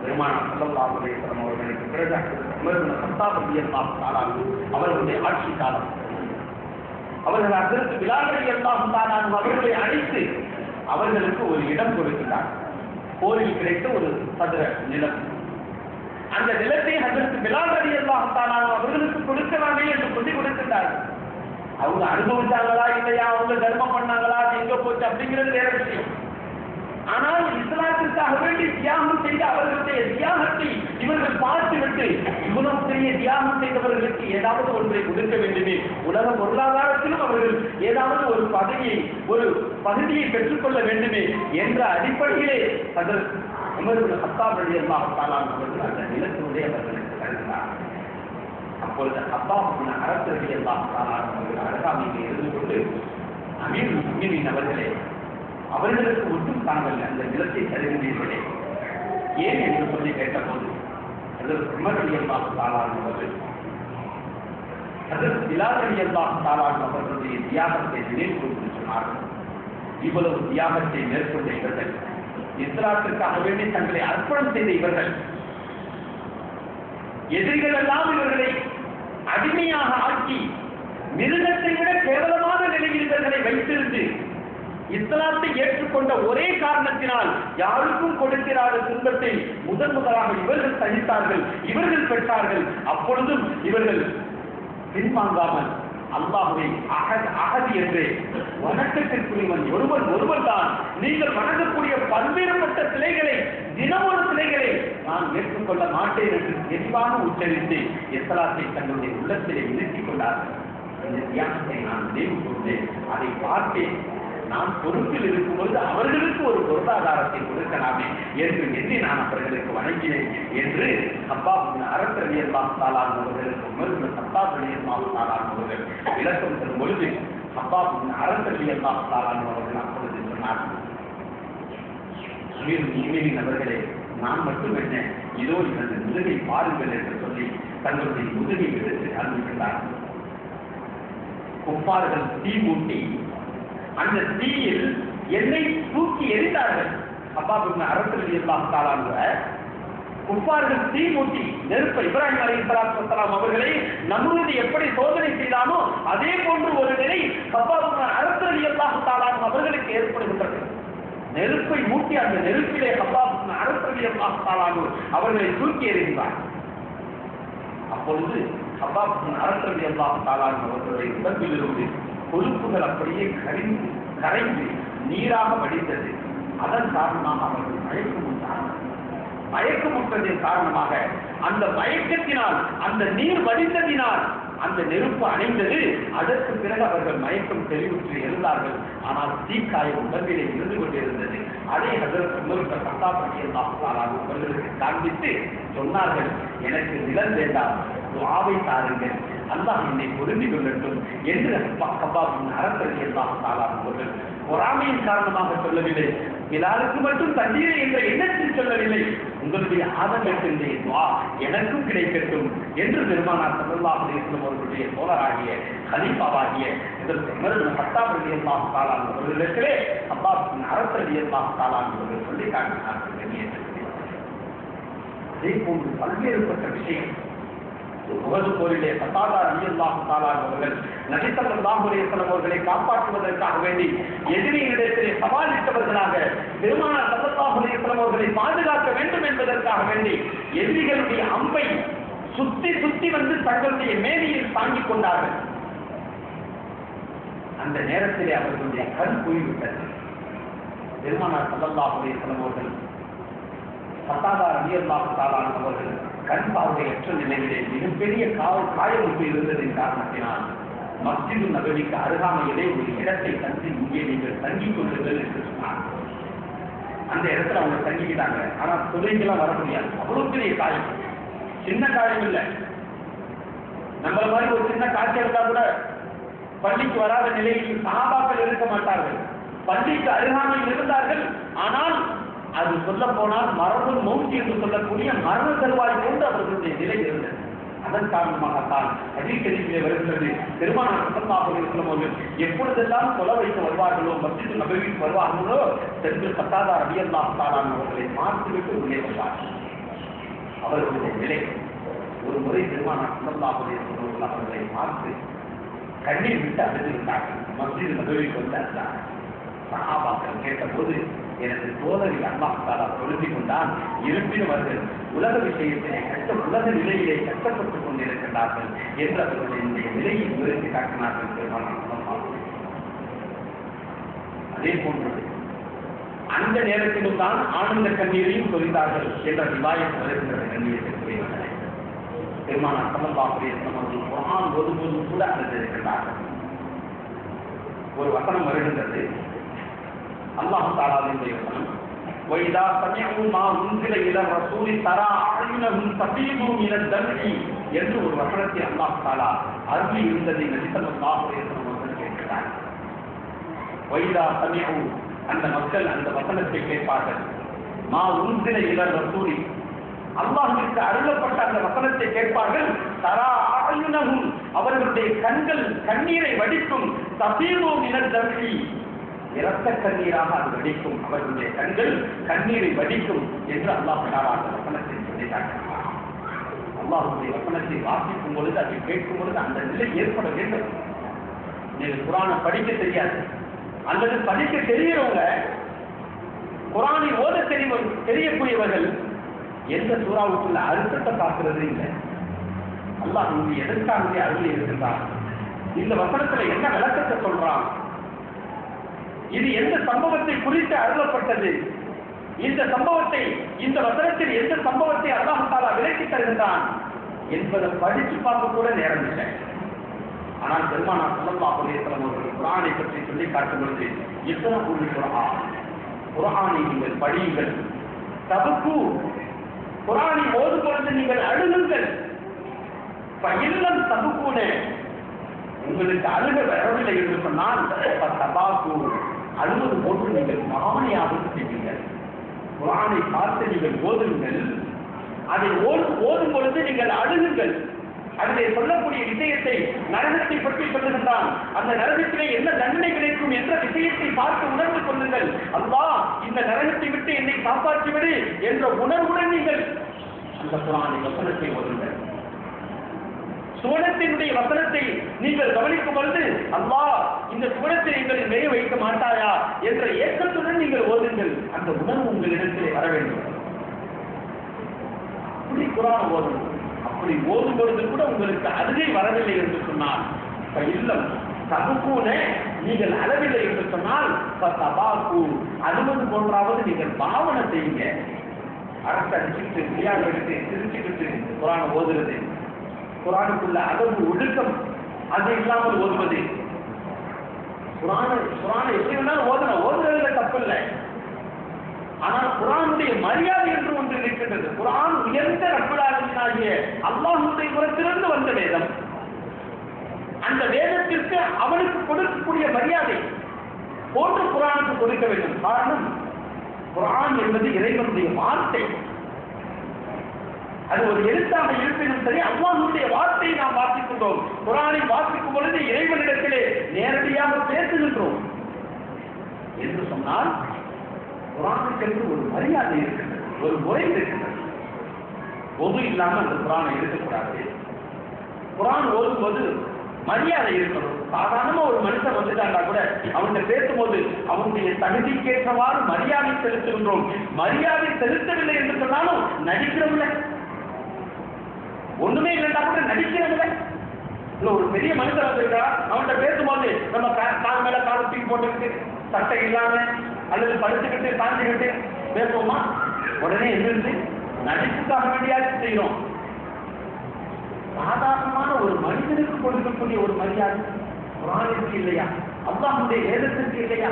பெருமானார் ஸல்லல்லாஹு அலைஹி வஸல்லம் அவர்களுக்கு பிறகு உமர் இப்னு கத்தாப் ரலியல்லாஹு தஆலா அவர்களுடைய ஆட்சி காலம், அவர்கள் அதற்கு பிலால் ரலியல்லாஹு தஆலா அவர்களை அழைத்து அவர்களுக்கு ஒரு இடம் கொடுக்கிறார். போரில் கிடைத்த ஒரு சதுர நிலம், அந்த நிலத்தை அதற்கு பிலால் ரலியல்லாஹு தஆலா அவர்களுக்கு கொடுக்கலாமே என்று சொல்லி கொடுக்கிறார்கள். அவங்க அனுபவிச்சாங்களா இல்லையா, அவங்க தர்மம் பண்ணாங்களா, எங்க போச்சு அப்படிங்கிறது வேற விஷயம். ஆனால் இஸ்லாத்திற்காக வேண்டி தியாகம் செய்த அவர்களுடைய தியாகத்தை இவர்கள் பார்த்துவிட்டு இவ்வளவு பெரிய தியாகம் செய்தவர்களுக்கு ஏதாவது ஒன்றை கொடுக்க வேண்டுமே, உலக பொருளாதாரத்திலும் அவர்கள் ஏதாவது ஒரு பகுதியை பெற்றுக்கொள்ள வேண்டுமே என்ற அடிப்படையிலே அதற்கு உமர் இப்னு கத்தாப் ரலியல்லாஹு தஆலா அவர்கள் அந்த நிலத்தினுடைய அவர்களுக்கு தருகிறார். அப்பொழுது கத்தாப் இப்னு அரஸ் ரலியல்லாஹு தஆலா அவர்கள் அருகாமையில் இருந்து கொண்டு, அமீருல் முஃமினீன் அவர்களே, அவர்களுக்கு ஒன்றும் தாங்கள் அந்த நிலத்தை தருகின்றீர்களே ஏன் என்று சொல்லி கேட்டபோது அதற்கு உமர் ரலியல்லாஹு தஆலா அவர்கள் அதற்கு பிலால் ரலியல்லாஹு தஆலா அவர்களுடைய தியாகத்தை நினைவு கூர்ந்து சொன்னார்கள். இவ்வளவு தியாகத்தை மேற்கொண்ட இவர்கள், இஸ்லாத்திற்காக வேண்டி தங்களை அர்ப்பணம் செய்த இவர்கள், எதிரிகள் எல்லாம் இவர்களை அடிமையாக ஆக்கி மிருகத்தை விட கேவலமான நிலையில் இவர்களை வைத்திருந்து இஸ்லாத்தை ஏற்றுக்கொண்ட ஒரே காரணத்தினால் யாருக்கும் கொடுக்கிறாத துன்பத்தை முதலாக இவர்கள் சகித்தார்கள், இவர்கள் பெற்றார்கள். அப்பொழுதும் இவர்கள் பின்வாங்காமல் அல்லாஹ்வை அகதி என்று வணக்கத்திற்குரியவன் ஒருவர் தான், நீங்கள் வணங்கக்கூடிய பல்வேறுபட்ட சிலைகளை, தினமொரு சிலைகளை நான் ஏற்றுக்கொள்ள மாட்டேன் என்று தெளிவாக உச்சரித்து இஸ்லாத்தை தங்களுடைய உள்ளத்திலே நிறுத்திக் கொண்டார்கள். இந்த தியாகத்தை நான் நினைவு கொண்டேன், அதை பார்த்தேன். நான் பொறுப்பில் இருக்கும்போது அவர்களுக்கு ஒரு பொருளாதாரத்தை கொடுக்கலாமே என்று எண்ணி நான் அவர்களுக்கு வணங்கினேன் என்று கத்தாப் இப்னு அரஸ் ரலியல்லாஹு தஆலா அவர்களுக்கு உமர் இப்னு கத்தாப் ரலியல்லாஹு தஆலா அவர்கள் விளக்கம் தரும் பொழுது கத்தாப் இப்னு அரஸ் ரலியல்லாஹு தஆலா அவர்கள் அப்பொழுது சொன்னார்கள், அமீருல் முஃமினீன் அவர்களே, நான் மட்டும் என்ன, இதோ எனது முதுகை பாருங்கள் என்று சொல்லி தங்களுடைய முதுகை எடுத்து காண்பிக்கிறார்கள். குஃபார்கள் தீ மூட்டி அந்த தீயில் என்னை தூக்கி எரிந்தார்கள். கத்தாப் இப்னு அரஸ் ரலியல்லாஹு தஆலா குஃபார்கள் தீ மூட்டி நெருப்பை இப்ராஹிம் அலைஹிஸ்ஸலாத்து வஸ்ஸலாம் அவர்களை நம்ரூத் எப்படி சோதனை செய்தானோ அதே போன்று ஒரு நிலை கத்தாப் இப்னு அரஸ் ரலியல்லாஹு தஆலா அவர்களுக்கு ஏற்படுகின்றது. நெருப்பை மூட்டி அந்த நெருப்பிலே கத்தாப் இப்னு அரஸ் ரலியல்லாஹு தஆலா அவர்களை தூக்கி எறிந்தார். அப்பொழுது கத்தாப் இப்னு அரஸ் ரலியல்லாஹு தஆலா அவர்களுடைய உடம்பிலிருந்து கொழுப்புகள் அப்படியே கரைந்து நீராக வடித்தது. அதன் காரணமாக அவர்கள் மயக்கமுற்றதின் காரணமாக அந்த மயக்கத்தினால், அந்த நீர் வடித்ததினால் அந்த நெருப்பு அணைந்தது. அதற்கு பிறகு அவர்கள் மயக்கம் தெளிவுற்று எழுந்தார்கள். ஆனால் தீக்காயம் உடம்பிலே இருந்து கொண்டிருந்தது. அதை அதற்கு உமர் கத்தாப் ரலியல்லாஹு தஆலா அவர்களுக்கு காண்பித்து சொன்னார்கள், எனக்கு நிலம் வேண்டாம், துஆவை தாருங்கள், அல்லாஹ் என்னை பொருந்தி கொள்ளட்டும் என்று கத்தாப் இப்னு அரஸ் ரலியல்லாஹு தஆலா அவர்கள் பொறாமையின் காரணமாக சொல்லவில்லை, பிலாலுக்கு மட்டும் தண்ணீரை என்ற எண்ணத்தில் சொல்லவில்லை, உங்களுடைய ஆதங்கத்தினுடைய துஆ எனக்கும் கிடைக்கட்டும் என்று பெருமானார் ஸல்லல்லாஹு அலைஹி வஸல்லம் அவர்களுடைய தோழராகிய கலீஃபாவாகிய இதற்கு உமர் இப்னு கத்தாப் ரலியல்லாஹு தஆலா அவர்களிடத்திலே கத்தாப் இப்னு அரஸ் ரலியல்லாஹு தஆலா அவர்கள் சொல்லி காட்டினார்கள். அதே போன்று பல்வேறுபட்ட விஷயம் உஹது போரிலே கத்தாதா ரலியல்லாஹு தஆலா அவர்கள் நபி ஸல்லல்லாஹு அலைஹி வஸல்லம் அவர்களை காப்பாற்றுவதற்காக வேண்டி எதிரியிடத்திலே சவாலிட்டவர்களாக பெருமானார் ஸல்லல்லாஹு அலைஹி வஸல்லம் அவர்களை பாதுகாக்க வேண்டும் என்பதற்காக வேண்டி எதிரிகளுடைய அம்பை சுத்தி சுத்தி வந்து தங்களுடைய மேனியில் தாங்கிக் கொண்டார்கள். அந்த நேரத்திலே அவர்களுடைய கண் போய்விட்டது. பெருமானார் ஸல்லல்லாஹு அலைஹி வஸல்லம் அவர்கள் கத்தாதா ரலியல்லாஹு தஆலா அவர்கள் கண் பார்வையற்ற நிலையிலே மிகப்பெரிய காயமுற்று இருந்ததின் காரணத்தினால் மஸ்ஜிது நபவிக்கு அருகாமையிலே ஒரு இடத்தை தந்து இங்கே நீங்கள் தங்கிக் கொள்ளுங்கள் என்று சொன்னார். அந்த இடத்துல அவங்க தங்கிக்கிட்டாங்க. ஆனா தொழில்கெல்லாம் வர முடியாது, அவ்வளவு பெரிய காயம். சின்ன காயம் இல்லை. நம்மள மாதிரி ஒரு சின்ன காய்ச்சல் இருந்தா கூட பள்ளிக்கு வராத நிலையில் சஹாபாக்கள் இருக்க மாட்டார்கள். பள்ளிக்கு அருகாமையில் இருந்தார்கள். ஆனால் அது சொல்ல போனால் மரண மௌத் என்று சொல்லக்கூடிய மரண தருவாய் கொண்டு அவர்களுடைய நிலை இருந்தது. அதன் காரணமாகத்தான் ஹதீஸ் ஷரீஃபிலே வருகிறது, பெருமானார் ஸல்லல்லாஹு அலைஹி வஸல்லம் அவர்கள் எப்பொழுதெல்லாம் தொலை வைக்க வருவார்களோ, மஸ்ஜிது நபவிக்கு வருவார்களோ, சென்று கத்தாதா ரலியல்லாஹு தஆலா அவர்களை பார்த்துவிட்டு உள்ளே வருவார்கள். அவர்களுடைய நிலை ஒரு முறை பெருமானார் ஸல்லல்லாஹு அலைஹி வஸல்லம் அவர்களை பார்த்து கண்ணீர் விட்டு அழுதுவிட்டார்கள். மஸ்ஜிது நபவிக்கு வந்து அழுதார்கள். சஹாபாக்கள் கேட்டபோது எனது சோதரி அல்லாஹ் தஆலா பொருந்திக் கொண்டான், இருப்பினும் அவர்கள் உலக விஷயத்திலே உலக நிலையிலே கஷ்டப்பட்டுக் கொண்டிருக்கிறார்கள் என்று அவர்களுடைய நிலையை விவரித்து காட்டினார்கள் பெருமானார். அதே போன்று அந்த நேரத்திலும் தான் ஆனந்த கண்ணீரையும் சொரிந்தார்கள் என்ற ரிவாயத் வருகின்ற கண்ணீரத்திற்குரியவர்களே. பெருமானார் ஸல்லல்லாஹு அலைஹி வஸல்லம் அவர்கள் குர்ஆன் ஓதும்போது கூட அழுதிருக்கிறார்கள். ஒரு வசனம் வருகின்றது, அல்லாஹ் தஆலாவுடைய வசனம், وَإِذَا سَمِعُوا مَا أُنزِلَ إِلَى الرَّسُولِ تَرَى أَعْيُنَهُمْ تَفِيضُ مِنَ الدَّمْعِ என்று ஒரு வசனத்தை அல்லாஹ் தஆலா அருளி இருந்ததை நபி ஸல்லல்லாஹு அலைஹி வஸல்லம் அவர்கள் கேட்கிறார். وَإِذَا سَمِعُوا அந்த மக்கள் அந்த வசனத்தை கேட்பார்கள். மா உன்சில இல ரசூலி அல்லாஹ்விற்கு அருளப்பட்ட அந்த வசனத்தை கேட்பார்கள். தரா அயுனஹும் அவர்களுடைய கண்கள் கண்ணீரை வடிக்கும். தஃபீது மினல் தம்இ இரத்த கண்ணீராக அது வடிக்கும். அவர்களுடைய கண்கள் கண்ணீரை வடிக்கும் என்று அல்லாஹ் தஆலா அந்த வசனத்தை சொல்லி காட்டுகிறார். அல்லாஹ்வுடைய வசனத்தை வாசிக்கும் பொழுது, அதை கேட்கும் பொழுது அந்த நிலை ஏற்பட வேண்டும். நீங்கள் குர்ஆனை படிக்க தெரியாது அல்லது படிக்க தெரிகிறவங்க, குர்ஆனை ஓத தெரியக்கூடியவர்கள் எந்த சூறாவுக்குள்ள அர்த்தத்தை பார்க்கிறது இல்லை. அல்லாஹ் இங்கு எதற்காக அருள் இருக்கின்றான், இந்த வசனத்துல என்ன விளக்கத்தை சொல்றான், இது எந்த சம்பவத்தை குறித்து அருளப்பட்டது, இந்த சம்பவத்தை இந்த வசனத்தில் எந்த சம்பவத்தை அல்லாஹ் தஆலா விளக்கி தருகின்றான் என்பதை படித்து பார்க்க கூட நேரம் இல்லை. ஆனால் பெருமானார் ஸல்லல்லாஹு அலைஹி வஸல்லம் அவர்கள் குர்ஆனை பற்றி சொல்லி காட்டும் பொழுது, இக்ராஉல் குர்ஆன், குர்ஆனை நீங்கள் படியுங்கள், தபக்கு குர்ஆனை ஓதும் பொழுது நீங்கள் அழுகுங்கள், ஃபஇல்லம் தபக்குன உங்களுக்கு அழுக வரவில்லை என்று சொன்னால் தபாக்கு அழுவது போன்று நீங்கள் மகாமணியாக செய்வீர்கள். குர்ஆனை பார்த்து நீங்கள் ஓதுங்கள், அதை ஓதும் பொழுது நீங்கள் அழுகுங்கள். அதிலே சொல்லக்கூடிய விஷயத்தை நரகத்தை பற்றி சொல்லுகின்றான். அந்த நரகத்திலே என்ன தண்டனை கிடைக்கும் என்ற விஷயத்தை பார்த்து உணர்ந்து கொள்ளுங்கள். அல்லாஹ் இந்த நரகத்தை விட்டு என்னை காப்பாற்றிவிடு என்ற உணர்வுடன் நீங்கள் அந்த குர்ஆனை வசனத்தை ஓதுங்கள். சுவனத்தினுடைய வசனத்தை நீங்கள் கவனிக்கும் பொழுது, அல்லாஹ் இந்த சுவனத்தை எங்களை மேய வைக்க மாட்டாயா என்ற ஏக்கத்துடன் நீங்கள் ஓதுங்கள். அந்த உணர்வு உங்களிடத்திலே வர வேண்டும். அப்படி குர்ஆன் ஓதுங்கள். அப்படி ஓதும் பொழுது கூட உங்களுக்கு அழுகை வரவில்லை என்று சொன்னால், இல்லம் தபுக்கூன நீங்கள் அளவில்லை என்று சொன்னால் தபாக்கு அழுவது போன்றாவது நீங்கள் பாவனை செய்யுங்க. அரசு அடிச்சுக்கிட்டு விளையாடு எடுத்து சிரிச்சுக்கிட்டு குர்ஆனை ஓதுறது, குர்ஆனுக்குள்ள அதவு ஒழுக்கம் அது இல்லாமல் ஓதுவது. குர்ஆனை எப்படி வேணாலும் ஓதுறதுல தப்பு இல்லை. ஆனால் குர்ஆனுடைய மரியாதை என்று ஒன்று இருக்கின்றது. குர்ஆன் உயர்ந்த ரப்பல் ஆலமீனாகிய அல்லாஹ்வுடைய புறத்திலிருந்து வந்த வேதம். அந்த வேதத்திற்கு அவனுக்கு கொடுக்கக்கூடிய மரியாதை போன்று குர்ஆனுக்கு கொடுக்க வேண்டும். காரணம், குர்ஆன் என்பது இறைவனுடைய வார்த்தை. அது ஒரு எழுத்தாக இருப்பினும் சரி, அல்லாஹ்வுடைய வார்த்தையை நாம் வாசிக்கின்றோம். குர்ஆனை வாசிக்கும் பொழுது இறைவனிடத்திலே நேரடியாக பேசுகின்றோம் என்று சொன்னால், குர்ஆனுக்கு ஒரு மரியாதை இருக்கின்றது, ஒரு முறை இருக்கின்றது. ஒது இல்லாமல் அந்த குர்ஆனை இருக்கக்கூடாது. குர்ஆன் ஓதும்போது மரியாதை இருக்கணும். சாதாரணமா ஒரு மனுஷன் வந்துட்டாண்டா கூட அவன்கிட்ட பேசும்போது அவனுடைய தகுதிக்கேற்றவாறு மரியாதை செலுத்துகின்றோம். மரியாதை செலுத்தவில்லை என்று சொன்னாலும் நடிக்கிறோம்ல, ஒண்ணுமே இல்லைன்னா கூட நடிக்கிறோம்ல. இல்ல ஒரு பெரிய மனுஷன் வந்திருக்கா, அவன்கிட்ட பேசும்போது நம்ம கால் மேல கால் தூக்கி போட்டுக்கிட்டு சட்டை இல்லாம அல்லது படுத்துக்கிட்டு சாஞ்சுக்கிட்டு பேசுவோமா? உடனே எதிர்த்து நடிப்புக்காக வேண்டியாச்சு செய்யறோம். சாதாரணமான ஒரு மனிதனுக்கு கொடுக்கக்கூடிய ஒரு மரியாதை குர்ஆனிற்கு இல்லையா? அல்லாஹ்வுடைய வேதத்திற்கு இல்லையா?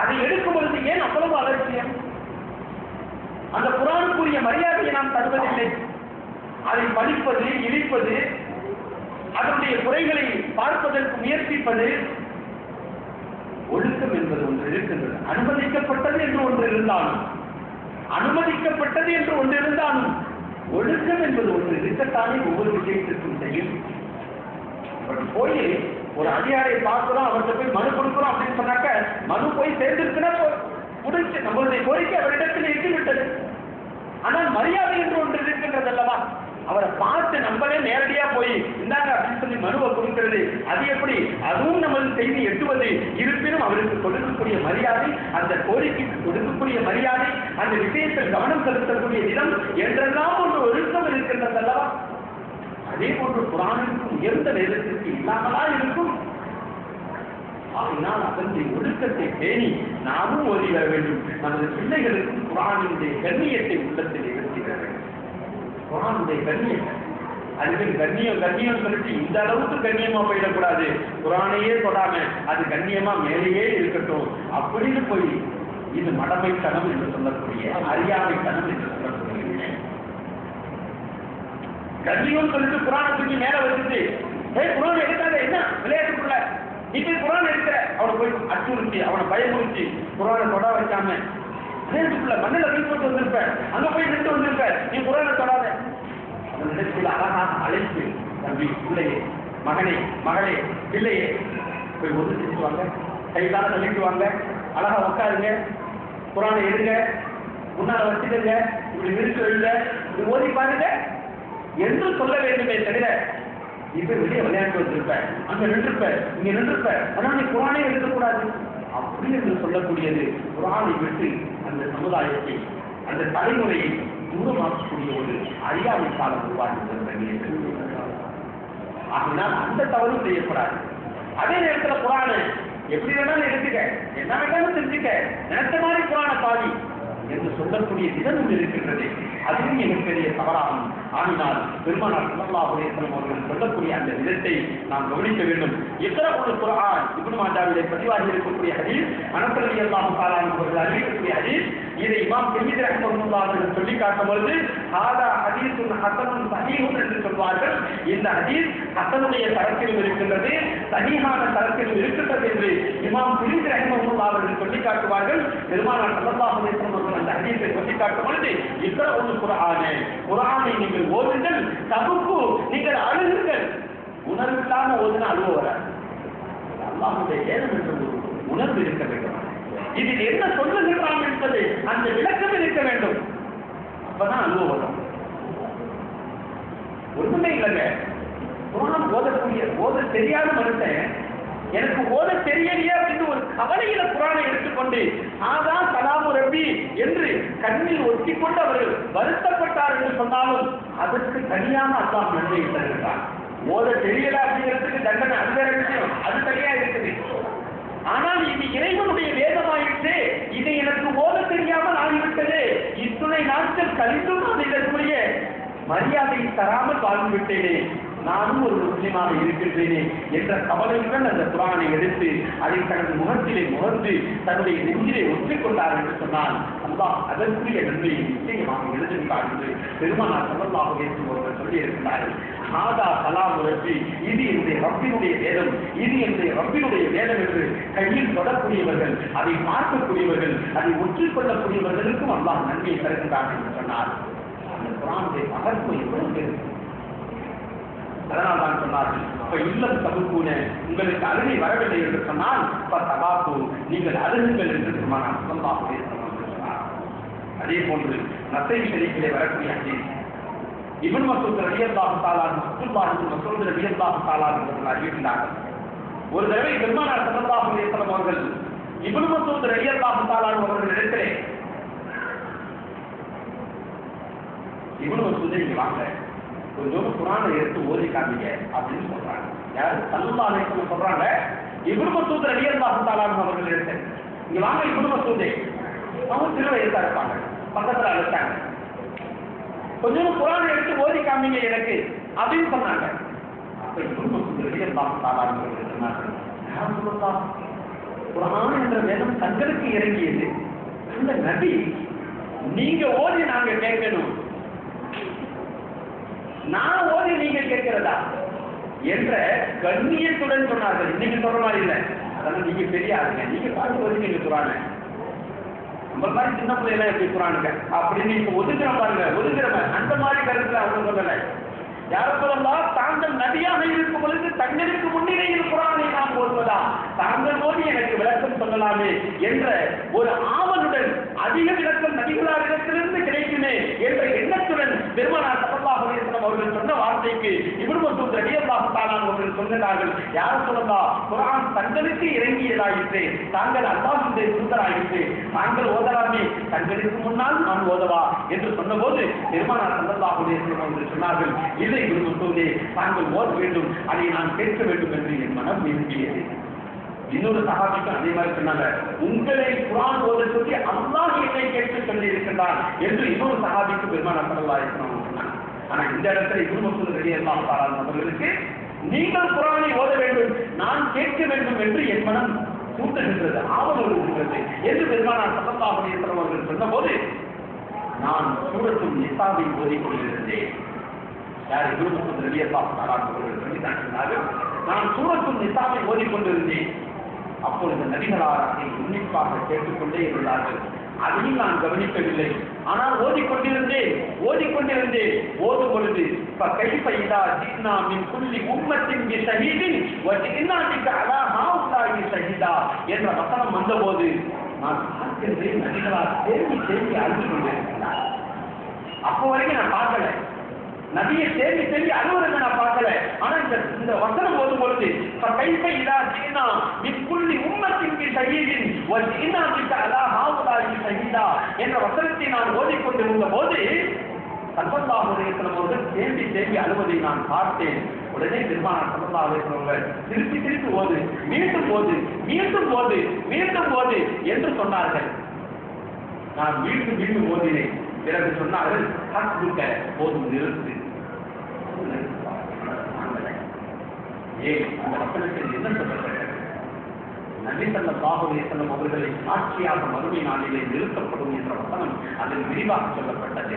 அதை எடுக்கும் பொழுது ஏன் அவ்வளவு அலட்சியம்? அந்த குர்ஆனுக்குரிய மரியாதையை நாம் தருவதில்லை. அதை படிப்பது, இழிப்பது, அதனுடைய குறைகளை பார்ப்பதற்கு முயற்சிப்பது. ஒழுக்கம் என்பது ஒன்று இருக்கின்றது. அனுமதிக்கப்பட்டது என்று ஒன்று இருந்தாலும் ஒழுக்கம் என்பது ஒன்று இருக்கத்தானே ஒவ்வொரு விஷயத்திற்கும் செய்யும். போய் ஒரு அதிகாரியை பார்க்கிறோம், அவர்கிட்ட போய் மனு கொடுக்கிறோம் அப்படின்னு சொன்னாக்க மனு போய் சேர்ந்திருக்குன்னா முடிச்சு நம்மளுடைய கோரிக்கை அவரிடத்தில் இருந்துவிட்டது. ஆனால் மரியாதை என்று ஒன்று இருக்கின்றது அல்லவா? அவரை பார்த்து நம்மளே நேரடியா போய் இந்தாங்க அப்படின்னு சொல்லி மனுவை கொடுக்கிறது. அது எப்படி? அதுவும் நமது செய்தி எட்டுவது. இருப்பினும் அவருக்கு கொடுக்கக்கூடிய மரியாதை, அந்த கோரிக்கைக்கு கொடுக்கக்கூடிய மரியாதை, அந்த விஷயத்தில் கவனம் செலுத்தக்கூடிய விதம் என்றெல்லாம் ஒன்று ஒழுக்கம் இருக்கின்றது அல்லவா? அதே போன்று குர்ஆனுக்கு உயர்ந்த வேதத்திற்கு இல்லாமலா இருக்கும். ஆனால் அதனுடைய ஒழுக்கத்தை பேணி நாமும் ஓதி வர வேண்டும். நமது பிள்ளைகளுக்கும் குர்ஆனுடைய கண்ணியத்தை உள்ளத்தில் எடுத்து வர வேண்டும். குர்ஆனுடைய கண்ணியம், அதுக்கு கண்ணியம் சொல்லிட்டு இந்த அளவுக்கு கண்ணியமா போயிடக்கூடாது. குர்ஆனையே தொடாம அது கண்ணியமா மேலேயே இருக்கட்டும் அப்படின்னு போய் இது மடமைத்தனம் என்று சொல்லக்கூடிய, அறியாமைத்தனம் என்று சொல்லக்கூடிய கண்ணியம் சொல்லிட்டு குர்ஆனை தூக்கி மேல வச்சுட்டு குர்ஆன் எடுக்காத என்ன விளையாட்டுக்குள்ள நீ போய் குர்ஆன் எடுக்கிற அவனை போய் அச்சுறுத்தி அவனை பயமுறுத்தி குர்ஆனை தொட வைக்காம விளையாட்டுக்குள்ள மண்ணில் போய் போட்டு வந்திருப்ப, அங்க போய் நின்று வந்திருப்ப, நீ குர்ஆனை தொடாத. அவனிடத்தில் அழகாக அழைப்பு, தம்பி, பிள்ளையே, மகனே, மகளே, பிள்ளையே, போய் ஒன்று செஞ்சுவாங்க, கைகால தள்ளிக்குவாங்க, அழகா உட்காருங்க, குர்ஆனை எடுங்க, முன்னால வச்சுக்கங்க, இப்படி விரிச்சு வைங்க, இப்படி ஓதி பாருங்க என்று சொல்ல வேண்டுமே தவிர இப்ப வெளியே விளையாட்டு வந்திருப்ப, அங்க நின்றுப்ப, இங்க நின்றுப்ப, அதனால நீ குர்ஆனை எடுக்கக்கூடாது அப்படி என்று சொல்லக்கூடியது குர்ஆனை விட்டு அந்த சமுதாயத்தை, அந்த தலைமுறையை தூரமாக்கக்கூடிய ஒரு அறியாமை காலம் உருவாக்குகிறது. அதனால் அந்த தவறும் செய்யக்கூடாது. அதே நேரத்தில் குர்ஆனை எப்படி வேணாலும் எடுத்துக்க, என்ன வேணாலும் செஞ்சுக்க, நினைச்ச மாதிரி குர்ஆனை பாதி என்று சொல்லக்கூடிய விதமும் இருக்கின்றது. அதுவும் மிகப்பெரிய தவறாகும். ஆனால் பெருமானார் ஸல்லல்லாஹு அலைஹி வஸல்லம் அவர்கள் சொல்லக்கூடிய அந்த விதத்தை நாம் கவனிக்க வேண்டும். இக்ரஉல் குர்ஆன் இப்னு மாஜாவிலே பதிவாகி இருக்கக்கூடிய ஹதீஸ், அனஸ் ரலியல்லாஹு தஆலா அவர்கள் அறிவிக்கக்கூடிய ஹதீஸ். இதை இமாம் திர்மிதி ரஹ்மத்துல்லாஹி அவர்கள் சொல்லி காட்டும் பொழுது ஹாதா ஹதீஸுன் ஹஸனுன் ஸஹீஹுன் என்று சொல்வார்கள். இந்த ஹதீஸ் ஹஸனுடைய தரத்திலும் இருக்கின்றது, ஸஹீஹான தரத்திலும் இருக்கின்றது என்று இமாம் திர்மிதி ரஹ்மத்துல்லாஹி அவர்கள் சொல்லி காட்டுவார்கள். பெருமானார் ஸல்லல்லாஹு அலைஹி வஸல்லம் அவர்கள் அந்த ஹதீஸை சொல்லி காட்டும் பொழுது இக்ரஉல் குர்ஆனை, குர்ஆனை நீங்கள் ஓதுங்கள், தபுக்கு நீங்கள் அழுகுங்கள். உணர்வில்லாம ஓதுனா அழுவ வராது. அல்லாஹ்வுடைய வேதம் என்ற உணர்வு இருக்க வேண்டும். இதில் என்ன சொல்லுகிறான் என்பது அந்த விளக்கம் இருக்க வேண்டும். அப்பதான் அழுவ வரும். ஒண்ணுமே இல்லைங்க, குர்ஆன் ஓத தெரியாத மனுஷன் எனக்கு ஓத தெரியலையே அப்படின்னு ஒரு கவலையில குர்ஆனை எடுத்துக்கொண்டு ஆதான் கலாமு ரப்பி என்று கண்ணில் ஒத்திக்கொண்டு அவர்கள் வருத்தப்பட்டார் என்று சொன்னாலும் அதற்கு தனியான அல்லாஹ் நன்மை தருகிறார். ஓத தெரியல அப்படிங்கிறதுக்கு தண்டனை அது வேற விஷயம், அது தனியா இருக்குது. ஆனால் இது இறைவனுடைய வேதமாயிற்று, இதை எனக்கு ஓத தெரியாமல் ஆகிவிட்டது, இத்துணை நாட்கள் கழித்தும் நான் இதற்குரிய மரியாதை தராமல் வாழ்ந்துவிட்டேனே, நானும் ஒரு முஸ்லிமாக இருக்கின்றேனே என்ற கவலையுடன் அந்த குர்ஆனை எடுத்து அதை தனது முகத்திலே முகர்ந்து தன்னுடைய நெஞ்சிலே ஒற்றிக்கொண்டார் என்று சொன்னால் அல்லாஹ் அதற்குரிய நன்மையை நிச்சயமாக எழுதியிருக்கார் என்று பெருமானார் ஸல்லல்லாஹு அலைஹி வஸல்லம் அவர்கள் சொல்லி இருக்கிறார்கள். ஹாதா கலாமு ரப்பி, இது என்னுடைய ரப்பினுடைய வேதம், இது என்னுடைய ரப்பினுடைய வேதம் என்று கையில் தொடரக்கூடியவர்கள், அதை பார்க்கக்கூடியவர்கள், அதை ஒற்றிக்கொள்ளக்கூடியவர்களுக்கும் அல்லாஹ் நன்மையை தருகின்றார் என்று சொன்னார். அந்த குர்ஆனுடைய மகத்துவம் எவ்வளவு இருக்கு. அதனால் தான் சொன்னார்கள், இப்ப இல்லம் தபுக்கூன, உங்களுக்கு அழுகை வரவில்லை என்று சொன்னால் தபாக்கு, நீங்கள் அழுகுங்கள் என்று பெருமானார் ஸல்லல்லாஹு அலைஹி வஸல்லம் சொன்னார். அதே போன்று நஸீ ஷரீஃபிலே வரக்கூடிய ஹதீஸ், இப்னு மஸ்ஊத் ரலியல்லாஹு தஆலா அப்துல்லாஹ் இப்னு மஸ்ஊத் ரலியல்லாஹு தஆலா அவர்கள் அறிவிக்கிறார்கள். ஒரு தடவை பெருமானார் ஸல்லல்லாஹு அலைஹி வஸல்லம் அவர்கள் இப்னு மஸ்ஊத் ரலியல்லாஹு தஆலா அவர்களிடத்திலே, இப்னு மஸ்ஊத் இங்க வாங்க, கொஞ்சம் குர்ஆனை எடுத்து ஓதி காமிங்க அப்படின்னு சொல்றாங்க. யார்? ஸல்லல்லாஹு அலைஹி வஸல்லம் சொல்றாங்க. இப்னு மஸ்ஊத் ரலியல்லாஹு தஆலா அவர்களிடத்திலே, இங்க வாங்க இப்னு மஸ்ஊத், அவங்க திருவயசா இருப்பாங்க, பக்கத்துல அழைச்சாங்க, கொஞ்சம் குர்ஆனை எடுத்து ஓதி காமிங்க எனக்கு அப்படின்னு சொன்னாங்க. அப்ப இப்னு மஸ்ஊத் ரலியல்லாஹு தஆலா அவர்கள் சொன்னார்கள், யா ரசூலல்லாஹ், குர்ஆன் என்ற வேதம் தங்களுக்கு இறங்கியது, அந்த நபி நீங்க ஓதி நாங்க கேட்கணும், நான் ஓதி நீங்க கேட்கிறதா என்ற கண்ணியத்துடன் சொன்னார்கள். இன்னைக்கு சொல்ற மாதிரி இல்லை, அதனால நீங்க பெரிய ஆளுங்க, நீங்க பார்த்து ஓதி நீங்க குர்ஆனை, நம்ம மாதிரி சின்ன பிள்ளைலாம் எப்படி குர்ஆனுங்க அப்படின்னு இப்ப ஒதுக்குற பாருங்க, ஒதுக்குறவன் அந்த மாதிரி கருத்துல அவங்க சொல்லலை. யார சொல்லலாம், தாங்கள் நபியாக இருக்கும் பொழுது தங்களுக்கு முன்னிலையில் குர்ஆனை நாம் ஓதுவதா, தாங்கள் ஓதி எனக்கு விளக்கம் சொல்லலாமே என்ற ஒரு ஆவலுடன், அதிக விளக்கம் நபிகளாரிடத்திலிருந்து கிடைக்குமே என்ற எண்ணத்துடன் பெருமானார் ஸல்லல்லாஹு அலைஹி வஸல்லம் அவர்கள் சொன்ன வார்த்தைக்கு இப்னு மஸ்ஊத் ரலியல்லாஹு தஆலா அவர்கள் சொன்னார்கள், யார சொல்லலாம், குர்ஆன் தங்களுக்கு இறங்கியதாயிற்று, தாங்கள் அல்லாஹ்வுடைய தூதராயிற்று, தாங்கள் ஓதலாமே, தங்களுக்கு முன்னால் நான் ஓதவா என்று சொன்னபோது பெருமானார் ஸல்லல்லாஹு அலைஹி வஸல்லம் அவர்கள் சொன்னார்கள், இல்லை இப்னு மஸ்ஊத், தாங்கள் ஓத வேண்டும், அதை நான் கேட்க வேண்டும் என்று என் மனம் விரும்பியது. இன்னொரு சஹாபிக்கு அதே மாதிரி சொன்னாங்க, உங்களை குர்ஆன் ஓத சொல்லி அல்லாஹ் என்னை கேட்க சொல்லி இருக்கின்றான் என்று இன்னொரு சஹாபிக்கு பெருமானார் ஸல்லல்லாஹு அலைஹி வஸல்லம் சொன்னாங்க. ஆனா இந்த இடத்துல இப்னு மஸ்ஊத் ரலியல்லாஹு தஆலா அவர்களுக்கு நீங்கள் குர்ஆனை ஓத வேண்டும், நான் கேட்க வேண்டும் என்று என் மனம் தூண்டுகின்றது, ஆவல் வருகின்றது என்று பெருமானார் ஸல்லல்லாஹு அலைஹி வஸல்லம் அவர்கள் சொன்னபோது, நான் சூரத்துல் நிசாவை ஓதிக் கொண்டிருந்தேன். யார்? இப்னு மஸ்ஊத் ரலியல்லாஹு தஆலா அவர்கள் சொன்னார்கள், நான் சூரத்துல் நிசாவை ஓதிக்கொண்டிருந்தேன். அப்பொழுது நபிகளார் அதை உன்னிப்பாக கேட்டுக்கொண்டே இருந்தார்கள். அதையும் நான் கவனிக்கவில்லை, ஆனால் ஓதிக்கொண்டிருந்தேன். ஓதும் பொழுது فَكَيْفَ إِذَا جِئْنَا مِنْ كُلِّ أُمَّةٍ بِشَهِيدٍ وَجِئْنَا بِكَ عَلَى هَؤُلَاءِ شَهِيدًا என்ற வசனம் வந்தபோது நான் பார்க்கிறேன், நபிகளார் தேம்பி அழுது கொண்டிருக்கிறார். அப்போ வரைக்கும் நான் பார்க்கல, நபியை தேம்பி அழுவதை நான் பார்க்கல. ஆனா இந்த வசனம் ஓதும் பொழுது فَكَيْفَ إِذَا جِئْنَا مِنْ كُلِّ أُمَّةٍ بِشَهِيدٍ وَجِئْنَا بِكَ عَلَى هَؤُلَاءِ شَهِيدًا என்ற வசனத்தை நான் ஓதிக்கொண்டிருந்த போது ஸல்லல்லாஹு அலைஹி வஸல்லம் அவர்கள் தேம்பி அழுவதை நான் பார்த்தேன். உடனே பெருமானார் ஸல்லல்லாஹு அலைஹி வஸல்லம் அவர்கள் திருப்பி ஓது, மீண்டும் ஓது என்று சொன்னார்கள். நான் மீண்டும் ஓதினேன். பிறகு சொன்னார்கள், ஹஸ்புக, போதும், நிறுத்து. ஏன் அந்த வசனத்தில் என்ன சொல்லப்பட்டது? நபி ஸல்லல்லாஹு அலைஹி வஸல்லம் அவர்களை சாட்சியாக மறுமை நாளிலே நிறுத்தப்படும் என்ற வசனம் அதில் விரிவாக சொல்லப்பட்டது.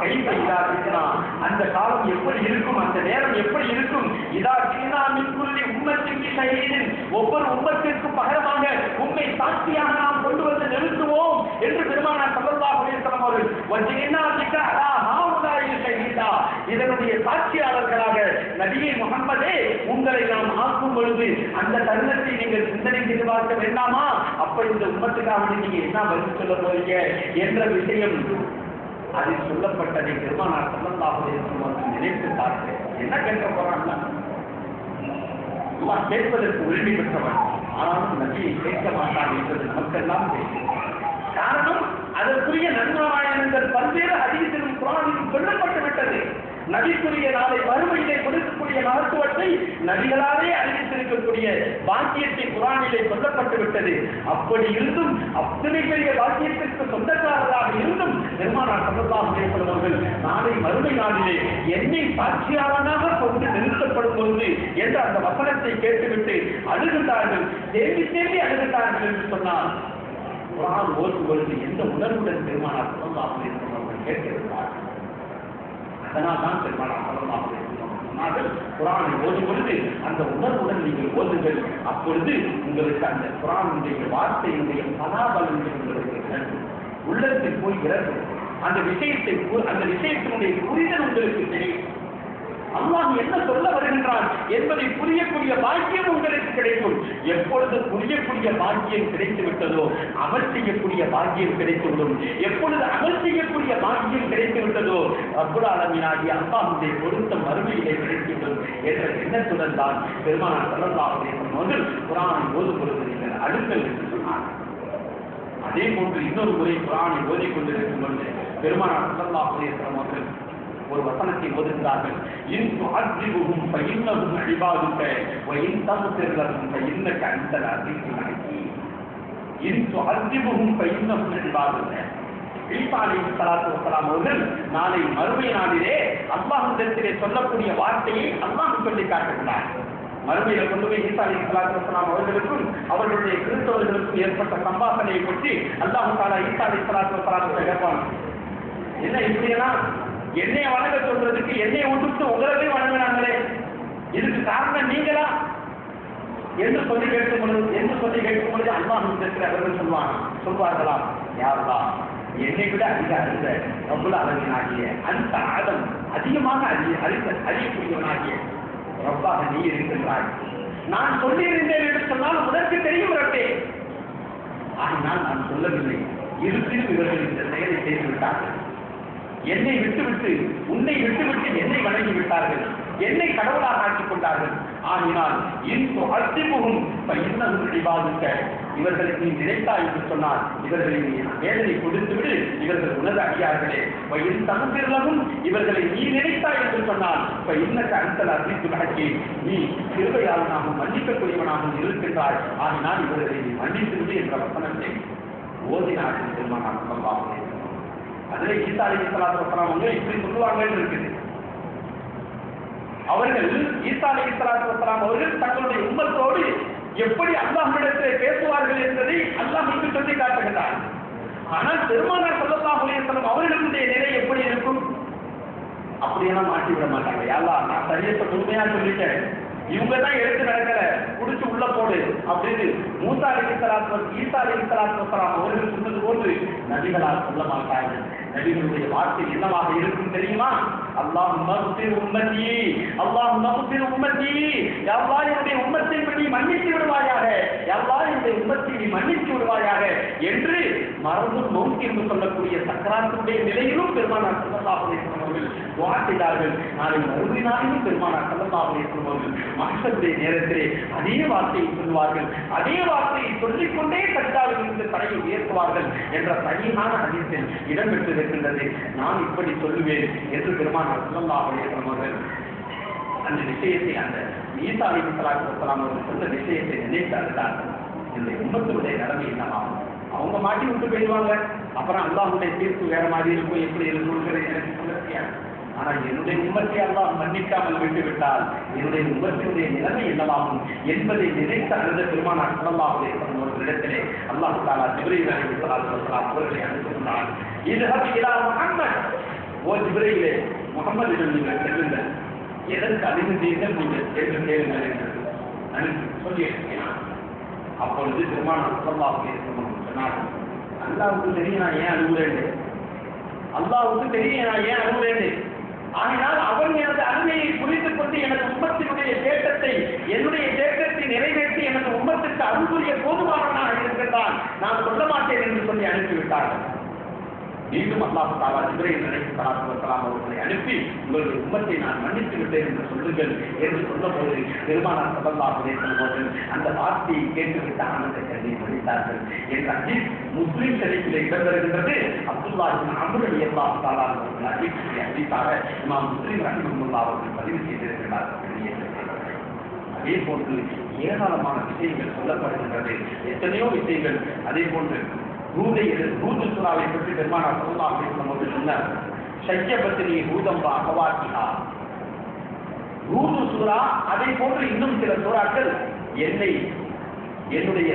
கைஃப இதா ஜினா, அந்த காலம் எப்படி இருக்கும், அந்த நேரம் எப்படி இருக்கும்? இதா ஜினா மின் குல்லி உம்மத்தின் பிஷஹீதின், ஒவ்வொரு உம்மத்திற்கும் பகரமாக உம்மை சாட்சியாக நாம் கொண்டு வந்து நிறுத்துவோம் என்று பெருமானார் ஸல்லல்லாஹு அலைஹி வஸல்லம் அவர்கள் வஜினா பிக அலா ஹாஉலாஇ ஷஹீதா, இதனுடைய சாட்சியாளர்களாக நபியே முஹம்மதே உங்களை நாம் ஆக்கும் பொழுது அந்த தருணத்தை நீங்கள் சிந்தனை செய்து பார்க்க வேண்டாமா? அப்ப இந்த உம்மத்துக்காக நீங்க என்ன பதில் சொல்ல போறீங்க என்ற விஷயம் அதில் சொல்லப்பட்டதை பெருமானார் ஸல்லல்லாஹு அலைஹி வஸல்லம் நினைத்து பார்த்து என்ன கேட்க போறாங்க? அல்லாஹ் கேட்பதற்கு உரிமை பெற்றவன், ஆனாலும் நபியை கேட்க மாட்டான் என்பது நமக்கெல்லாம் தெரியும். காரணம், அதற்குரிய நன்மாராயணங்கள் பல்வேறு ஹதீஸிலும் குர்ஆனிலும் சொல்லப்பட்டு விட்டது. நபிக்குரிய நாளை மறுமையிலே கொடுக்கக்கூடிய மகத்துவத்தை நபிகளாலே அறிவித்திருக்கக்கூடிய பாக்கியத்தை குர்ஆனிலே சொல்லப்பட்டு விட்டது. அப்படி இருந்தும், அத்தனை பெரிய பாக்கியத்திற்கு சொந்தக்காரராக இருந்தும் பெருமானார் ஸல்லல்லாஹு அலைஹி வஸல்லம் அவர்கள் நாளை மறுமை நாளிலே என்னை சாட்சியாளனாக கொண்டு நிறுத்தப்படும் பொழுது என்ற அந்த வசனத்தை கேட்டுவிட்டு அழுகின்றார்கள், தேம்பி அழுகின்றார்கள் என்று சொன்னார். குர்ஆன் ஓதும் பொழுது எந்த உணர்வுடன் பெருமானார் ஸல்லல்லாஹு அலைஹி வஸல்லம் அவர்கள் கேட்டிருக்கிறார். அதனால்தான் பெருமானார் ஸல்லல்லாஹு அலைஹி வஸல்லம் சொன்னார்கள், குர்ஆனை ஓதும் பொழுது அந்த உணர்வுடன் நீங்கள் ஓதுங்கள், அப்பொழுது உங்களுக்கு அந்த குர்ஆனுடைய வார்த்தையினுடைய பலாபலன்கள் உங்களுக்கு கிடைக்கும், உள்ளத்தில் போய் இறங்கும், அந்த விஷயத்தினுடைய புரிதல் உங்களுக்கு தெரியும். அல்லாஹ் என்ன சொல்ல வருகின்றான் என்பதை புரியக்கூடிய பாக்கியம் உங்களுக்கு கிடைக்கும். எப்பொழுது புரியக்கூடிய பாக்கியம் கிடைத்து விட்டதோ அமல் செய்யக்கூடிய பாக்கியம் கிடைத்துவிடும். எப்பொழுது அமல் செய்யக்கூடிய பாக்கியம் கிடைத்து விட்டதோ ரப்பல் ஆலமீனாகிய அல்லாஹ்வுடைய பொருத்தம் மறுமையிலே கிடைத்துவிடும் என்ற எண்ணத்துடன் தான் பெருமானார் ஸல்லல்லாஹு அலைஹி வஸல்லம் அவர்கள் குர்ஆனை ஓதும் பொழுது நீங்கள் அடுக்கல் என்று சொன்னார். அதே போன்று இன்னொரு முறை குர்ஆனை ஓதிக் கொண்டிருக்கும் பொழுது பெருமானார் ஸல்லல்லாஹு அலைஹி வஸல்லம் அவர்கள் ஒரு வசனத்தை ஓதுகிறார்கள். இன் துஅذிபுஹும் ஃபஇன்னஹும் இபாதுக வ இன் தக்ஃபிர் லஹும் ஃபஇன்னக அன்தல் அஸீஸுல் ஹகீம். இன் துஅذிபுஹும் ஃபஇன்னஹும் இபாதுக. ஈசா அலைஹிஸ்ஸலாத்து வஸ்ஸலாம் அவர்கள் நாளை மறுமை நாளிலே அல்லாஹ்விடத்திலே சொல்லக்கூடிய வார்த்தையை அல்லாஹ் சொல்லி காட்டுகிறார். மறுமையில கொண்டு போய் ஈசா அலைஹிஸ்ஸலாத்து வஸ்ஸலாம் அவர்களுக்கும் அவர்களுடைய கிறிஸ்தவர்களுக்கும் ஏற்பட்ட சம்பாஷணையை பற்றி அல்லாஹ் தஆலா ஈசா அலைஹிஸ்ஸலாத்து வஸ்ஸலாம் கேட்பான். என்ன இப்படியெல்லாம் என்னைய வணங்க சொல்றதுக்கு என்னைய விட்டுட்டு உங்களை போய் வணங்கினாங்களே, இதுக்கு காரணம் நீங்களா என்று சொல்லி கேட்கும் பொழுது அல்லாஹ்விடத்தில் அவர்கள் சொல்வார்களா, யாருலா என்னை விட அதிக அறிந்த ரப்புல் ஆலமீனாகிய அந்த ஆதம் அதிகமாக அறியக்கூடியவனாகிய ரப்பாக நீ இருக்கின்றாய். நான் சொல்லியிருந்தேன் என்று சொன்னால் உனக்கு தெரியும் ரப்பே, ஆனால் நான் சொல்லவில்லை. இருப்பினும் இவர்கள் இந்த செயலை செய்து விட்டார்கள். என்னை விட்டுவிட்டு உன்னை விட்டுவிட்டு என்னை வணங்கி விட்டார்கள், என்னை கடவுளாக ஆக்கிக் கொண்டார்கள். ஆகினால் இன்று அத்திமுகம் இன்னும் இபாதுக்க, இவர்களை நீ நினைத்தாய் என்று சொன்னால் இவர்களை நீ வேதனை கொடுத்து விடு, இவர்கள் உனது அடியார்களே. வயிறு தகுதிரலும் இவர்களை நீ நினைத்தாய் என்று சொன்னால் இன்னக்கு அன்தல் அஸீஸுல் ஹகீம், நீ கிருபையாளனாகவும் மன்னிக்கக்கூடியவனாகவும் இருக்கின்றாய். ஆகினால் இவர்களை நீ மன்னித்து விடு என்ற வசனத்தை ஓதினார்கள் பெருமானார் ஸல்லல்லாஹு அலைஹி வஸல்லம். அதிலே ஈசா அலைஹிஸ்ஸலாத்து வஸ்ஸலாம் அவங்க இப்படி சொல்லுவாங்கன்னு இருக்குது. அவர்கள் ஈசா அலைஹிஸ்ஸலாத்து வஸ்ஸலாம் அவர்கள் தங்களுடைய உம்மத்தோடு எப்படி அல்லாஹ்விடத்தில் பேசுவார்கள் என்பதை அல்லாஹ் இங்கு சொல்லி காட்டுகிறார். ஆனால் பெருமானார் ஸல்லல்லாஹு அலைஹி வஸல்லம் அவர்களுடைய நிலை எப்படி இருக்கும்? அப்படியெல்லாம் மாட்டிவிட மாட்டாங்க. யா அல்லாஹ், நான் சரியத்தை முழுமையா சொல்லிட்டேன், இவங்க தான் எடுத்து நடக்கல, குடிச்சு உள்ள போடு அப்படின்னு மூசா அலைஹிஸ்ஸலாத்து ஈசா அலைஹிஸ்ஸலாத்து வஸ்ஸலாம் அவர்கள் சொன்னது போன்று நபிகளால் சொல்ல மாட்டார்கள். நபிகளுடைய வார்த்தை என்னவாக இருக்கும் தெரியுமா? அல்லாஹும்ம ஃபிர் உம்மத்தி, அல்லாஹும்ம ஃபிர் உம்மத்தி, யா அல்லாஹ் என்னுடைய உம்மத்தை நீ மன்னித்து விடுவாயாக, யா அல்லாஹ் என்னுடைய உம்மத்தை நீ மன்னித்து விடுவாயாக என்று மரபுல் மௌத் என்று சொல்லக்கூடிய சக்கராத்துடைய நிலையிலும் பெருமானார் ஸல்லல்லாஹு அலைஹி வஸல்லம் அவர்கள் துஆ செய்தார்கள். நாளை மறுமை நாளிலும் பெருமானார் ஸல்லல்லாஹு அலைஹி வஸல்லம் அவர்கள் மஹ்ஷருடைய நேரத்திலே அதே வார்த்தையை சொல்வார்கள். அதே வார்த்தையை சொல்லிக்கொண்டே சஜ்தாவில் இருந்து தலையை உயர்த்துவார்கள் என்ற சஹீஹான ஹதீஸில் இடம்பெற்றிருக்கின்றது. நான் இப்படி சொல்லுவேன் என்று பெருமானார் ஸல்லல்லாஹு அலைஹி வஸல்லம் அவர்கள் அந்த விஷயத்தை, அந்த ஈசா அலைஹிஸ்ஸலாத்து வஸ்ஸலாம் அவர்கள் சொன்ன விஷயத்தை நினைத்து அழுதார்கள். இந்த உம்மத்துடைய நிலைமை என்னவாகும்? அவங்க மாட்டி விட்டு போயிடுவாங்க, அப்புறம் அல்லாஹ்வுடைய தீர்ப்பு வேற மாதிரி இருக்கும், எப்படி இருக்குங்கிறது எனக்கு சொல்ல தெரியாது. ஆனால் என்னுடைய உம்மத்தை அல்லாஹ் மன்னிக்காமல் விட்டுவிட்டால் என்னுடைய உம்மத்தினுடைய நிலைமை என்னவாகும் என்பதை நினைத்து அழுத பெருமானார் ஸல்லல்லாஹு அலைஹி வஸல்லம் அவர்களிடத்திலே அல்லாஹ் தஆலா ஜிப்ரீல் அலைஹிஸ்ஸலாத்து வஸ்ஸலாம் அவர்களை அனுப்புகிறார். இத்ஹப் இலா முஹம்மத், ஓ ஜிப்ரீலே, முஹம்மதிடம் நீங்கள் செல்லுங்கள், எதற்கு அழுகின்றீர்கள் நீங்கள் என்று கேளுங்கள் என்று அனுப்பி சொல்லியிருக்கிறார். அப்பொழுது பெருமானார் ஸல்லல்லாஹு அலைஹி வஸல்லம் சொன்னார்கள், அல்லாஹ்வுக்கு தெரியும் நான் ஏன் அழுகிறேன், அல்லாஹ்வுக்கு தெரியும் நான் ஏன் அழுகிறேன். ஆனால் அவன் எனது அருமையை புரிந்து கொண்டு எனது உம்மத்தினுடைய தேட்டத்தை, என்னுடைய தேட்டத்தை நிறைவேற்றி எனது உம்மத்திற்கு அன்புரிய போதுமானவனாக இருக்கின்றான், நான் சொல்ல மாட்டேன் என்று சொல்லி அனுப்பிவிட்டார்கள். மீண்டும் அல்லாஹ் தஆலா ஜிப்ரீல் அலைஹிஸ்ஸலாத்து வஸ்ஸலாம் அவர்களை அனுப்பி உங்களுடைய உம்மத்தை நான் மன்னித்து விட்டேன் என்று சொல்லுங்கள் என்று சொன்னபோது பெருமானார் ஸல்லல்லாஹு அலைஹி வஸல்லம் அவர்கள் அந்த வார்த்தையை கேட்டுவிட்டு ஆனந்த கண்ணீர் வடித்தார்கள் என்ற ஹதீஸ் முஸ்லிம் ஷரீஃபிலே இடம்பெறுகின்றது. அப்துல்லாஹ் இப்னு அம்ர் ரலியல்லாஹு தஆலா அவர்கள் அறிவித்த ஹதீஸாக இமாம் முஸ்லிம் ரஹிமஹுல்லாஹ் அவர்கள் பதிவு செய்திருக்கிறார்கள். அதே போன்று ஏராளமான விஷயங்கள் சொல்லப்படுகின்றது, எத்தனையோ விஷயங்கள். அதே போன்று ஹூது சூராவை பற்றி பெருமானார் ஸல்லல்லாஹு அலைஹி வஸல்லம் அவர்கள் சொன்னார், ஷஜ்ஜபத்னி ஹூதம் வ அஹவாத்திஹா. ஹூது சூரா அதே போன்று இன்னும் சில சூறாக்கள் என்னுடைய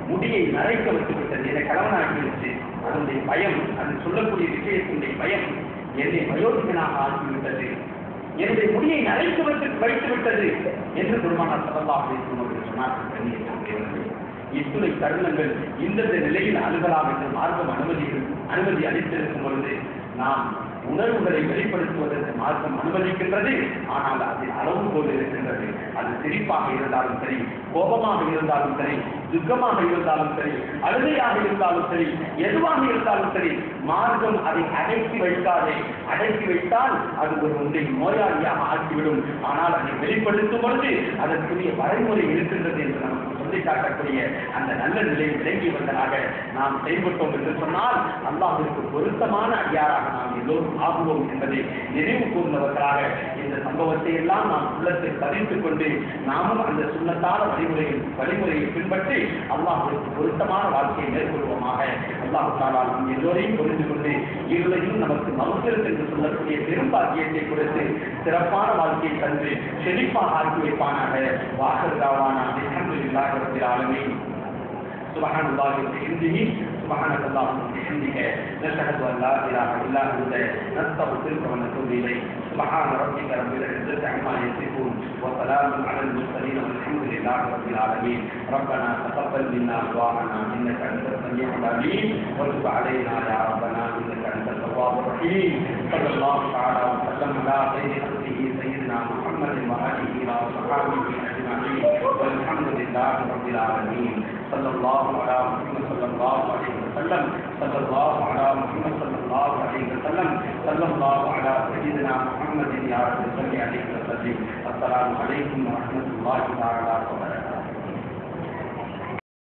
முடியை நரைக்க வைத்து விட்டது, என்னை கணவனாகிவிட்டு அதனுடைய பயம், அது சொல்லக்கூடிய விஷயத்தினுடைய பயம் என்னை வயோதிகனாக ஆக்கிவிட்டது, என்னுடைய முடியை நரைக்க வைத்து விட்டது என்று பெருமானார் ஸல்லல்லாஹு அலைஹி வஸல்லம் அவர்கள் சொன்னார்கள். இத்துணை தருணங்கள் இந்த நிலையில் அணுகலாம் என்று மார்க்கம் அனுமதி அளித்திருக்கும் பொழுது நாம் உணர்வுகளை வெளிப்படுத்துவதற்கு மார்க்கம் அனுமதிக்கின்றது. ஆனால் அதில் அளவுகோல் இருக்கின்றது. அது சிரிப்பாக இருந்தாலும் சரி, கோபமாக இருந்தாலும் சரி, துக்கமாக இருந்தாலும் சரி, அழுகையாக இருந்தாலும் சரி, எதுவாக இருந்தாலும் சரி, மார்க்கம் அதை அடக்கி வைக்காதே. அடக்கி வைத்தால் அது ஒரு ஒன்றை நோயாளியாக ஆக்கிவிடும். ஆனால் அதை வெளிப்படுத்தும் பொழுது அதற்குரிய வரைமுறை இருக்கின்றது என்று நமக்கு சொல்லிக்காட்டக்கூடிய அந்த நல்ல நிலையை விளங்கியவர்களாக நாம் செயல்பட்டோம் என்று சொன்னால் அல்லாஹ்விற்கு பொருத்தமான அடியாராக நாம் எல்லோரும் ஆகுவோம் என்பதை நினைவு கூர்ந்தவர்களாக இந்த சம்பவத்தை எல்லாம் நாம் உள்ளத்தில் பதித்துக் கொண்டு நாமும் அந்த சுண்ணத்தான வழிமுறையை பின்பற்றி அல்லாஹ்விற்கு பொருத்தமான வாழ்க்கையை மேற்கொள்வோமாக. அல்லாஹ் தஆலா நம் எல்லோரையும் புரிந்து கொண்டு இருளையும் நமக்கு மகஃபிரத் என்று சொல்லக்கூடிய பெரும் பாக்கியத்தை கொடுத்து சிறப்பான வாழ்க்கையை தந்து செழிப்பாக ஆக்கி வைப்பானாக. வாஹர் தாவானா அல்ஹம்துலில்லாஹி ரப்பில் ஆலமீன். سبحان الله وبحمده سبحانك اللهم وبحمدك نشهد ان لا اله الا انت نستغفرك ونتوب اليك. سبحان ربك رب العزه عما يصفون وسلام على المرسلين والحمد لله رب العالمين. ربنا تقبل منا دعاءنا انك انت السميع العليم وتب علينا يا ربنا انك انت التواب الرحيم. صلى الله تعالى وسلم على خير خلقه سيدنا محمد واله وصحبه اجمعين والحمد لله رب العالمين. صلى الله على محمد صلى الله عليه وسلم. صلى الله على محمد صلى الله عليه وسلم. صلى الله على سيدنا محمد يا رب صل عليه وسلم. السلام عليكم ورحمة الله تعالى وبركاته.